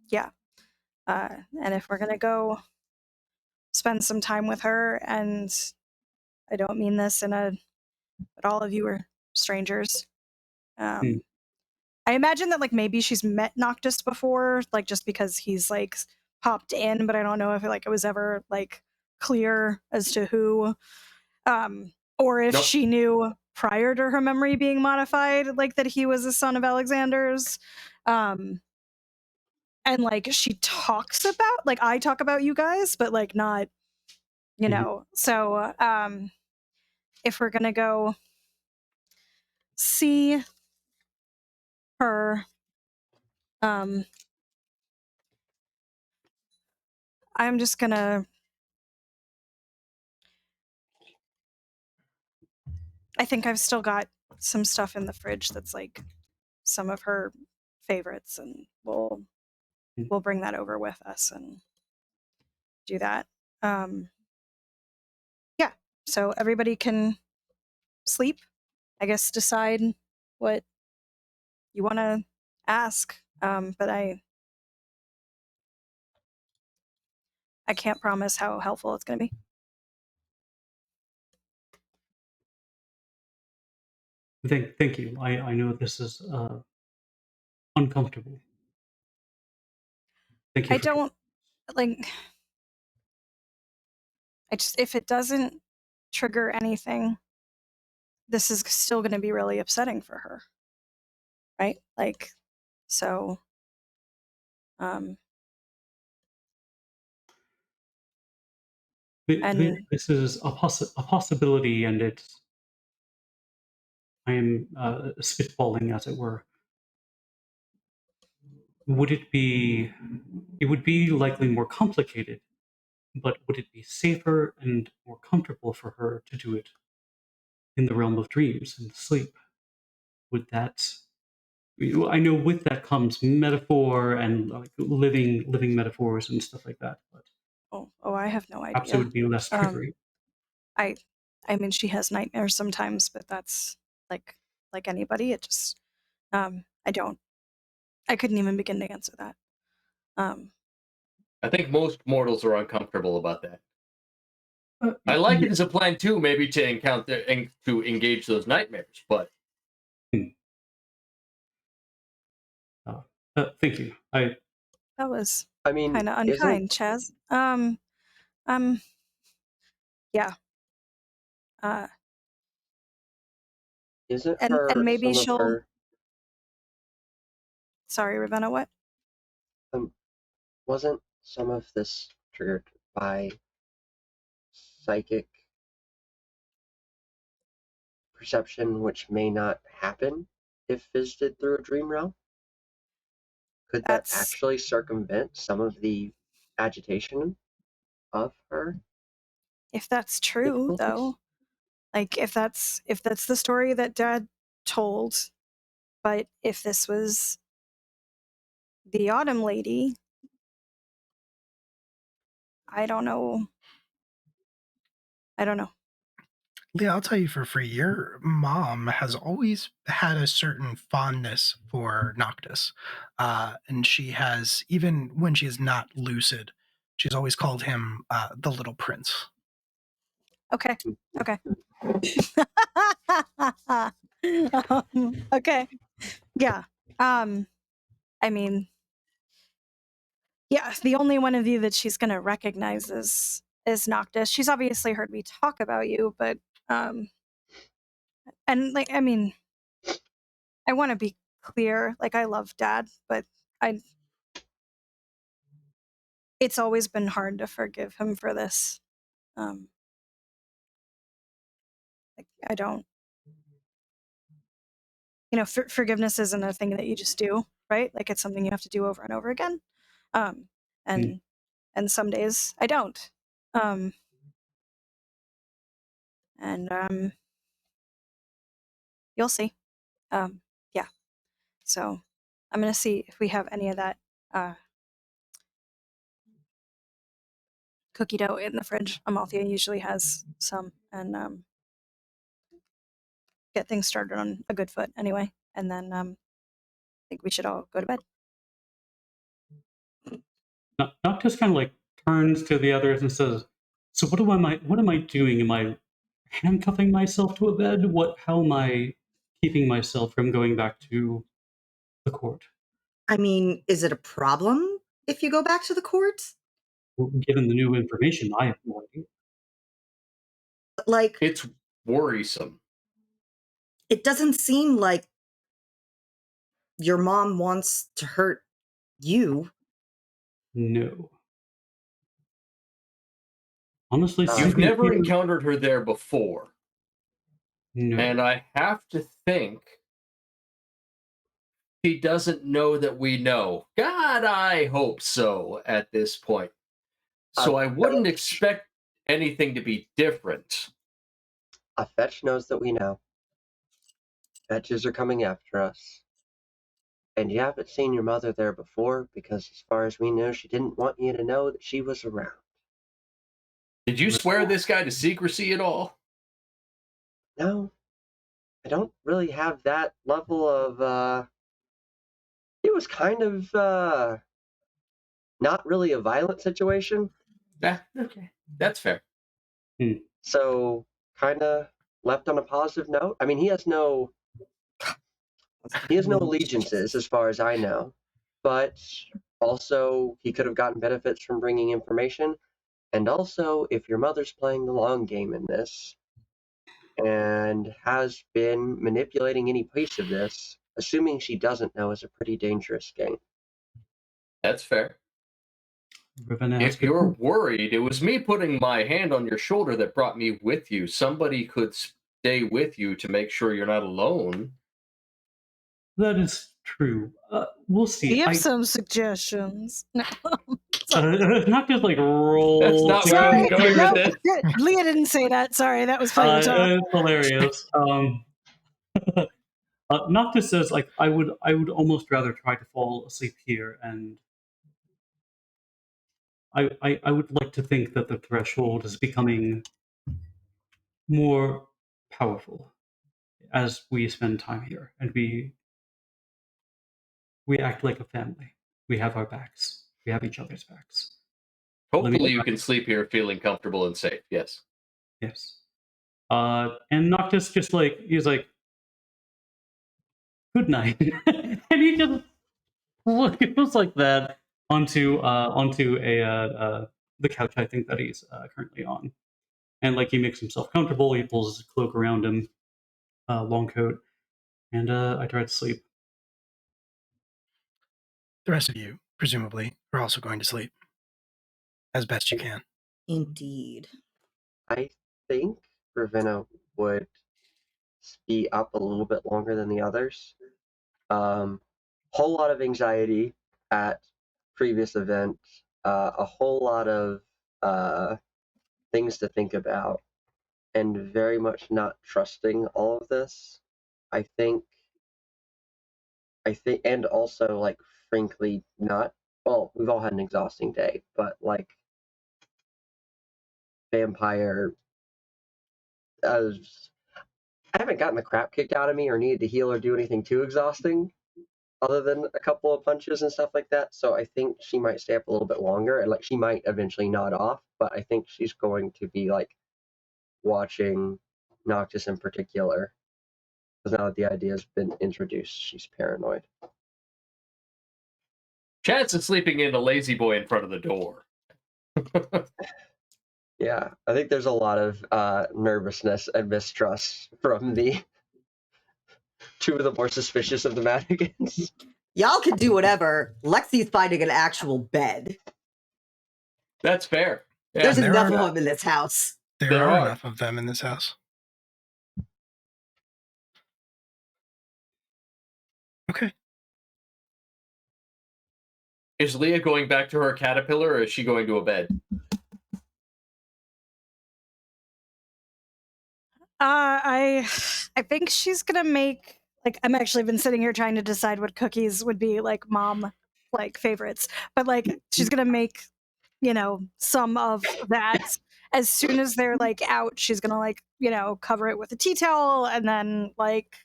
Yeah. And if we're gonna go spend some time with her, and I don't mean this but all of you are strangers. I imagine that like maybe she's met Noctis before, like just because he's like popped in, but I don't know if it was ever like clear as to who, or if she knew prior to her memory being modified, like that he was a son of Alexander's. and like she talks about, like I talk about you guys, but like not, you know. So if we're gonna go see her, I'm just gonna, I think I've still got some stuff in the fridge that's like some of her favorites, and we'll bring that over with us and do that. Yeah, so everybody can sleep, I guess, decide what you want to ask, but I can't promise how helpful it's going to be. Thank you. I know this is uncomfortable. Thank you. I don't, like, I just, if it doesn't trigger anything, this is still going to be really upsetting for her, right? Like, so, and this is a possibility, and it's, I am spitballing, as it were. Would it be? It would be likely more complicated, but would it be safer and more comfortable for her to do it in the realm of dreams and sleep? Would that? I know with that comes metaphor and like living metaphors and stuff like that, but I have no perhaps it idea. would be less triggering. I mean, she has nightmares sometimes, but that's like anybody. It just, I couldn't even begin to answer that. I think most mortals are uncomfortable about that. I like it as a plan too, maybe to encounter and to engage those nightmares, but Thank you. That was, I mean, kind of unkind, Chaz. Yeah. Isn't and her maybe some she'll. of her Sorry, Ravenna. What? wasn't some of this triggered by psychic perception, which may not happen if visited through a dream realm? Could that That's actually circumvent some of the agitation of her? if that's true, difficulties? though. Like if that's the story that Dad told, but if this was the Autumn Lady, I don't know. Leah, I'll tell you for free, your mom has always had a certain fondness for Noctis. And she has, even when she is not lucid, she's always called him the Little Prince. Okay. Okay. Yeah. I mean, yeah, the only one of you that she's gonna recognize is Noctis. She's obviously heard me talk about you, but and like, I mean, I want to be clear. Like, I love Dad, but it's always been hard to forgive him for this. Like, I don't, forgiveness isn't a thing that you just do, right? Like, it's something you have to do over and over again. And some days I don't. And you'll see. Yeah. So I'm gonna see if we have any of that cookie dough in the fridge. Amalthea usually has some, and get things started on a good foot anyway. And then I think we should all go to bed. Not just kind of like turns to the others and says, "So what am I doing? Am I handcuffing myself to a bed? How am I keeping myself from going back to the court?" I mean, is it a problem if you go back to the court? Well, given the new information, I have no idea. Like, it's worrisome. it doesn't seem like your mom wants to hurt you. No. Honestly, You've You've sleeping never here- encountered her there before. No. And I have to think she doesn't know that we know. God, I hope so at this point. So I wouldn't expect anything to be different. A fetch knows that we know. Fetches are coming after us. And you haven't seen your mother there before because, as far as we know, she didn't want you to know that she was around. Did you swear this guy to secrecy at all? No, I don't really have that level of, it was kind of, not really a violent situation. Yeah, okay. That's fair. So, kind of left on a positive note. I mean, he has no allegiances as far as I know, but also he could have gotten benefits from bringing information. And also, if your mother's playing the long game in this and has been manipulating any piece of this, assuming she doesn't know is a pretty dangerous game. That's fair. Ravenna has If good you're point. worried, it was me putting my hand on your shoulder that brought me with you. Somebody could stay with you to make sure you're not alone. That is true. We'll see. Do you have some suggestions? No. Not just like roll. That's not where I was going no, with it. Leah didn't say that. Sorry, that was funny talk. It's hilarious. Noctis says like I would almost rather try to fall asleep here, and I would like to think that the threshold is becoming more powerful as we spend time here, and we act like a family. We have our backs. We have each other's backs. Hopefully you can sleep here feeling comfortable and safe. Yes. Yes. And Noctis just like he's like, good night, and he just goes like that onto the couch I think that he's currently on, and like he makes himself comfortable. He pulls his cloak around him, long coat, and I try to sleep. The rest of you, presumably, are also going to sleep as best you can. Indeed. I think Ravenna would be up a little bit longer than the others. Whole lot of anxiety at previous event, a whole lot of things to think about, and very much not trusting all of this. I think, and also like frankly not. Well, we've all had an exhausting day, but like vampire. I haven't gotten the crap kicked out of me or needed to heal or do anything too exhausting other than a couple of punches and stuff like that. So I think she might stay up a little bit longer and like she might eventually nod off, but I think she's going to be like watching Noctis in particular. Because now that the idea has been introduced, she's paranoid. Chance is sleeping in a lazy boy in front of the door. Yeah, I think there's a lot of nervousness and mistrust from the two of the more suspicious of the Madigans. Y'all can do whatever. Lexi's finding an actual bed. That's fair. Yeah. There's there enough are- of them in this house. There are enough of them in this house. Okay. Is Leah going back to her caterpillar, or is she going to a bed? I think she's gonna make like I'm actually been sitting here trying to decide what cookies would be like mom like favorites, but like she's gonna make some of that as soon as they're like out. She's gonna like cover it with a tea towel, and then like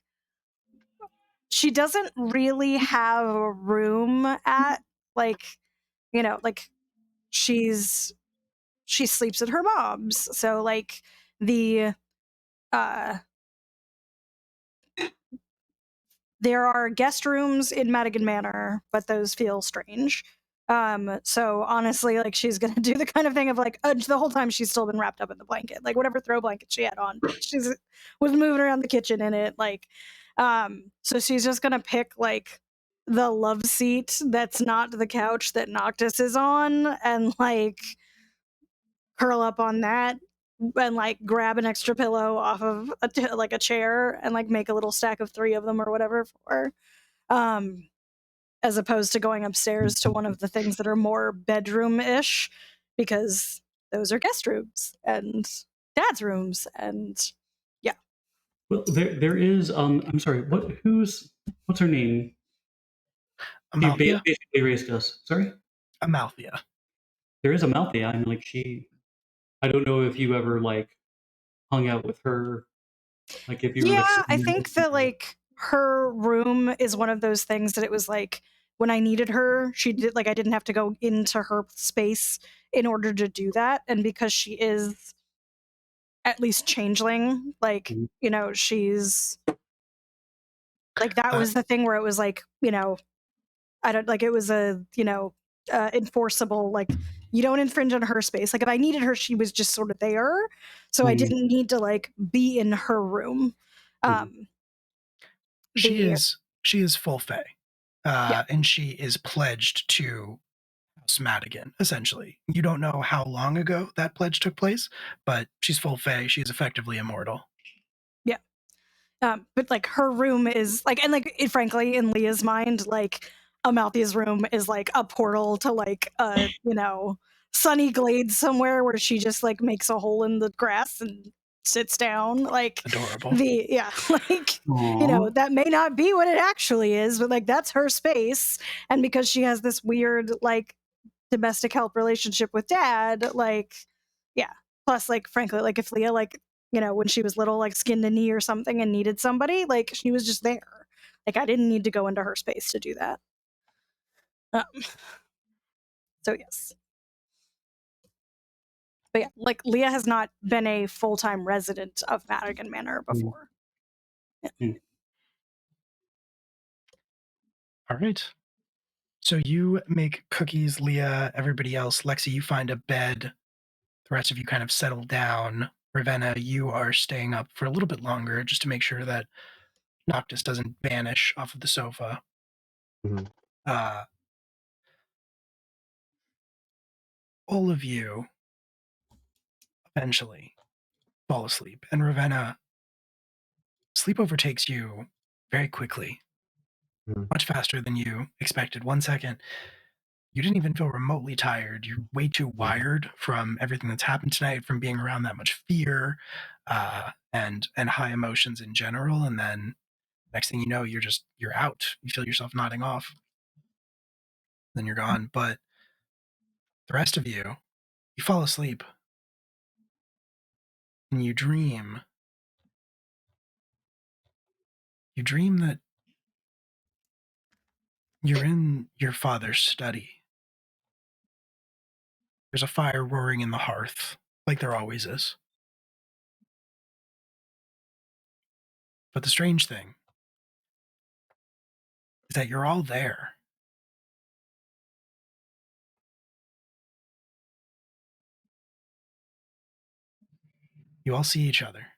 she doesn't really have a room at like like she sleeps at her mom's, so like the there are guest rooms in Madigan Manor, but those feel strange. So honestly, like she's gonna do the kind of thing of like the whole time she's still been wrapped up in the blanket, like whatever throw blanket she had on, she's was moving around the kitchen in it, like. So she's just gonna pick like the love seat that's not the couch that Noctis is on and like curl up on that and like grab an extra pillow off of like a chair and like make a little stack of 3 of them or whatever for as opposed to going upstairs to one of the things that are more bedroom-ish, because those are guest rooms and dad's rooms and yeah. Well, there is I'm sorry, what's her name? She Amalthea? basically raised us. Sorry? Amalthea. There is Amalthea. I mean, like, I don't know if you ever like hung out with her, like if you were like Yeah, I sitting there think that like her room is one of those things that it was like when I needed her, she did like I didn't have to go into her space in order to do that. And because she is at least changeling, like, Mhm. you know, she's like that was the thing where it was like, you know, I don't like it was a, you know, enforceable, like you don't infringe on her space. Like if I needed her, she was just sort of there. So I Mhm. didn't need to like be in her room. She The is full fae, Yeah. and she is pledged to House Madigan. Essentially, you don't know how long ago that pledge took place, but she's full fae. She is effectively immortal. Yeah. But like her room is like, and like it, frankly, in Leah's mind, like Amalthea's room is like a portal to like you know, sunny glade somewhere where she just like makes a hole in the grass and sits down. Like Adorable. like you know, that may not be what it actually is, but like that's her space. And because she has this weird like domestic help relationship with dad, like yeah. Plus, like frankly, like if Leah like, you know, when she was little, like skinned a knee or something and needed somebody, like she was just there. Like I didn't need to go into her space to do that. So yes. But yeah, like Leah has not been a full-time resident of Madigan Manor before. All right. So you make cookies, Leah, everybody else. Lexi, you find a bed. The rest of you kind of settle down. Ravenna, you are staying up for a little bit longer just to make sure that Noctis doesn't vanish off of the sofa. Mhm. All of you eventually fall asleep. And Ravenna, sleep overtakes you very quickly, Mhm. much faster than you expected. 1 second, you didn't even feel remotely tired. You're way too wired from everything that's happened tonight, from being around that much fear and high emotions in general. And then next thing you know, you're out. You feel yourself nodding off. Then you're gone. But the rest of you, you fall asleep and you dream. You dream that you're in your father's study. There's a fire roaring in the hearth, like there always is. But the strange thing is that you're all there. You all see each other.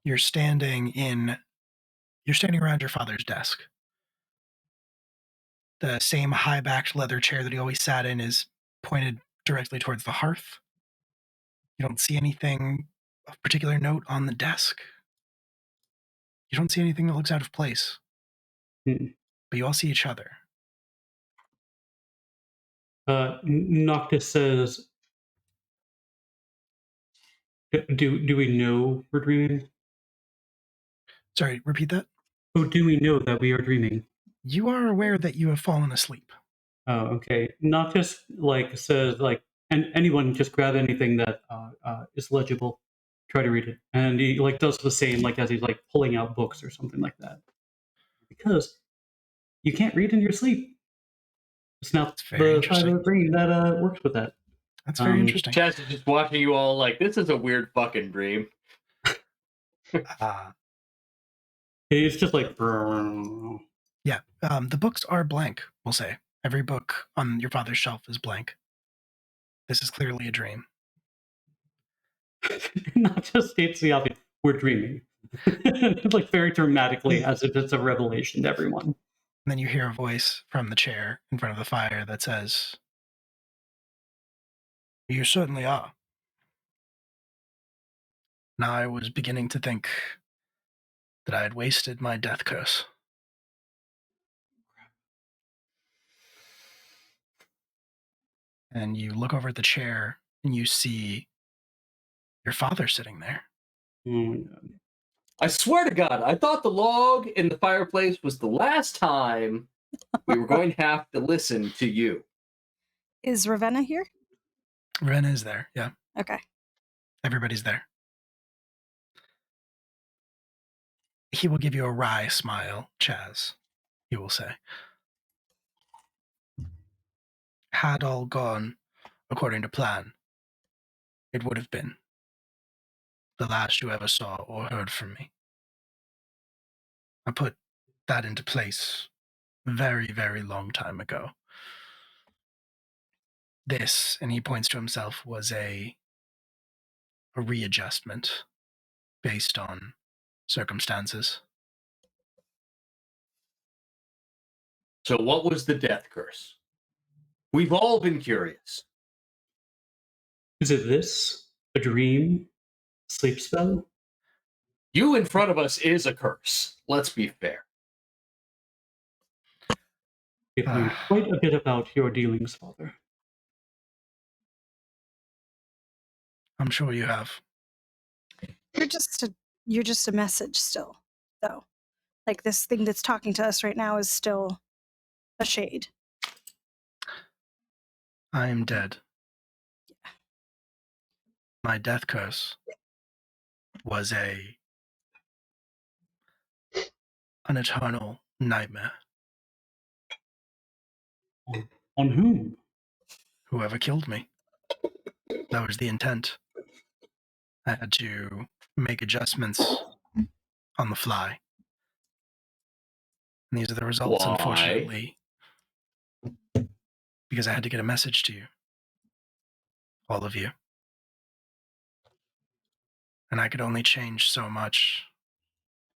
You're standing around your father's desk. The same high-backed leather chair that he always sat in is pointed directly towards the hearth. You don't see anything of particular note on the desk. You don't see anything that looks out of place. Mhm. But you all see each other. Noctis says, do we know we're dreaming? Sorry, repeat that? Oh, do we know that we are dreaming? You are aware that you have fallen asleep. Oh, okay. Noctis like says like, and anyone just grab anything that is legible, try to read it, and he like does the same like as he's like pulling out books or something like that, because you can't read in your sleep. It's not That's very the side of interesting. the brain that works with that. That's very interesting. Chaz is just watching you all like, this is a weird fucking dream. It's just like, Yeah, the books are blank, we'll say. Every book on your father's shelf is blank. This is clearly a dream. not just states the obvious. We're dreaming. like very dramatically, as if it's a revelation to everyone. And then you hear a voice from the chair in front of the fire that says, "You certainly are." Now I was beginning to think that I had wasted my death curse. And you look over at the chair and you see your father sitting there. Oh my God. I swear to God, I thought the log in the fireplace was the last time we were going to have to listen to you. Is Ravenna here? Ren is there, yeah. Okay. Everybody's there. He will give you a wry smile, Chaz, he will say. Had all gone according to plan, it would have been the last you ever saw or heard from me. I put that into place a very, very long time ago. This, and he points to himself, was a readjustment based on circumstances. So, what was the death curse? We've all been curious. Is it this? A dream? Sleep spell? You in front of us is a curse. Let's be fair. You've learned quite a bit about your dealings, Father. I'm sure you have. You're just a message still, though. Like this thing that's talking to us right now is still a shade. I am dead. My death curse was an eternal nightmare. On whom? Whoever killed me. That was the intent. I had to make adjustments on the fly. And these are the results, Why? unfortunately. Because I had to get a message to you. All of you. And I could only change so much,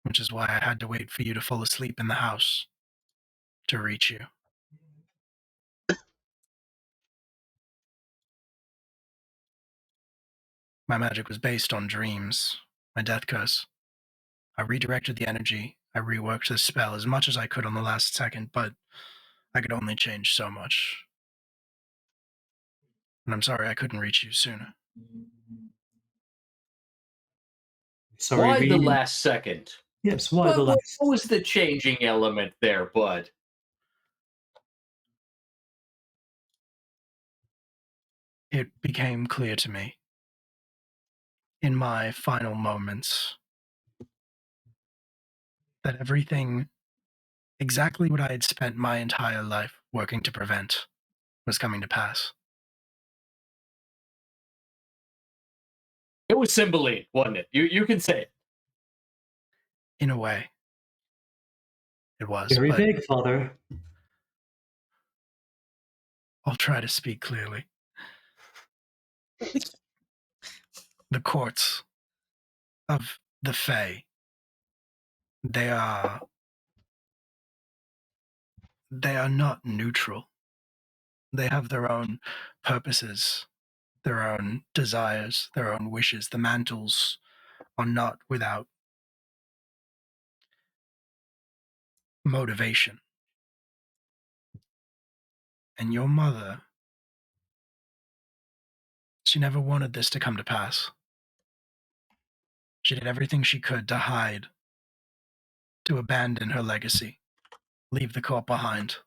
which is why I had to wait for you to fall asleep in the house to reach you. My magic was based on dreams, my death curse. I redirected the energy, I reworked the spell as much as I could on the last second, but I could only change so much. And I'm sorry I couldn't reach you sooner. Sorry, Why the we... last second? Yes, why the last? What was the changing element there, bud? It became clear to me in my final moments that everything, exactly what I had spent my entire life working to prevent, was coming to pass. It was Cymbeline, wasn't it? You can say it. In a way, it was. Very but vague, Father. I'll try to speak clearly. The courts of the Fae, they are not neutral. They have their own purposes, their own desires, their own wishes. The mantles are not without motivation. And your mother, she never wanted this to come to pass. She did everything she could to hide, to abandon her legacy, leave the court behind.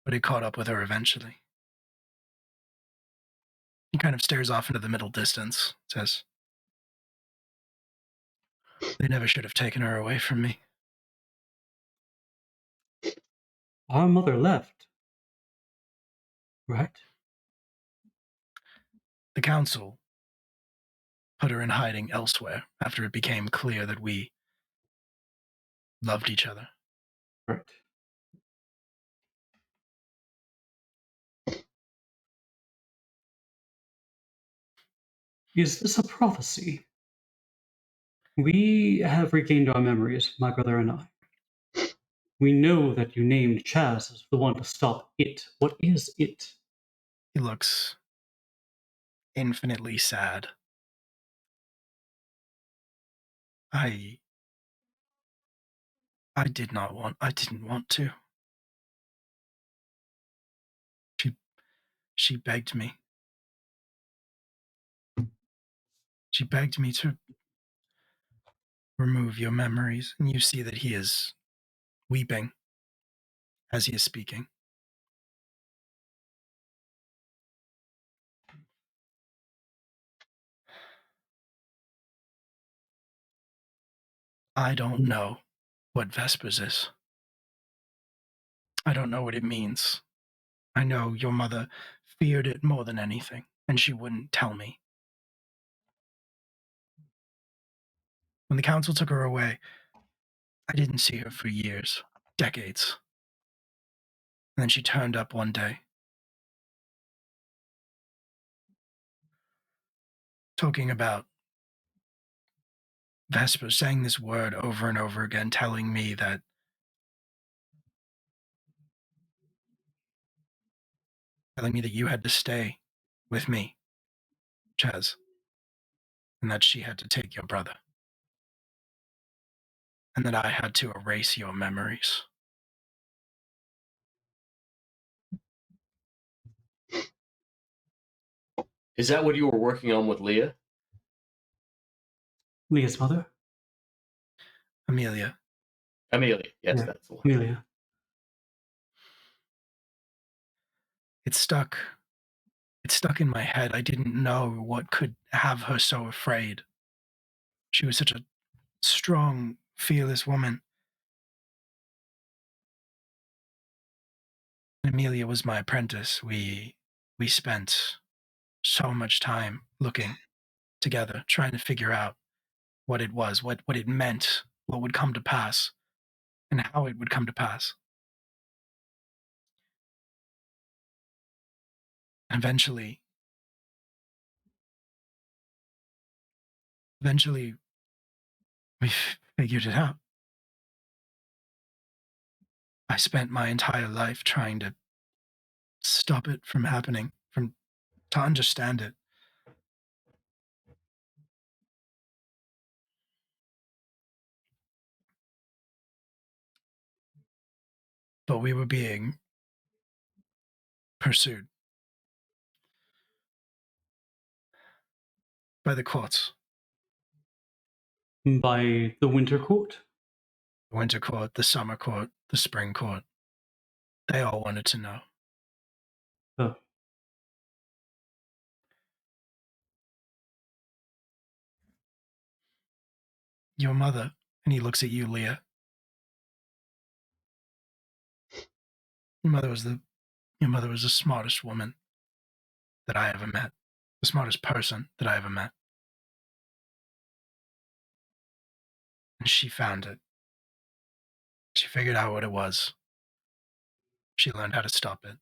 But it caught up with her eventually. He kind of stares off into the middle distance, says, "They never should have taken her away from me." Our mother left. Right? The council put her in hiding elsewhere after it became clear that we loved each other. Right. Is this a prophecy? We have regained our memories, my brother and I. We know that you named Chaz as the one to stop it. What is it? He looks infinitely sad. I didn't want to. She begged me. She begged me to remove your memories, and you see that he is weeping as he is speaking. I don't know what Vespers is. I don't know what it means. I know your mother feared it more than anything, and she wouldn't tell me. When the council took her away, I didn't see her for years, decades. And then she turned up one day, talking about Vespers, saying this word over and over again, telling me that you had to stay with me, Chaz, and that she had to take your brother, and that I had to erase your memories. Is that what you were working on with Leah? Leah's mother? Amelia, Amelia. Yes, Yeah, that's the one. Amelia. it stuck. It stuck in my head. I didn't know what could have her so afraid. She was such a strong, fearless woman. Amelia was my apprentice. We spent so much time looking together, trying to figure out what it was, what it meant, what would come to pass, and how it would come to pass. And eventually, we figured it out. I spent my entire life trying to stop it from happening, to understand it. But we were being pursued by the courts. By the Winter Court? The winter court, the summer court, the spring court. They all wanted to know. Oh. Your mother, and he looks at you, Leah. Your mother was the smartest woman that I ever met. The smartest person that I ever met. And she found it. She figured out what it was. She learned how to stop it.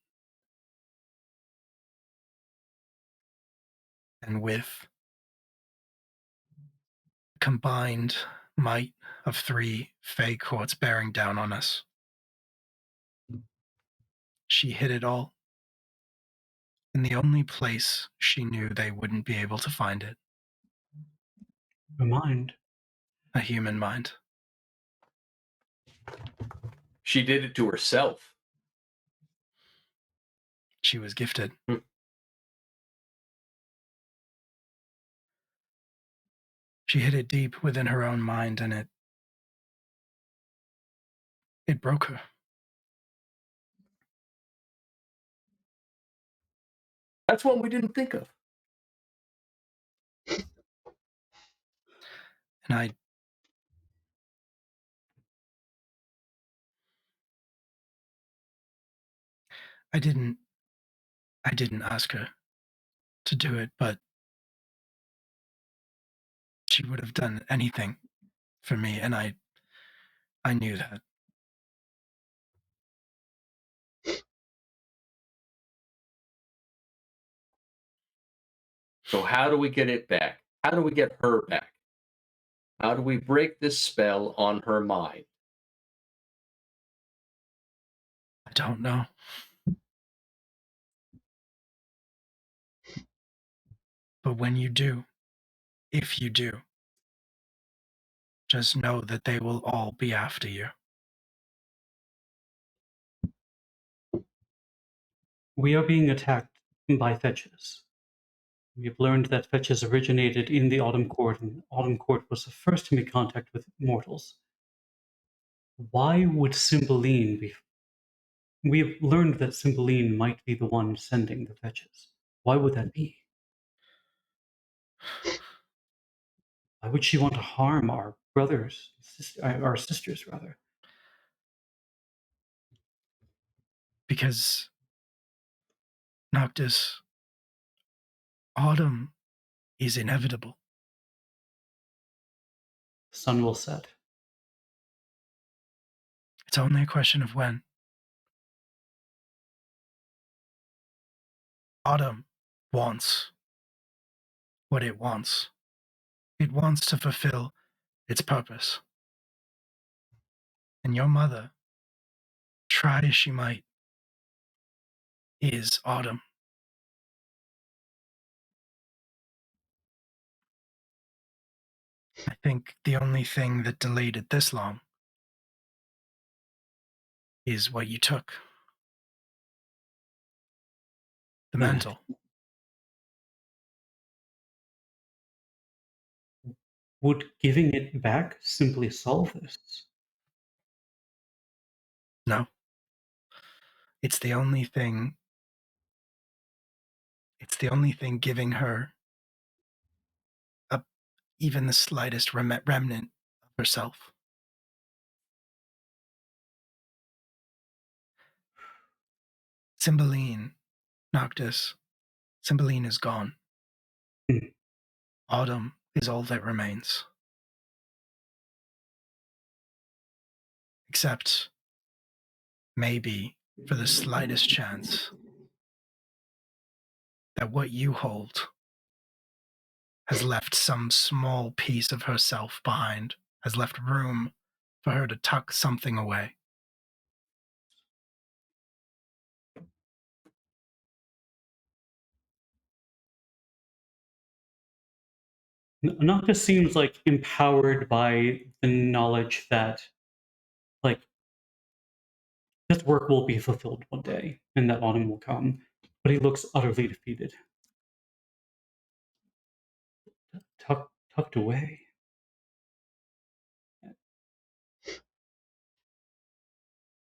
And with the combined might of 3 Fey courts bearing down on us, she hid it all in the only place she knew they wouldn't be able to find it. Her mind. A human mind. She did it to herself. She was gifted. She hid it deep within her own mind, and it broke her. That's one we didn't think of. And I didn't ask her to do it, but she would have done anything for me, and I knew that. So how do we get it back? How do we get her back? How do we break this spell on her mind? I don't know. But when you do, if you do, just know that they will all be after you. We are being attacked by fetches. We have learned that fetches originated in the Autumn Court, and Autumn Court was the first to make contact with mortals. Why would Cymbeline be? We have learned that Cymbeline might be the one sending the fetches. Why would that be? Why would she want to harm our brothers, our sisters, rather? Because, Noctis, autumn is inevitable. The sun will set. It's only a question of when. Autumn wants what it wants. It wants to fulfill its purpose. And your mother, try as she might, is autumn. I think the only thing that delayed it this long is what you took. The mantle. Would giving it back simply solve this? No. It's the only thing giving her even the slightest remnant of herself. Cymbeline, Noctis, Cymbeline is gone. Autumn is all that remains. Except, maybe, for the slightest chance that what you hold has left some small piece of herself behind, has left room for her to tuck something away. Noctis seems like empowered by the knowledge that, like, this work will be fulfilled one day, and that autumn will come. But he looks utterly defeated. Tucked away.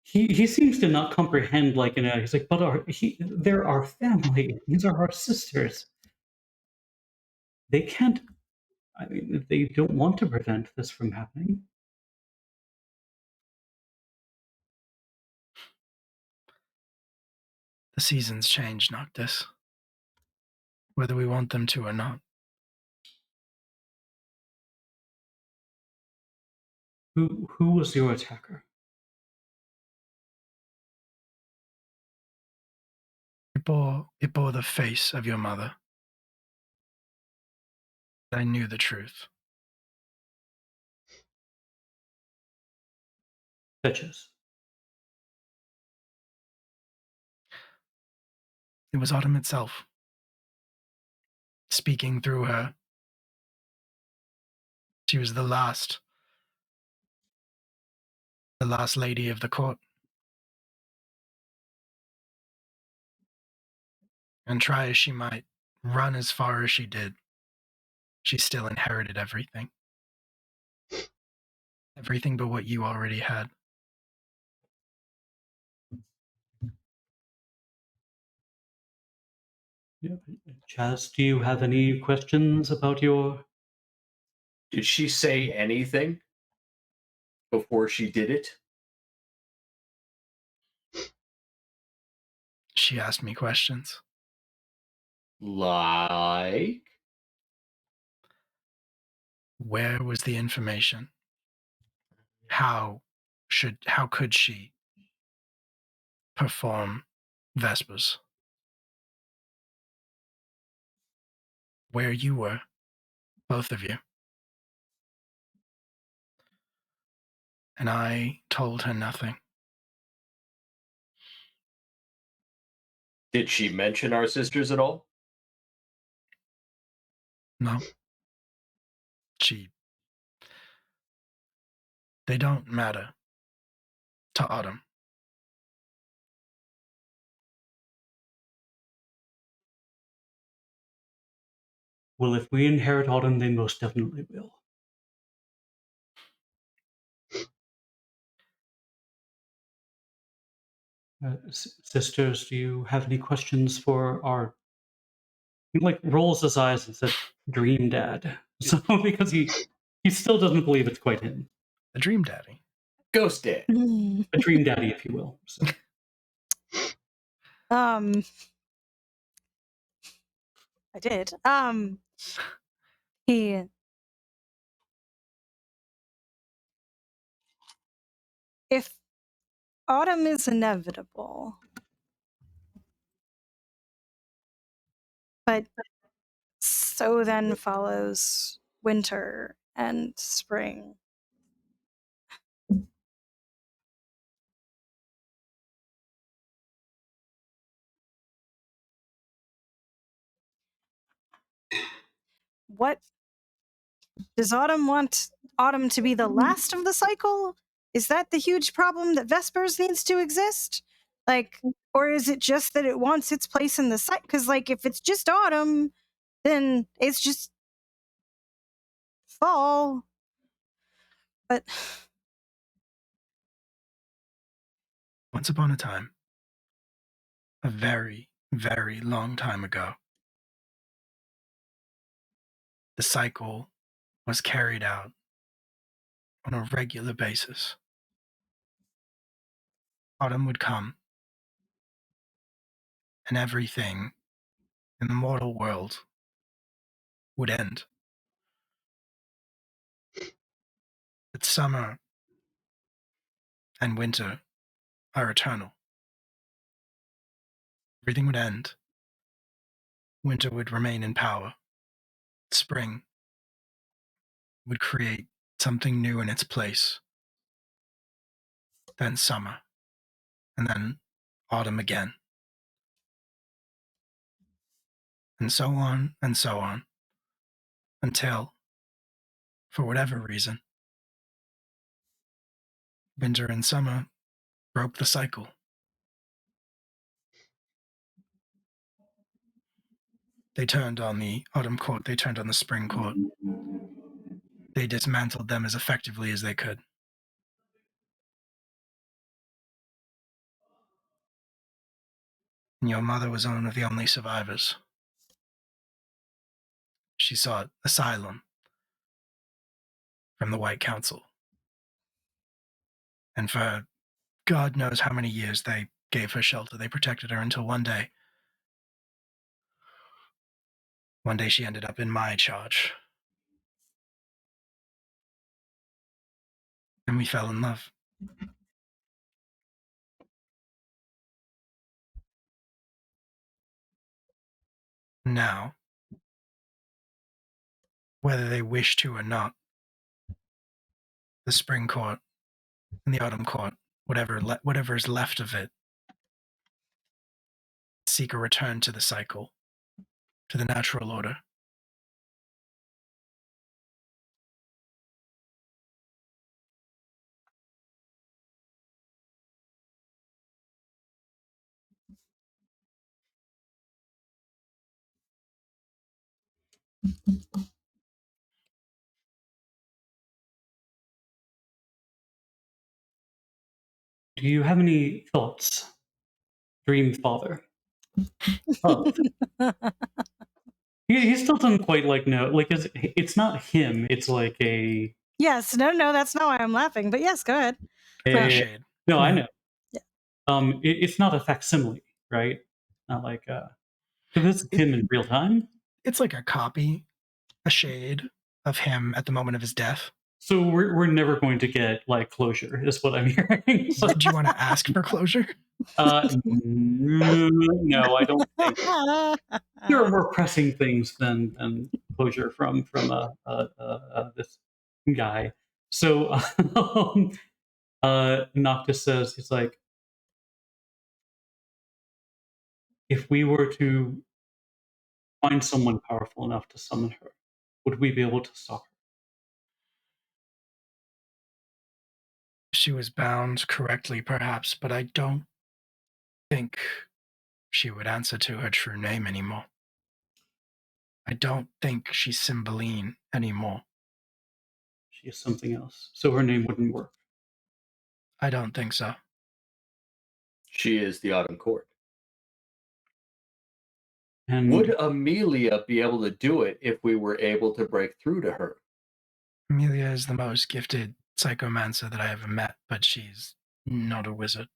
He seems to not comprehend, like, he's like, but they're our family. These are our sisters. They can't. I mean, they don't want to prevent this from happening. The seasons change, Noctis. Whether we want them to or not. Who was your attacker? It bore the face of your mother. I knew the truth. Fetches. It was Autumn itself, speaking through her. She was the last lady of the court. And try as she might, run as far as she did, she still inherited everything. Everything but what you already had. Yeah. Chaz, do you have any questions about your... Did she say anything before she did it? She asked me questions. Like? Where was the information? How could she perform Vespers? Where you were, both of you. and I told her nothing. Did she mention our sisters at all? No. They don't matter to Autumn. Well, if we inherit Autumn, they most definitely will. Sisters, do you have any questions for our... He rolls his eyes and said, "Dream Dad." So because he still doesn't believe it's quite him. The Dream Daddy. Ghost Dad. A Dream Daddy, if you will. So. I did. He if autumn is inevitable, but so then follows winter and spring. What does autumn want autumn to be the last of the cycle? Is that the huge problem that Vespers needs to exist? Or is it just that it wants its place in the cycle? Because, if it's just autumn, then it's just fall. But once upon a time, a very, very long time ago, the cycle was carried out on a regular basis. Autumn would come, and everything in the mortal world would end. But summer and winter are eternal. Everything would end. Winter would remain in power. Spring would create something new in its place. Then summer, and then autumn again. And so on, until, for whatever reason, winter and summer broke the cycle. They turned on the autumn court, they turned on the spring court. They dismantled them as effectively as they could. And your mother was one of the only survivors. She sought asylum from the White Council. And for God knows how many years they gave her shelter. They protected her until one day she ended up in my charge. And we fell in love. Now, whether they wish to or not, the spring court and the autumn court, whatever is left of it, seek a return to the cycle, to the natural order. Do you have any thoughts, Dream Father? Of? He still doesn't quite know. It's not him. It's a... Yes, no, that's not why I'm laughing. But yes, go ahead. Shade. No, I know. Yeah. It's not a facsimile, right? Not so this is him in real time. It's like a copy, a shade of him at the moment of his death. So we're never going to get closure, is what I'm hearing. So, did you want to ask for closure? No, I don't think there are more pressing things than closure from this guy. So Noctis says, he's like, if we were to find someone powerful enough to summon her, would we be able to stop her? She was bound correctly, perhaps, but I don't think she would answer to her true name anymore. I don't think she's Cymbeline anymore. She is something else, so her name wouldn't work. I don't think so. She is the Autumn Court. And Would Amelia be able to do it if we were able to break through to her? Amelia is the most gifted psychomancer that I ever met, but she's not a wizard.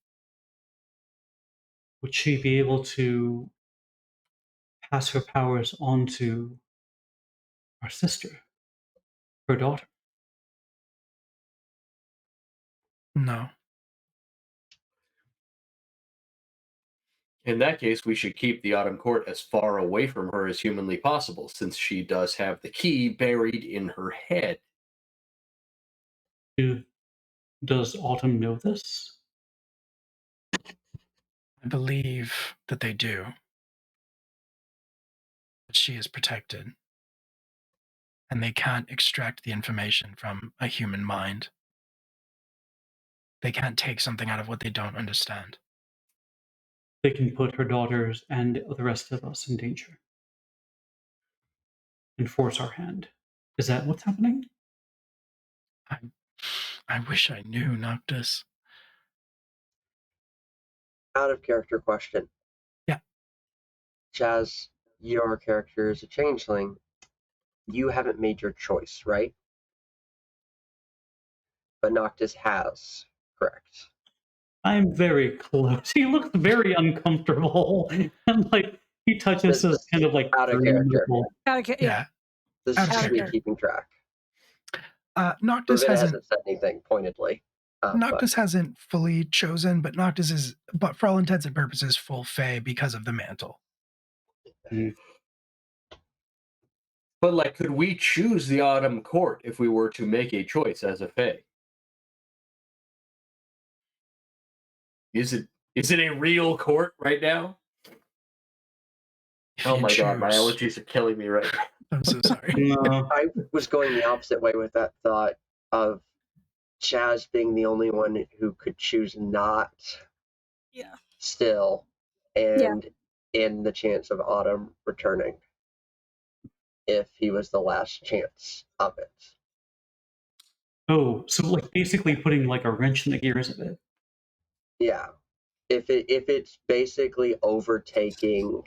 would she be able to pass her powers on to our sister, her daughter? No. In that case, we should keep the Autumn Court as far away from her as humanly possible, since she does have the key buried in her head. Does Autumn know this? I believe that they do. But she is protected. And they can't extract the information from a human mind. They can't take something out of what they don't understand. They can put her daughters and the rest of us in danger and force our hand. Is that what's happening? I wish I knew, Noctis. Out of character question. Yeah. Chaz, your character is a changeling. You haven't made your choice, right? But Noctis has, correct? I'm very close. He looks very uncomfortable. And like he touches his kind of like out of green character. nipple. Yeah. This Out is of just me character. keeping track. Noctis It hasn't hasn't said anything pointedly. Noctis hasn't fully chosen, but Noctis is, but for all intents and purposes, full Fae because of the mantle. But like, could we choose the Autumn Court if we were to make a choice as a Fae? Is it a real court right now? If Oh you my god, my choose- allergies are killing me right now. I'm so sorry. No. I was going the opposite way with that thought of Chaz being the only one who could choose not Yeah. still, and in the chance of Autumn returning if he was the last chance of it. Oh, so like basically putting like a wrench in the gears of it. Yeah. If it's basically overtaking,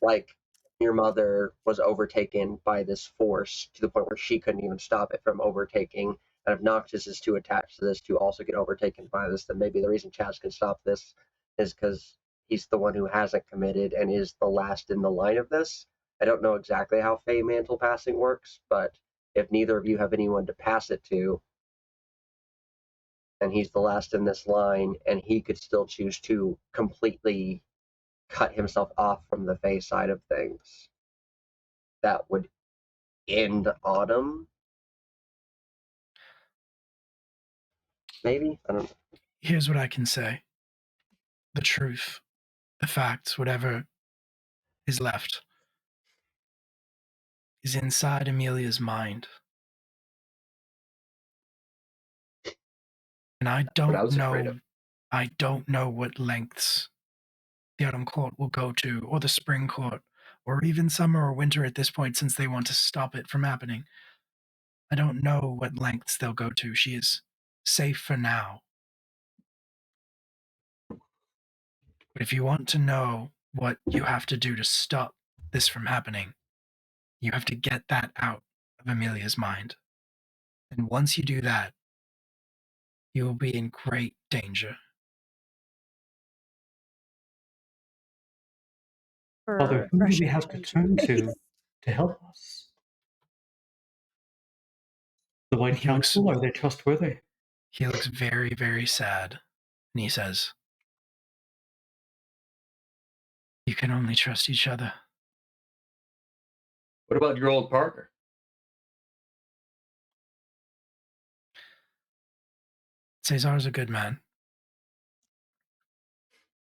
like your mother was overtaken by this force to the point where she couldn't even stop it from overtaking, and if Noctis is too attached to this to also get overtaken by this, then maybe the reason Chaz can stop this is because he's the one who hasn't committed and is the last in the line of this. I don't know exactly how Fey Mantle passing works, but if neither of you have anyone to pass it to, and he's the last in this line, and he could still choose to completely cut himself off from the Fey side of things, that would end Autumn. Maybe? I don't know. Here's what I can say. The truth, the facts, whatever is left, is inside Amelia's mind. And I What I was don't afraid know. of. I don't know what lengths the Autumn Court will go to, or the Spring Court, or even summer or winter at this point, since they want to stop it from happening. I don't know what lengths they'll go to. She is safe for now. But if you want to know what you have to do to stop this from happening, you have to get that out of Amelia's mind. And once you do that, you will be in great danger. Father, who do we have to turn to help us? The White He looks- Council, are they trustworthy? He looks very, very sad. And he says, "You can only trust each other." What about your old partner? Cesar's a good man.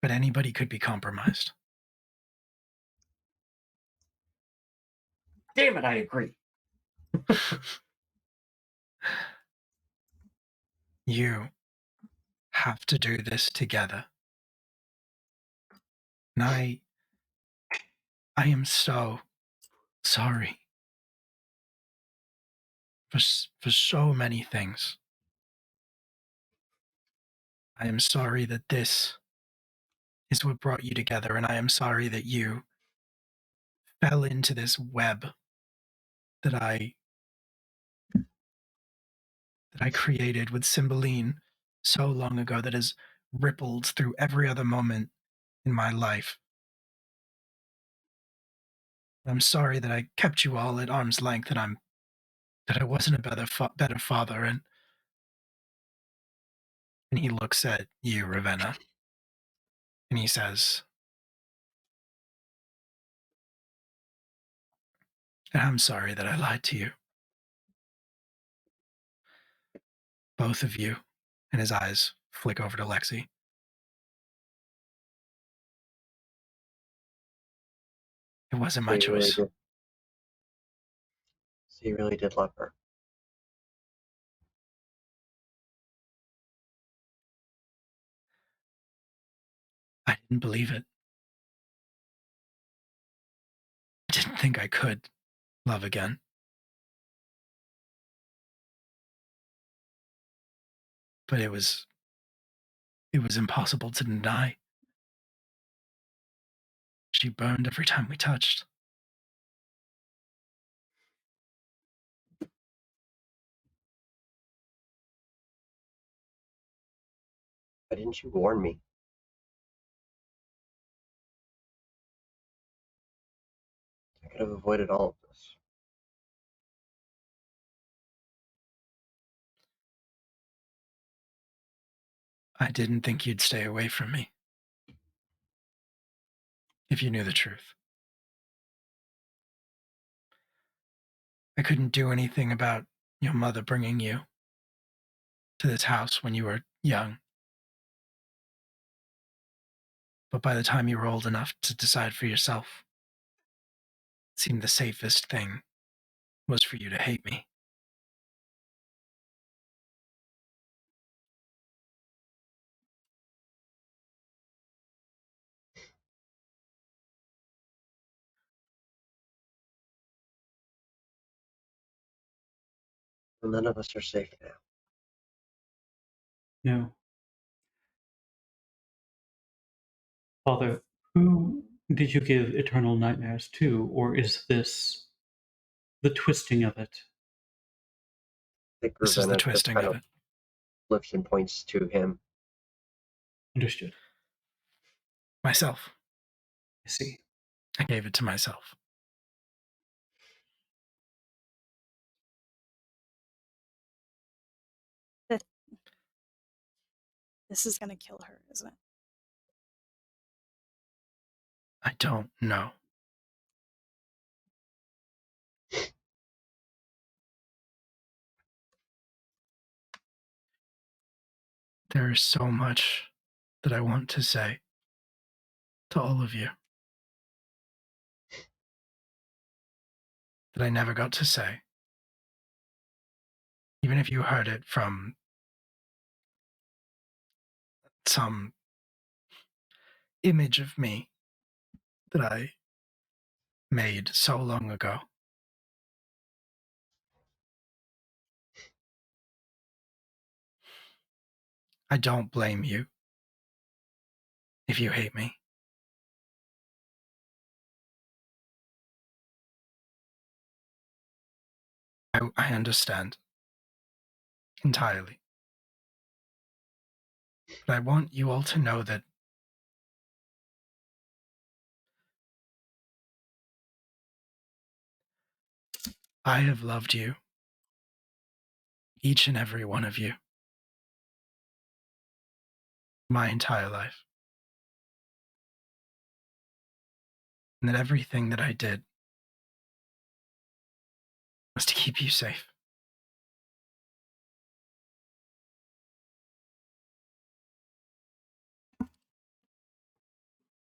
But anybody could be compromised. Damn it, I agree. You have to do this together. And I am so sorry for so many things. I am sorry that this is what brought you together, and I am sorry that you fell into this web that I created with Cymbeline so long ago that has rippled through every other moment in my life. I'm sorry that I kept you all at arm's length, and that I wasn't a better father, and he looks at you, Ravenna, and he says, and I'm sorry that I lied to you. Both of you. And his eyes flick over to Lexi. It wasn't my choice. So you really did love her. I didn't believe it. I didn't think I could love again. But it was impossible to deny. She burned every time we touched. Why didn't you warn me? I could have avoided all of this. I didn't think you'd stay away from me. If you knew the truth. I couldn't do anything about your mother bringing you to this house when you were young. But by the time you were old enough to decide for yourself, it seemed the safest thing was for you to hate me. Well, none of us are safe now. No. Father, who did you give eternal nightmares to, or is this the twisting of it? I think This is the Ravenna just twisting kind of of it. lifts and points to him. Understood. Myself. I see. I gave it to myself. This is going to kill her, isn't it? I don't know. There is so much that I want to say to all of you that I never got to say. Even if you heard it from some image of me that I made so long ago. I don't blame you if you hate me. I understand entirely. But I want you all to know that I have loved you, each and every one of you, my entire life. And that everything that I did was to keep you safe.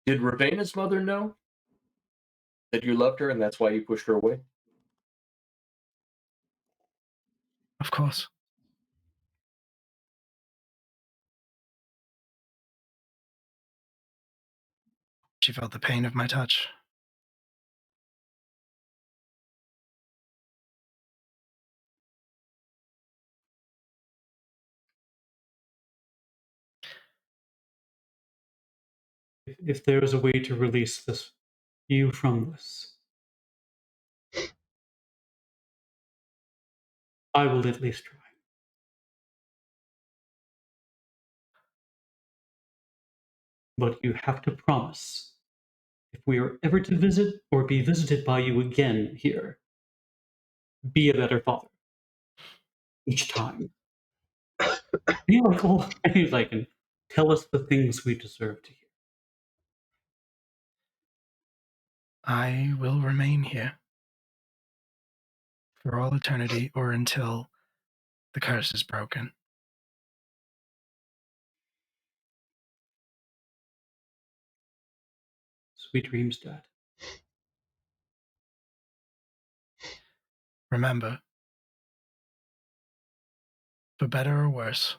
Did Ravena's mother know that you loved her and that's why you pushed her away? Of course. She felt the pain of my touch. If there is a way to release you from this, I will at least try. But you have to promise, if we are ever to visit or be visited by you again here, be a better father. Each time. Be like, and tell us the things we deserve to hear. I will remain here for all eternity or until the curse is broken. Sweet dreams, Dad. Remember, for better or worse,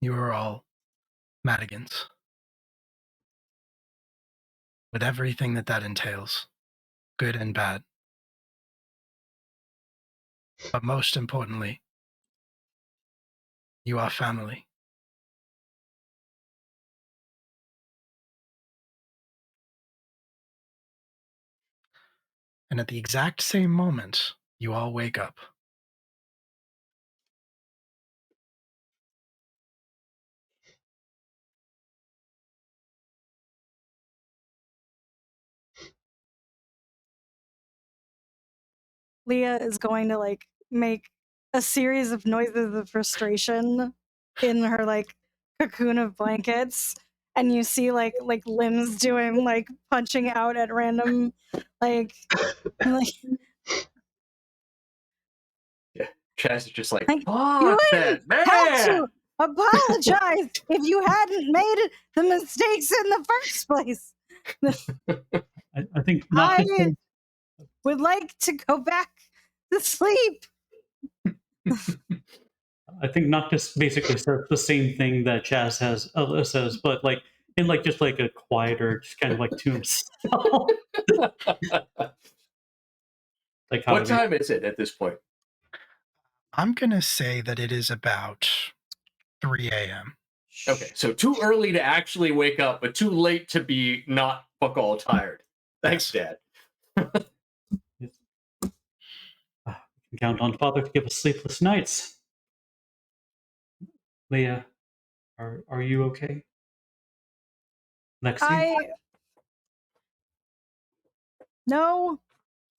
you are all Madigans. With everything that entails, good and bad. But most importantly, you are family. And at the exact same moment, you all wake up. Leah is going to like make a series of noises of frustration in her like cocoon of blankets, and you see like limbs doing like punching out at random, like Yeah, Chaz is just like, Like, fuck you that had man! to apologize if you hadn't made the mistakes in the first place. I think not I would like to go back to sleep. I think Noctis basically says the same thing that Chaz says, but like in like just like a quieter, just kind of like to himself. Like how What time is it at this point? I'm going to say that it is about 3 a.m. Okay, so too early to actually wake up, but too late to be not fuck all tired. Thanks, Dad. We can count on Father to give us sleepless nights. Leah, are you okay? Lexi? No.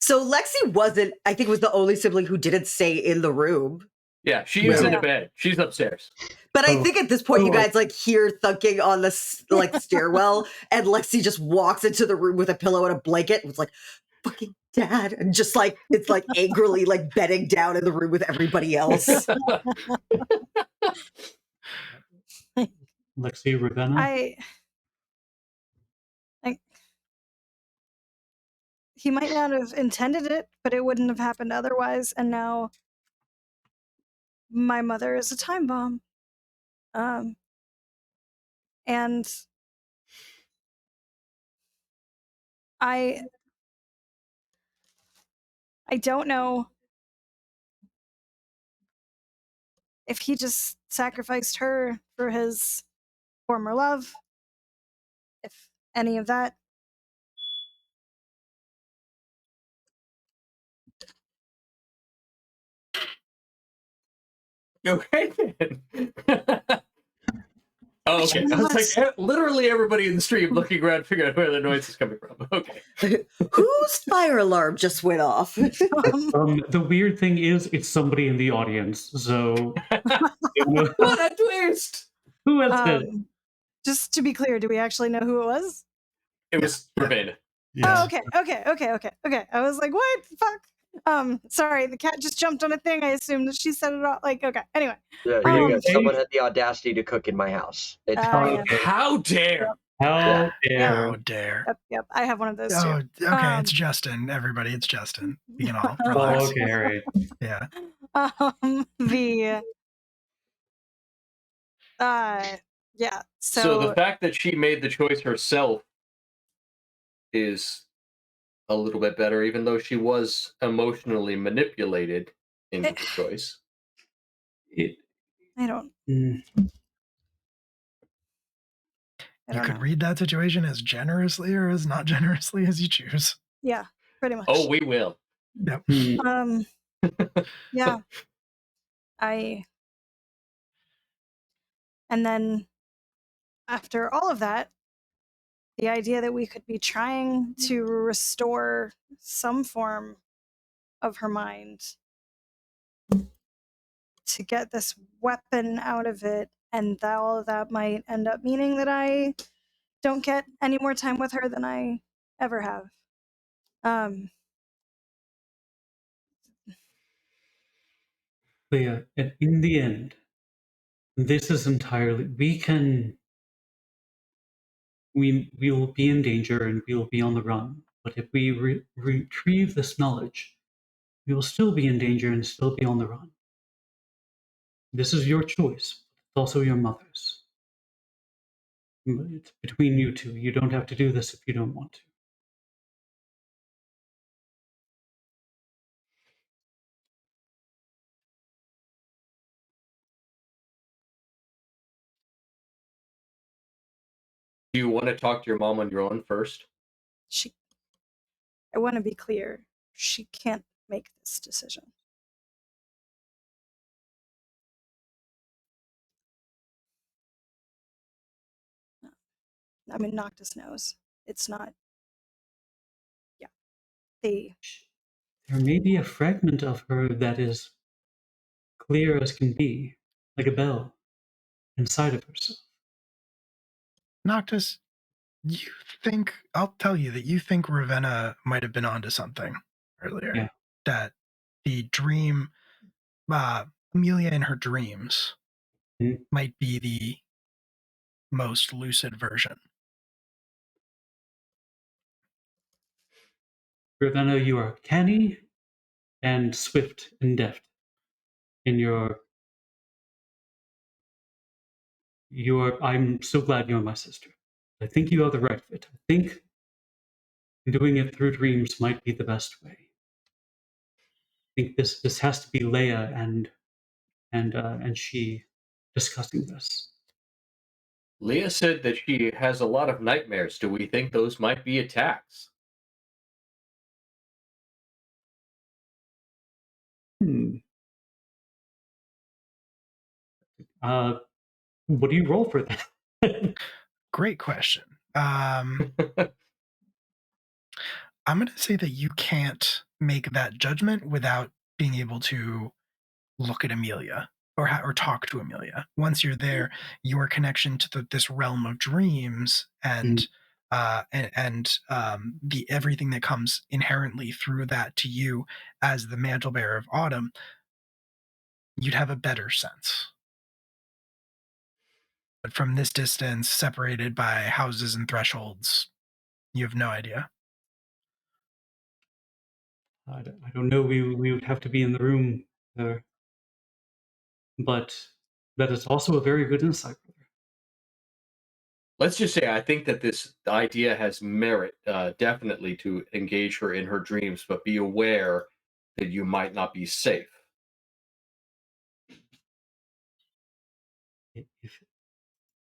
So Lexi wasn't, I think, was the only sibling who didn't stay in the room. Yeah, she is in Yeah. the bed. She's upstairs. But I think at this point, you Oh. guys like hear thunking on the like stairwell, and Lexi just walks into the room with a pillow and a blanket. And was like, "Fucking Dad!" And just like it's like angrily like bedding down in the room with everybody else. Lexi, Ravenna? He might not have intended it, but it wouldn't have happened otherwise. And now my mother is a time bomb. And I don't know if he just sacrificed her for his former love, if any of that. Okay, then. Oh, okay. I was like, literally everybody in the stream looking around, figuring out where the noise is coming from. Okay. Whose fire alarm just went off? The weird thing is, it's somebody in the audience. So, what a twist! Who else did? Just to be clear, do we actually know who it was? It was Ravenna. Oh, okay. I was like, what the fuck? Sorry, the cat just jumped on a thing. I assumed that she set it off. Like, okay. Anyway. Yeah, someone had the audacity to cook in my house. How dare! How dare. How dare. Yep. I have one of those Oh, too. okay. It's Justin. Everybody, it's Justin. You can all relax. Oh, okay, all right. Yeah. Yeah. So the fact that she made the choice herself is a little bit better, even though she was emotionally manipulated into the choice. I don't. Mm, You could know. read that situation as generously or as not generously as you choose. Yeah, pretty much. Oh, we will. Yep. Yeah. And then after all of that, the idea that we could be trying to restore some form of her mind to get this weapon out of it, and that all of that might end up meaning that I don't get any more time with her than I ever have. Leah, in the end, this is entirely, we will be in danger and we will be on the run. But if we retrieve this knowledge, we will still be in danger and still be on the run. This is your choice. It's also your mother's. It's between you two. You don't have to do this if you don't want to. Do you want to talk to your mom on your own first? I want to be clear. She can't make this decision. No. I mean, Noctis knows. It's not. Yeah. There may be a fragment of her that is clear as can be, like a bell, inside of herself. Noctis, you think, I'll tell you that you think Ravenna might have been onto something earlier. Yeah. That the dream, Amelia in her dreams might be the most lucid version. Ravenna, you are canny and swift and deft in I'm so glad you're my sister. I think you are the right fit. I think doing it through dreams might be the best way. I think this has to be Leah and she discussing this. Leah said that she has a lot of nightmares. Do we think those might be attacks? What do you roll for that? Great question. I'm going to say that you can't make that judgment without being able to look at Amelia or talk to Amelia. Once you're there, your connection to this realm of dreams and the everything that comes inherently through that to you as the mantle bearer of Autumn, you'd have a better sense. But from this distance, separated by houses and thresholds, you have no idea. I don't know. We would have to be in the room there. But that is also a very good insight. Let's just say I think that this idea has merit, definitely, to engage her in her dreams, but be aware that you might not be safe.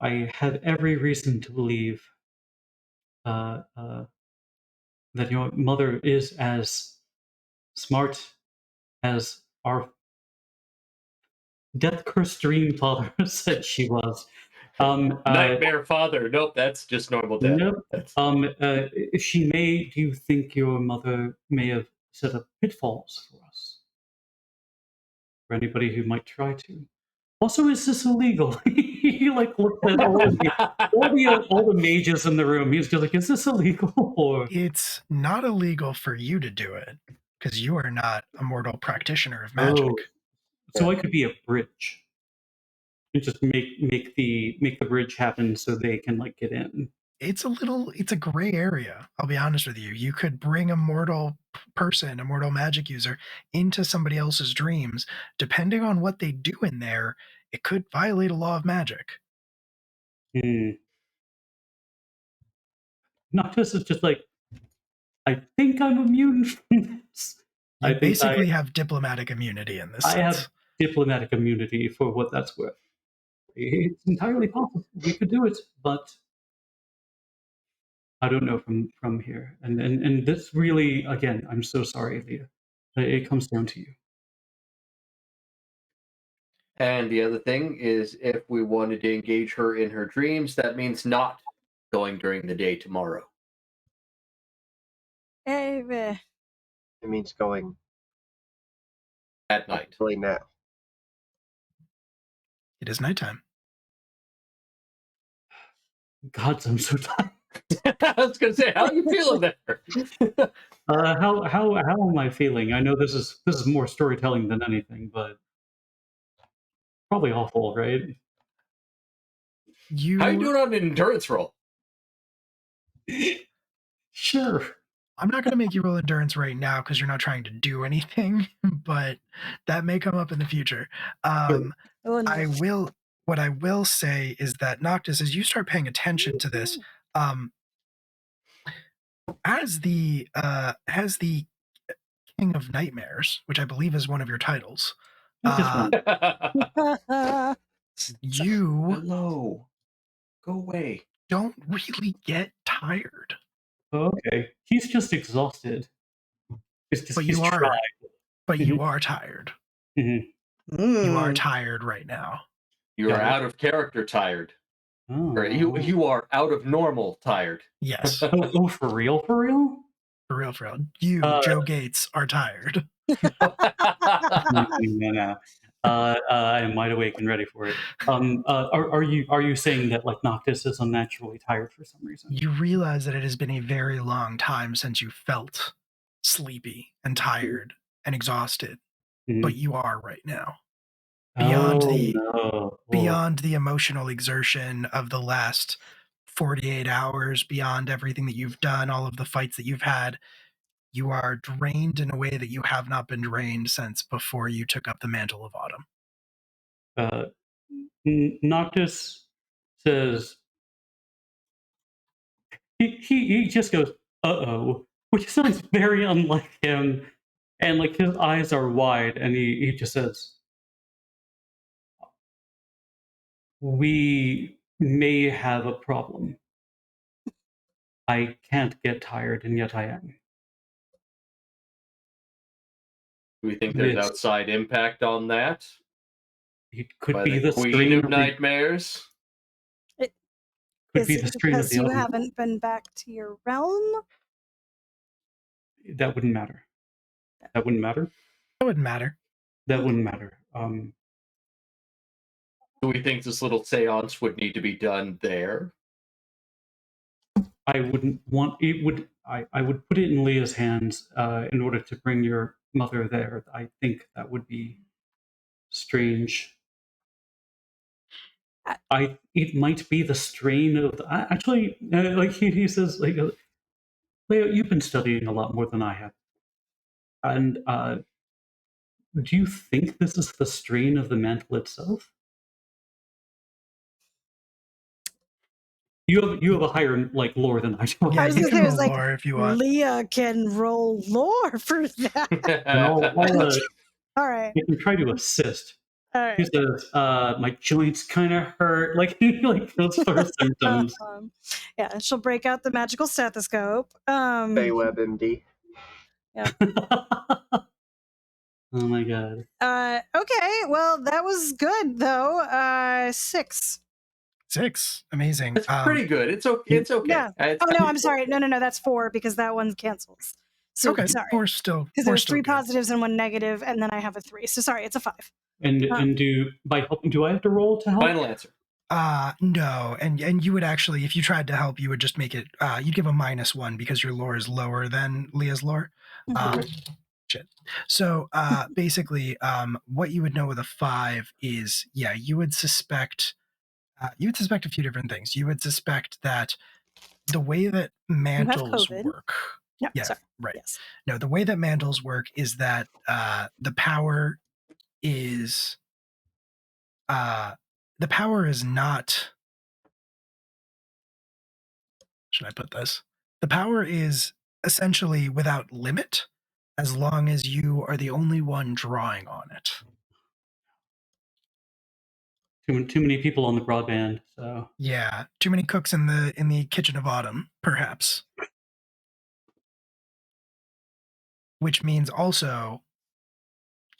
I have every reason to believe that your mother is as smart as our death-cursed dream father said she was. Nightmare father. Nope, that's just normal death. Nope. Do you think your mother may have set up pitfalls for us? For anybody who might try to. Also, is this illegal? He like looked at all the mages in the room. He's just like, is this illegal? Or it's not illegal for you to do it because you are not a mortal practitioner of magic. Oh, so I could be a bridge. And just make the bridge happen so they can like get in. it's a gray area. I'll be honest with you. You could bring a mortal person, a mortal magic user, into somebody else's dreams. Depending on what they do in there, it could violate a law of magic. Noctis is just like, I think I'm immune from this. You basically have diplomatic immunity in this sense. I have diplomatic immunity for what that's worth. It's entirely possible we could do it, but I don't know from here. And this really, again, I'm so sorry, Leah. It comes down to you. And the other thing is, if we wanted to engage her in her dreams, that means not going during the day tomorrow. It means going at night. Actually now. It is nighttime. Gods, I'm so tired. I was going to say, how are you feeling there? How am I feeling? I know this is more storytelling than anything, but probably awful, right? How are you doing on an endurance roll? Sure. I'm not going to make you roll endurance right now because you're not trying to do anything, but that may come up in the future. Oh, no. What I will say is that Noctis, as you start paying attention to this, as the King of Nightmares, which I believe is one of your titles, you Hello. Go away. don't really get tired. Okay. He's just exhausted. But you are tired. Mm-hmm. You are tired right now. You are out of character tired. Oh. Or you are out of normal tired. Yes. Oh, for real? For real? For real. You, Joe Gates, are tired. No. I am wide awake and ready for it. Are you saying that like Noctis is unnaturally tired for some reason? You realize that it has been a very long time since you felt sleepy and tired and exhausted, but you are right now. Beyond the emotional exertion of the last 48 hours, beyond everything that you've done, all of the fights that you've had, you are drained in a way that you have not been drained since before you took up the mantle of autumn. Noctis says, he just goes, uh-oh, which sounds very unlike him, and like his eyes are wide, and he just says, we may have a problem. I can't get tired, and yet I am. Do we think there's outside impact on that? It could By be the Queen strain of Nightmares? Could be the strain of because the you autumn. haven't been back to your realm? That wouldn't matter. That wouldn't matter? That wouldn't matter. That wouldn't matter. Do we think this little seance would need to be done there? I wouldn't want it. I would put it in Leah's hands in order to bring your mother there. I think that would be strange. It might be the strain of actually. Like he says, like Leah, you've been studying a lot more than I have, and do you think this is the strain of the mantle itself? You have a higher like lore than I do. Yeah, was you gonna can say, roll like, lore if you want. Leah can roll lore for that. All right. You can try to assist. All right. He says, "My joints kind of hurt." Like like those first symptoms. Yeah, she'll break out the magical stethoscope. Bayweb MD. Yeah. Oh my god. Okay, well that was good though. 6. 6. Amazing. It's pretty good. It's okay. It's okay. Yeah. Oh no, I'm sorry. No, that's 4 because that one cancels. So okay. sorry. 4 still. Because there's 3 good. positives and 1 negative, and then I have a 3. So sorry, it's a 5. And do I have to roll to help? Final answer. No, and you would actually, if you tried to help, you would just make it. You'd give a -1 because your lore is lower than Leah's lore. Shit. So basically, what you would know with a 5 is, you would suspect. You would suspect a few different things. You would suspect that the way that mantles COVID. work. No, Yeah, sorry. right. Yes. No, the way that mantles work is that the power is not. Should I put this? The power is essentially without limit, as long as you are the only one drawing on it. Too many people on the broadband. So Yeah, too many cooks in the kitchen of autumn, perhaps. Which means also,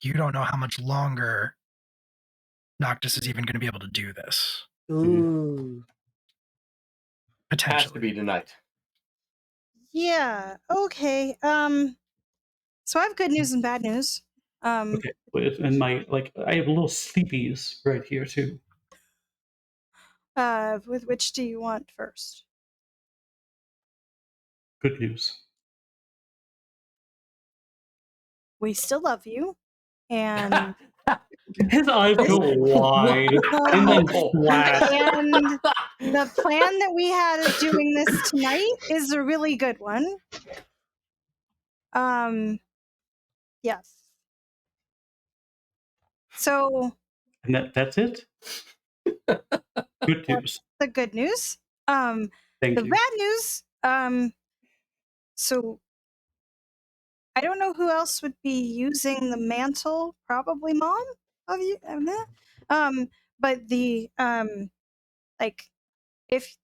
you don't know how much longer Noctis is even going to be able to do this. Ooh. Has to Potentially. be tonight. Yeah. Okay. So I have good news and bad news. okay, and I have little sleepies right here too. With which do you want first? Good news. We still love you, and His eyes go wide and then flat. and the plan that we had of doing this tonight is a really good one. Yes. So And that's it. Good news. the good news. Thank The you. bad news. So I don't know who else would be using the mantle. Probably mom of you. But the like, if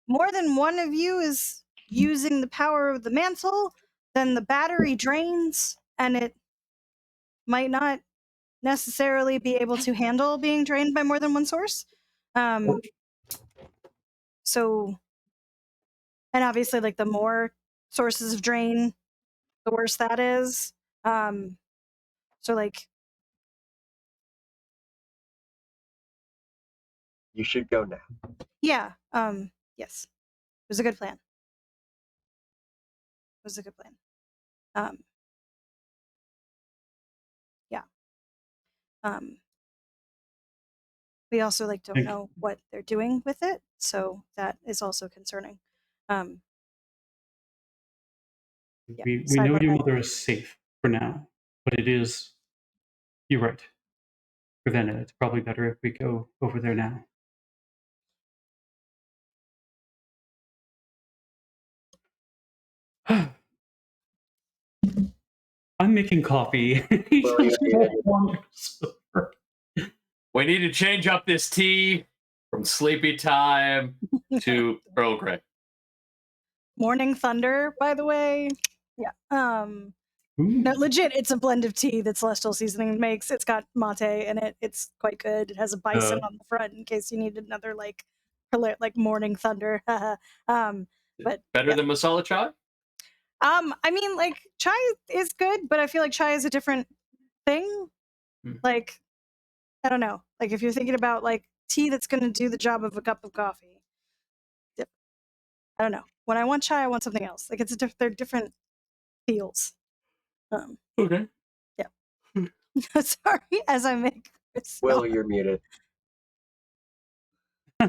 more than one of you is using the power of the mantle, then the battery drains, and it might not necessarily be able to handle being drained by more than one source. So, and obviously, like, the more sources of drain, the worse that is. So, like, You should go now. yeah, yes, it was a good plan. It was a good plan. Yeah. We also don't Thank you. know what they're doing with it, so that is also concerning. Yeah, We side know by your side. mother is safe for now, but it is. You're right. Ravenna, it's probably better if we go over there now. I'm making coffee. He Well, just you're wanders over. We need to change up this tea from sleepy time to Earl Grey. Morning Thunder, by the way. Yeah. No, Ooh. legit, it's a blend of tea that Celestial Seasoning makes. It's got mate in it. It's quite good. It has a bison on the front in case you need another like Morning Thunder. But Better yeah. than masala chai? I mean, like, chai is good, but I feel like chai is a different thing. Like, I don't know. Like, if you're thinking about like tea that's going to do the job of a cup of coffee, I don't know. When I want chai, I want something else. Like, they're different feels. Okay. Yeah. Sorry, as I make Chris Will, stop. you're muted.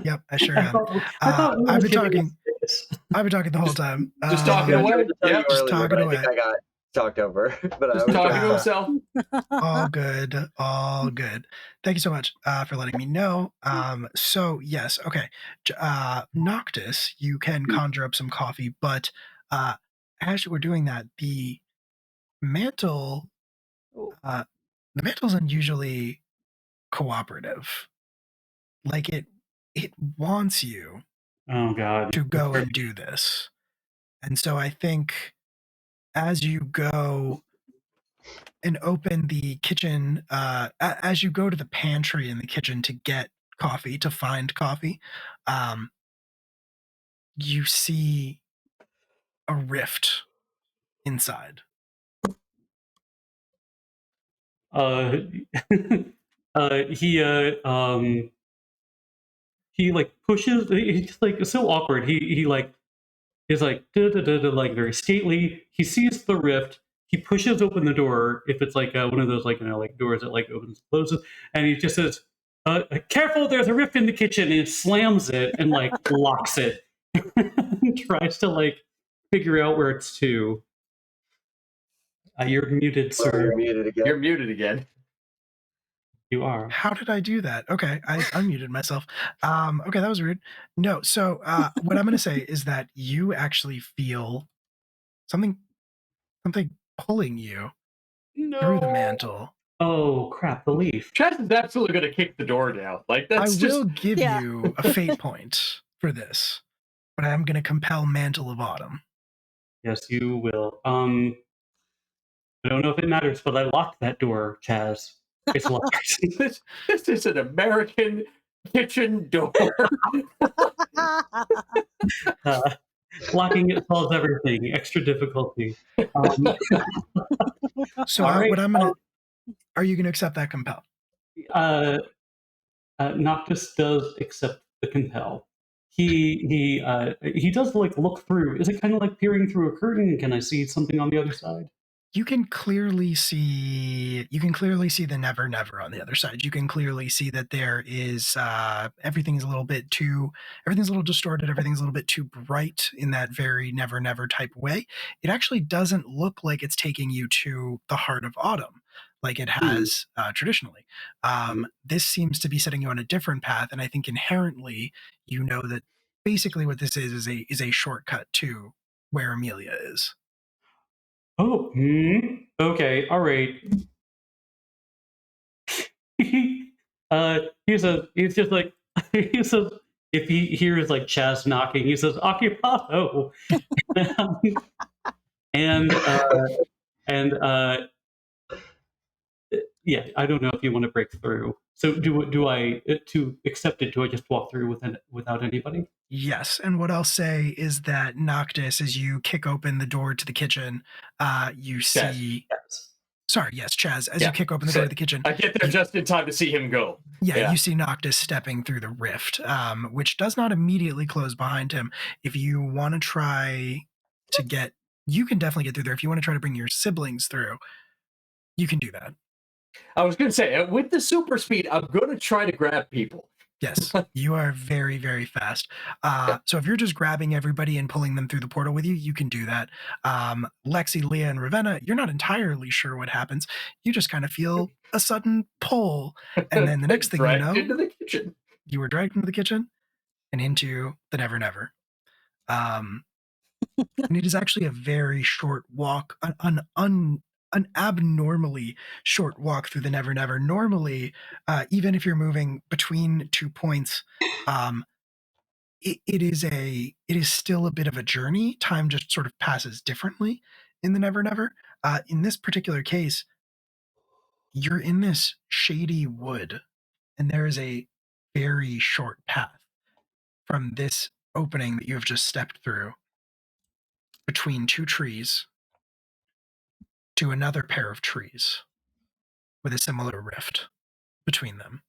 Yep, I sure am. I thought we were I've been giving talking. this. I've been talking the whole time. Just talking Yeah, I away. tried to tell Yeah, you just earlier, talking but I away. think I got talked over. But I just was talking to trying himself. All good, all good. Thank you so much for letting me know. So yes, okay. Noctis, you can conjure up some coffee, but as you were doing that, the mantle, the mantle's unusually cooperative. Like it wants you Oh God. to go and do this, and so I think as you go and open the kitchen, as you go to the pantry in the kitchen to get coffee, to find coffee, you see a rift inside. He he like pushes. He's just like so awkward. He like is like like very stately. He sees the rift. He pushes open the door if it's like one of those like like doors that like opens and closes, and he just says, "Careful! There's a rift in the kitchen," and slams it and like locks it. tries to like figure out where it's to. You're muted, Oh, sir. you're muted again. You're muted again. You are. How did I do that? Okay, I unmuted myself. Okay, that was rude. No, so what I'm going to say is that you actually feel something pulling you through the mantle. Oh crap! The leaf. Chaz is absolutely going to kick the door down. Like that's I just. will give Yeah. you a fate point for this, but I am going to compel Mantle of Autumn. Yes, you will. I don't know if it matters, but I locked that door, Chaz. It's locked. This is an American kitchen door. Locking it solves everything. Extra difficulty. So All right, what I'm going to... Are you going to accept that compel? Noctis does accept the compel. He does like look through. Is it kind of like peering through a curtain? Can I see something on the other side? You can clearly see the Never Never on the other side. You can clearly see that there is everything's a little distorted, everything's a little bit too bright in that very Never Never type way. It actually doesn't look like it's taking you to the heart of autumn like it has traditionally. This seems to be setting you on a different path, and I think inherently you know that basically what this is a shortcut to where Amelia is. Oh, okay, all right. He's just like he says if he hears like Chaz knocking, he says "Occupado," and yeah, I don't know if you want to break through. So do I to accept it? Do I just walk through without anybody? Yes, and what I'll say is that Noctis, as you kick open the door to the kitchen, you see... Yes. Sorry, yes, Chaz, as you kick open the door to the kitchen... I get there just in time to see him go. Yeah, you see Noctis stepping through the rift, which does not immediately close behind him. If you want to try to get... You can definitely get through there. If you want to try to bring your siblings through, you can do that. I was going to say, with the super speed, I'm going to try to grab people. Yes, you are very, very fast. So if you're just grabbing everybody and pulling them through the portal with you, you can do that. Lexi, Leah, and Ravenna, you're not entirely sure what happens. You just kind of feel a sudden pull. And then the next thing you know, into the kitchen. You were dragged into the kitchen and into the Never Never. And it is actually a very short walk, an abnormally short walk through the Never Never. Normally, even if you're moving between 2 points, it is still a bit of a journey. Time just sort of passes differently in the Never Never. In this particular case, you're in this shady wood, and there is a very short path from this opening that you have just stepped through between 2 trees to another pair of trees with a similar rift between them.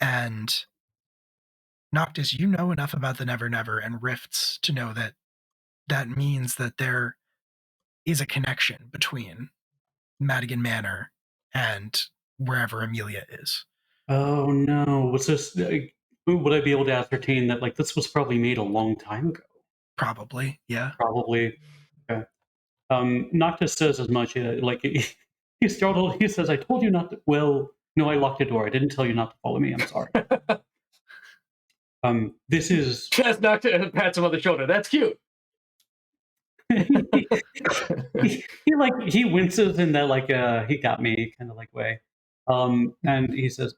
And Noctis, you know enough about the Never Never and rifts to know that that means that there is a connection between Madigan Manor and wherever Amelia is. Oh no! Was this? Would I be able to ascertain that like this was probably made a long time ago? Probably, yeah. Probably. Okay. Noctis says as much. Like he's startled. He says, "I told you not to." Well, no, I locked the door. I didn't tell you not to follow me. I'm sorry. This is. Chaz knocked it and pats him on the shoulder. That's cute. he winces in that like he got me kind of like way, and he says,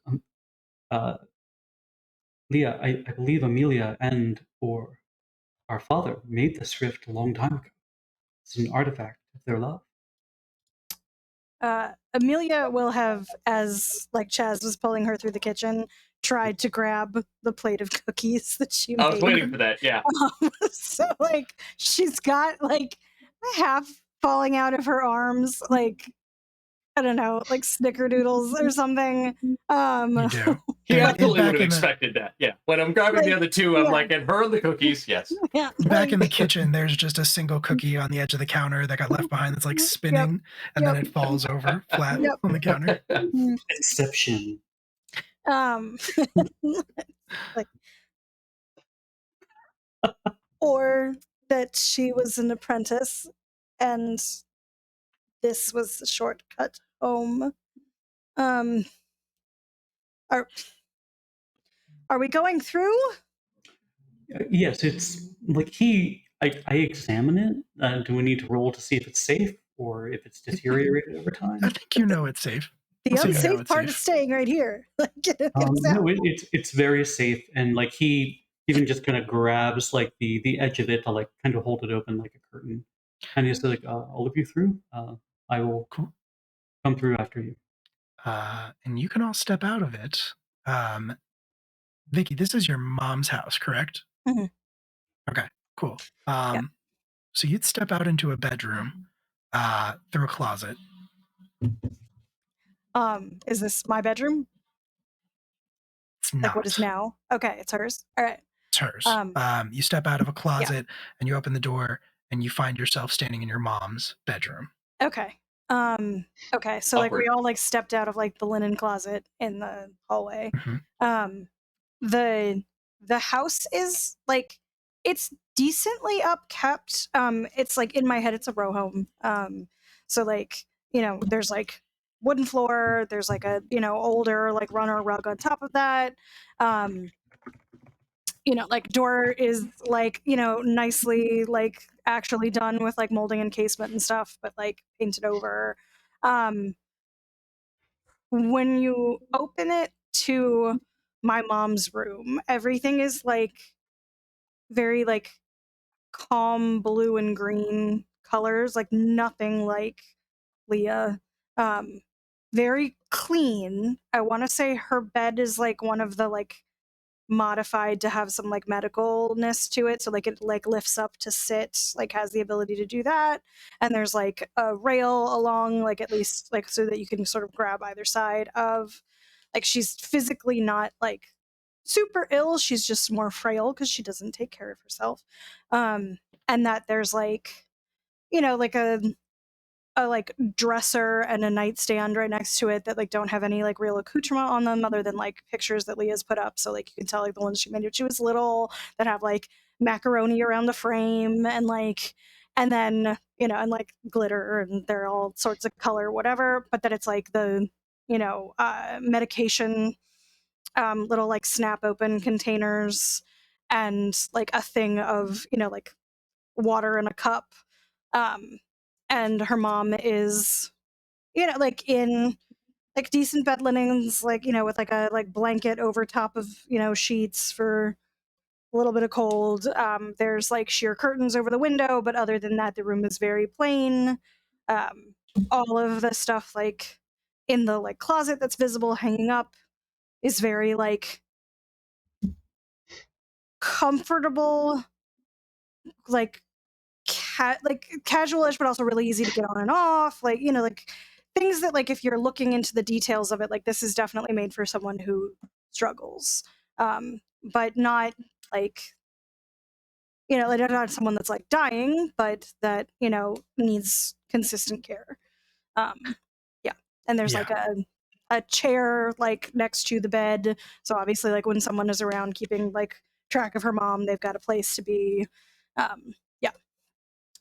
Leah, I believe Amelia and or our father made this rift a long time ago. It's an artifact of their love. Amelia will have, as like Chaz was pulling her through the kitchen, tried to grab the plate of cookies that she made. I was waiting for that, yeah. So like she's got like half falling out of her arms, like I don't know, like snickerdoodles or something. You do. He absolutely would have expected that. Yeah. When I'm grabbing the other two, I'm like, and her and the cookies, yes. Yeah. Back in the kitchen, there's just a single cookie on the edge of the counter that got left behind that's like spinning, and then it falls over flat on the counter. Exception. Like or that she was an apprentice and this was the shortcut home. Are we going through? Yes, it's like I examine it. Do we need to roll to see if it's safe or if it's deteriorated over time? I think you know it's safe. The I'll say you know unsafe it's part safe. is staying right here. Like, get us out. No, it's very safe, and like he even just kind of grabs like the edge of it to like kind of hold it open like a curtain, and he's like, "I'll let you through. I will Cool. come through after you." And you can all step out of it. Vicky, this is your mom's house, correct? Mhm. Okay, cool. Yeah. So you'd step out into a bedroom through a closet. Is this my bedroom? It's Like not. what is now? Okay, it's hers. All right. It's hers. Um, You step out of a closet and you open the door and you find yourself standing in your mom's bedroom. Okay. Okay, so like we Awkward. all like stepped out of like the linen closet in the hallway. Mhm. The house is like it's decently upkept. It's like in my head it's a row home. So like, there's like wooden floor, there's like a, older like runner rug on top of that. Like door is like, nicely like actually done with like molding and casement and stuff, but like painted over. Um, when you open it to my mom's room, everything is like very like calm blue and green colors, like nothing like Leah. Very clean. I want to say her bed is like one of the like modified to have some like medicalness to it, so like it like lifts up to sit, like has the ability to do that, and there's like a rail along like at least like so that you can sort of grab either side of, like she's physically not like super ill, she's just more frail because she doesn't take care of herself. And that there's like like a like dresser and a nightstand right next to it that like don't have any like real accoutrement on them other than like pictures that Leah's put up. So like you can tell like the ones she made when she was little that have like macaroni around the frame and then and like glitter and they're all sorts of color whatever. But that it's like the medication little like snap open containers and like a thing of like water in a cup. Um, and her mom is, like in like decent bed linens, like, with like a like blanket over top of, sheets for a little bit of cold. There's like sheer curtains over the window, but other than that, the room is very plain. Um, all of the stuff like in the like closet that's visible hanging up is very like comfortable, like like casualish, but also really easy to get on and off. Like like things that like if you're looking into the details of it, like this is definitely made for someone who struggles, but not like like not someone that's like dying, but that needs consistent care. Yeah, and there's like a chair like next to the bed, so obviously like when someone is around keeping like track of her mom, they've got a place to be. Yeah,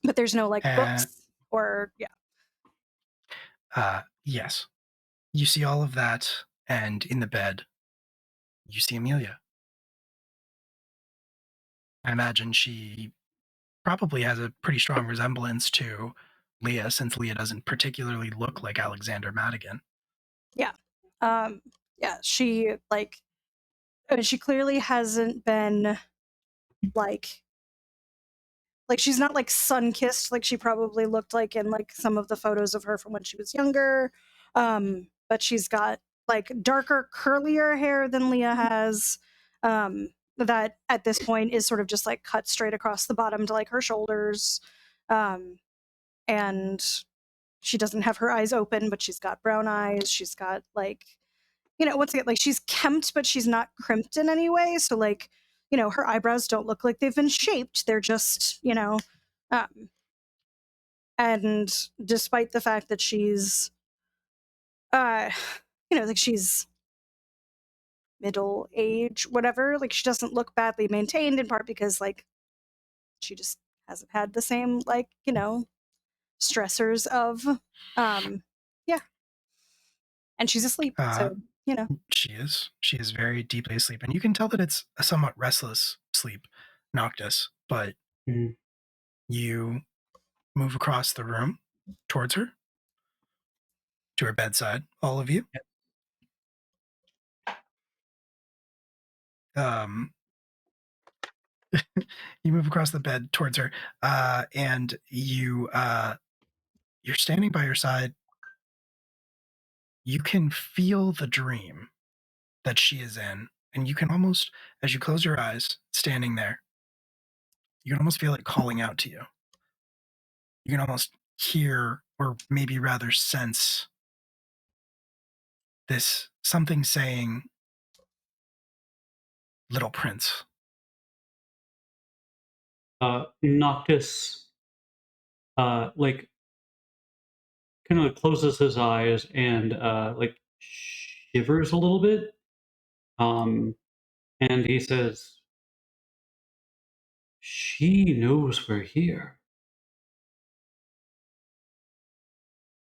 but there's no like books or Yes. You see all of that, and in the bed, you see Amelia. I imagine she probably has a pretty strong resemblance to Leah, since Leah doesn't particularly look like Alexander Madigan. Yeah. Yeah, she like she clearly hasn't been like she's not like sun-kissed like she probably looked like in like some of the photos of her from when she was younger. But she's got like darker, curlier hair than Leah has. That at this point is sort of just like cut straight across the bottom to like her shoulders. And she doesn't have her eyes open, but she's got brown eyes. She's got like once again, like she's kempt, but she's not crimped in any way. So like, her eyebrows don't look like they've been shaped. They're just, and despite the fact that she's, uh, like she's middle age, whatever, like she doesn't look badly maintained in part because like She just hasn't had the same, stressors of, yeah. And she's asleep, so, She is. She is very deeply asleep. And you can tell that it's a somewhat restless sleep, Noctis, but Mhm. you move across the room towards her, to her bedside, all of you. You move across the bed towards her, and you're standing by her side. You can feel the dream that she is in, and you can almost, as you close your eyes, standing there, you can almost feel it calling out to you. You can almost hear, or maybe rather sense, this something saying, "Little Prince." Noctis, like, kind of closes his eyes and like shivers a little bit. And he says, "She knows we're here."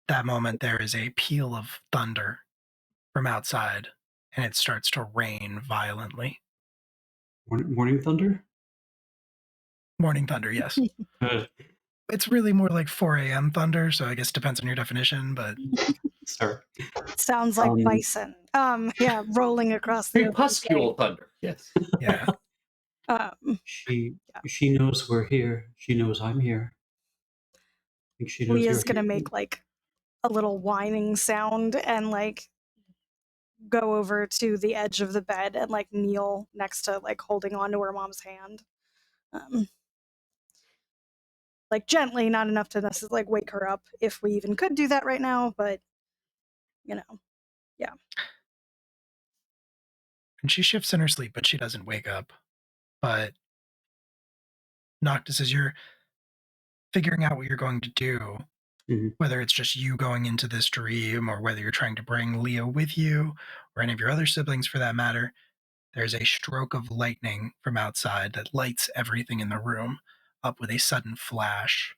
That moment, there is a peal of thunder from outside, and it starts to rain violently. Morning thunder? Morning thunder, yes. It's really more like 4 a.m. thunder, so I guess it depends on your definition, but Sorry. sounds like bison. Yeah, rolling across the open Crepuscular plain. thunder. Yes. yeah. She knows we're here. She knows I'm here. I think she knows Leah's you're gonna here. make like a little whining sound and like go over to the edge of the bed and like kneel next to like holding on to her mom's hand. Like gently, not enough to necessarily like wake her up if we even could do that right now, but yeah. And she shifts in her sleep, but she doesn't wake up. But Noctis, as you're figuring out what you're going to do, whether it's just you going into this dream or whether you're trying to bring Leah with you or any of your other siblings for that matter, there's a stroke of lightning from outside that lights everything in the room up with a sudden flash.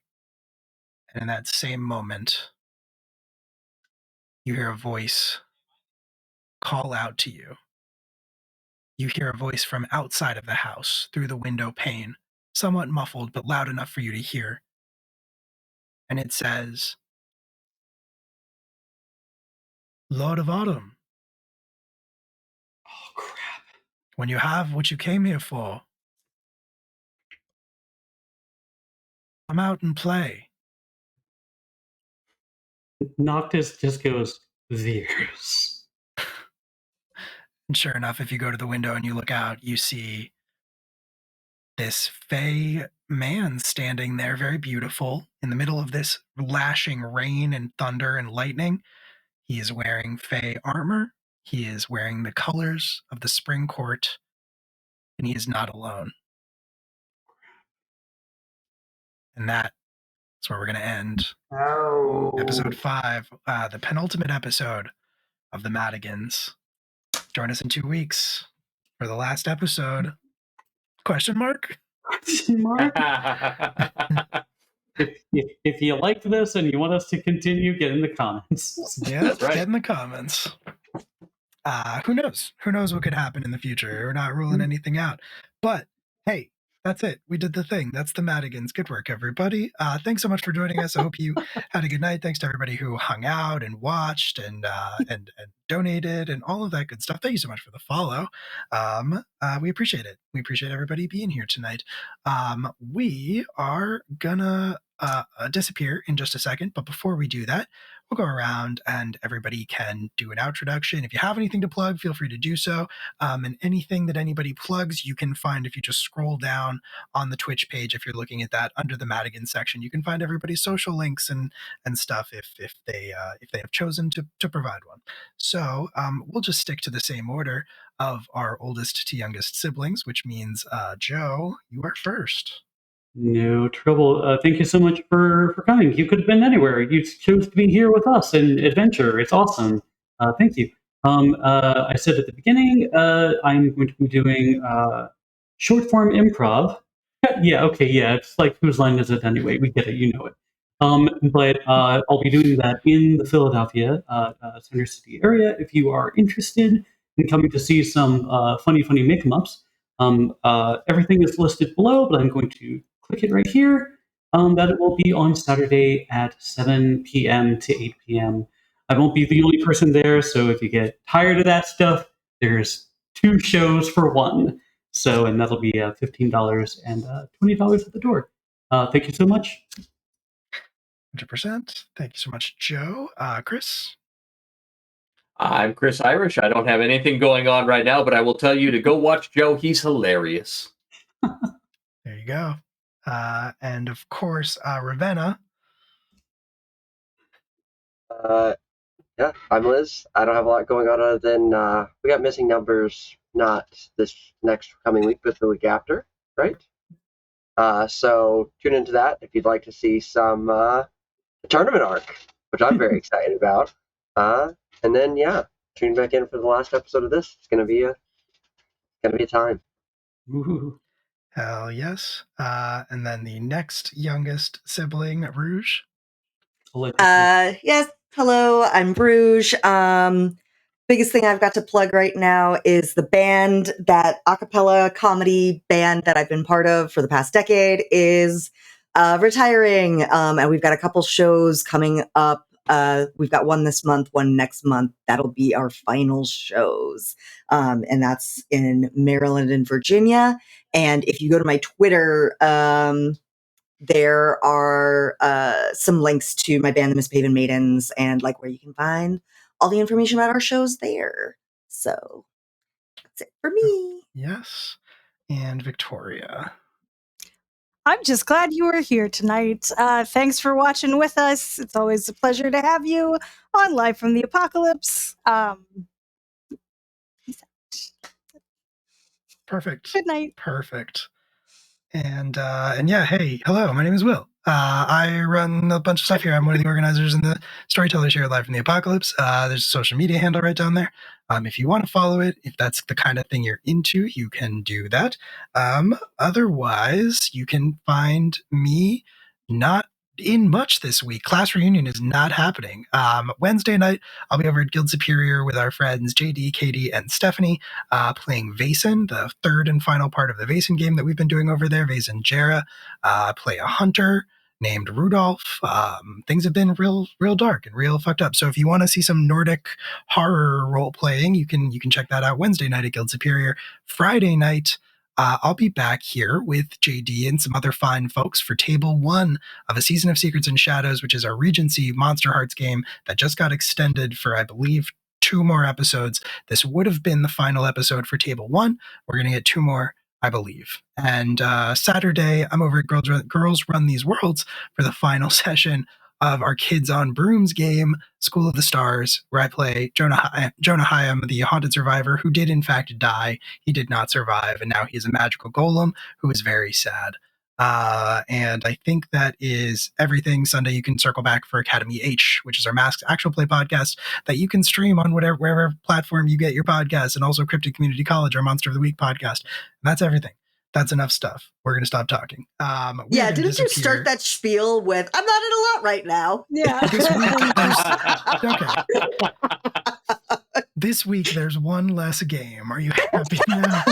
And in that same moment, you hear a voice call out to you. You hear a voice from outside of the house through the window pane, somewhat muffled but loud enough for you to hear. And it says, "Lord of Autumn, Oh, crap. when you have what you came here for, come out and play." Noctis just goes, "Veers." And sure enough, if you go to the window and you look out, you see this fey man standing there, very beautiful, in the middle of this lashing rain and thunder and lightning. He is wearing fey armor. He is wearing the colors of the spring court, and he is not alone. And that is where we're going to end episode 5, the penultimate episode of the Madigans. Join us in 2 weeks for the last episode. Question mark? If you liked this and you want us to continue, get in the comments. Yeah, That's right. get in the comments. Who knows? Who knows what could happen in the future? We're not ruling anything out. But hey, that's it. We did the thing. That's the Madigans. Good work, everybody. Thanks so much for joining us. I hope you had a good night. Thanks to everybody who hung out and watched and donated and all of that good stuff. Thank you so much for the follow. We appreciate it. We appreciate everybody being here tonight. We are gonna disappear in just a second, but before we do that, we'll go around and everybody can do an introduction. If you have anything to plug, feel free to do so. And anything that anybody plugs, you can find if you just scroll down on the Twitch page. If you're looking at that under the Madigan section, you can find everybody's social links and stuff if they have chosen to provide one. So we'll just stick to the same order of our oldest to youngest siblings, which means Joe, you are first. No trouble. Thank you so much for coming. You could have been anywhere. You chose to be here with us in adventure. It's awesome. Thank you. I said at the beginning, I'm going to be doing short form improv Yeah, okay, yeah. It's like, whose line is it anyway? We get it, you know it. But I'll be doing that in the Philadelphia Center City area. If you are interested in coming to see some funny make-em-ups, everything is listed below, but I'm going to click it right here. That it will be on Saturday at 7 p.m. to 8 p.m. I won't be the only person there, so if you get tired of that stuff, there's 2 shows for 1. So, and that'll be $15 and $20 at the door. Thank you so much. 100%. Thank you so much, Joe. Chris? I'm Chris Irish. I don't have anything going on right now, but I will tell you to go watch Joe. He's hilarious. There you go. And of course, Ravenna. Yeah, I'm Liz. I don't have a lot going on other than we got missing numbers, not this next coming week, but the week after, right? So tune into that if you'd like to see some tournament arc, which I'm very excited about. And then tune back in for the last episode of this. It's gonna be a time. Ooh. Hell yes. And then the next youngest sibling, Rouge. Yes. Hello, I'm Bruges. Biggest thing I've got to plug right now is the band, that a cappella comedy band that I've been part of for the past decade is retiring. And we've got a couple shows coming up. We've got one this month, one next month. That'll be our final shows. And that's in Maryland and Virginia. And if you go to my Twitter, there are some links to my band, the Misbehaving Maidens, and like where you can find all the information about our shows there. So that's it for me. Yes. And Victoria. I'm just glad you were here tonight. Thanks for watching with us. It's always a pleasure to have you on Live from the Apocalypse. Peace out. Perfect. Good night. Perfect. And yeah, hey, hello, my name is Will. I run a bunch of stuff here. I'm one of the organizers and the storytellers here at Live from the Apocalypse. There's a social media handle right down there. If you want to follow it, if that's the kind of thing you're into, you can do that. Otherwise, you can find me not in much this week. Class reunion is not happening. Wednesday night, I'll be over at Guild Superior with our friends JD, Katie, and Stephanie, playing Vaesen, the third and final part of the Vaesen game that we've been doing over there. Vaesen Jera, play a hunter named Rudolph. Things have been real dark and real fucked up. So if you want to see some Nordic horror role playing, you can check that out Wednesday night at Guild Superior. Friday night, I'll be back here with JD and some other fine folks for Table 1 of A Season of Secrets and Shadows, which is our Regency Monster Hearts game that just got extended for, I believe, 2 more episodes. This would have been the final episode for Table 1. We're going to get 2 more, I believe. And Saturday, I'm over at Girls Run These Worlds for the final session of our Kids on Brooms game, School of the Stars, where I play Jonah Hyam, the haunted survivor who did in fact die. He did not survive, and now he's a magical golem who is very sad. And I think that is everything. Sunday, you can circle back for Academy H, which is our Masked Actual Play podcast that you can stream on wherever platform you get your podcast, and also Cryptid Community College, our Monster of the Week podcast. And that's everything. That's enough stuff. We're going to stop talking. Yeah, didn't you start that spiel with, I'm not in a lot right now? Yeah. Okay. This week, there's one less game. Are you happy now?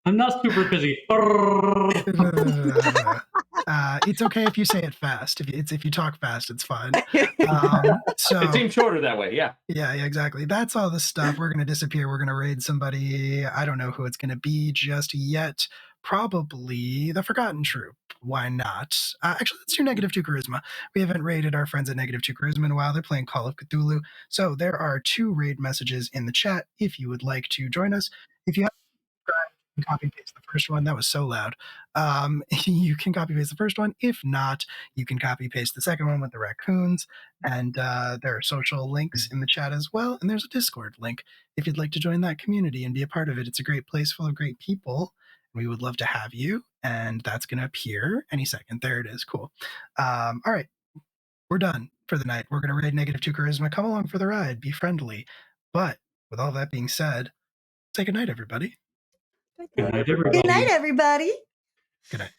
I'm not super busy. It's okay if you say it fast. If you talk fast, it's fine. So It seems shorter that way, yeah. Yeah, exactly. That's all the stuff. We're going to disappear. We're going to raid somebody. I don't know who it's going to be just yet. Probably the Forgotten Troop. Why not? Actually, let's do -2 charisma. We haven't raided our friends at -2 charisma in a while. They're playing Call of Cthulhu. So there are 2 raid messages in the chat if you would like to join us. If you have copy paste the first one. That was so loud. You can copy paste the first one. If not, you can copy paste the second one with the raccoons. And there are social links in the chat as well. And there's a Discord link if you'd like to join that community and be a part of it. It's a great place full of great people. We would love to have you. And that's going to appear any second. There it is. Cool. All right. We're done for the night. We're going to raid -2 charisma. Come along for the ride. Be friendly. But with all that being said, say goodnight, everybody. Good night, everybody. Good night, everybody. Good night.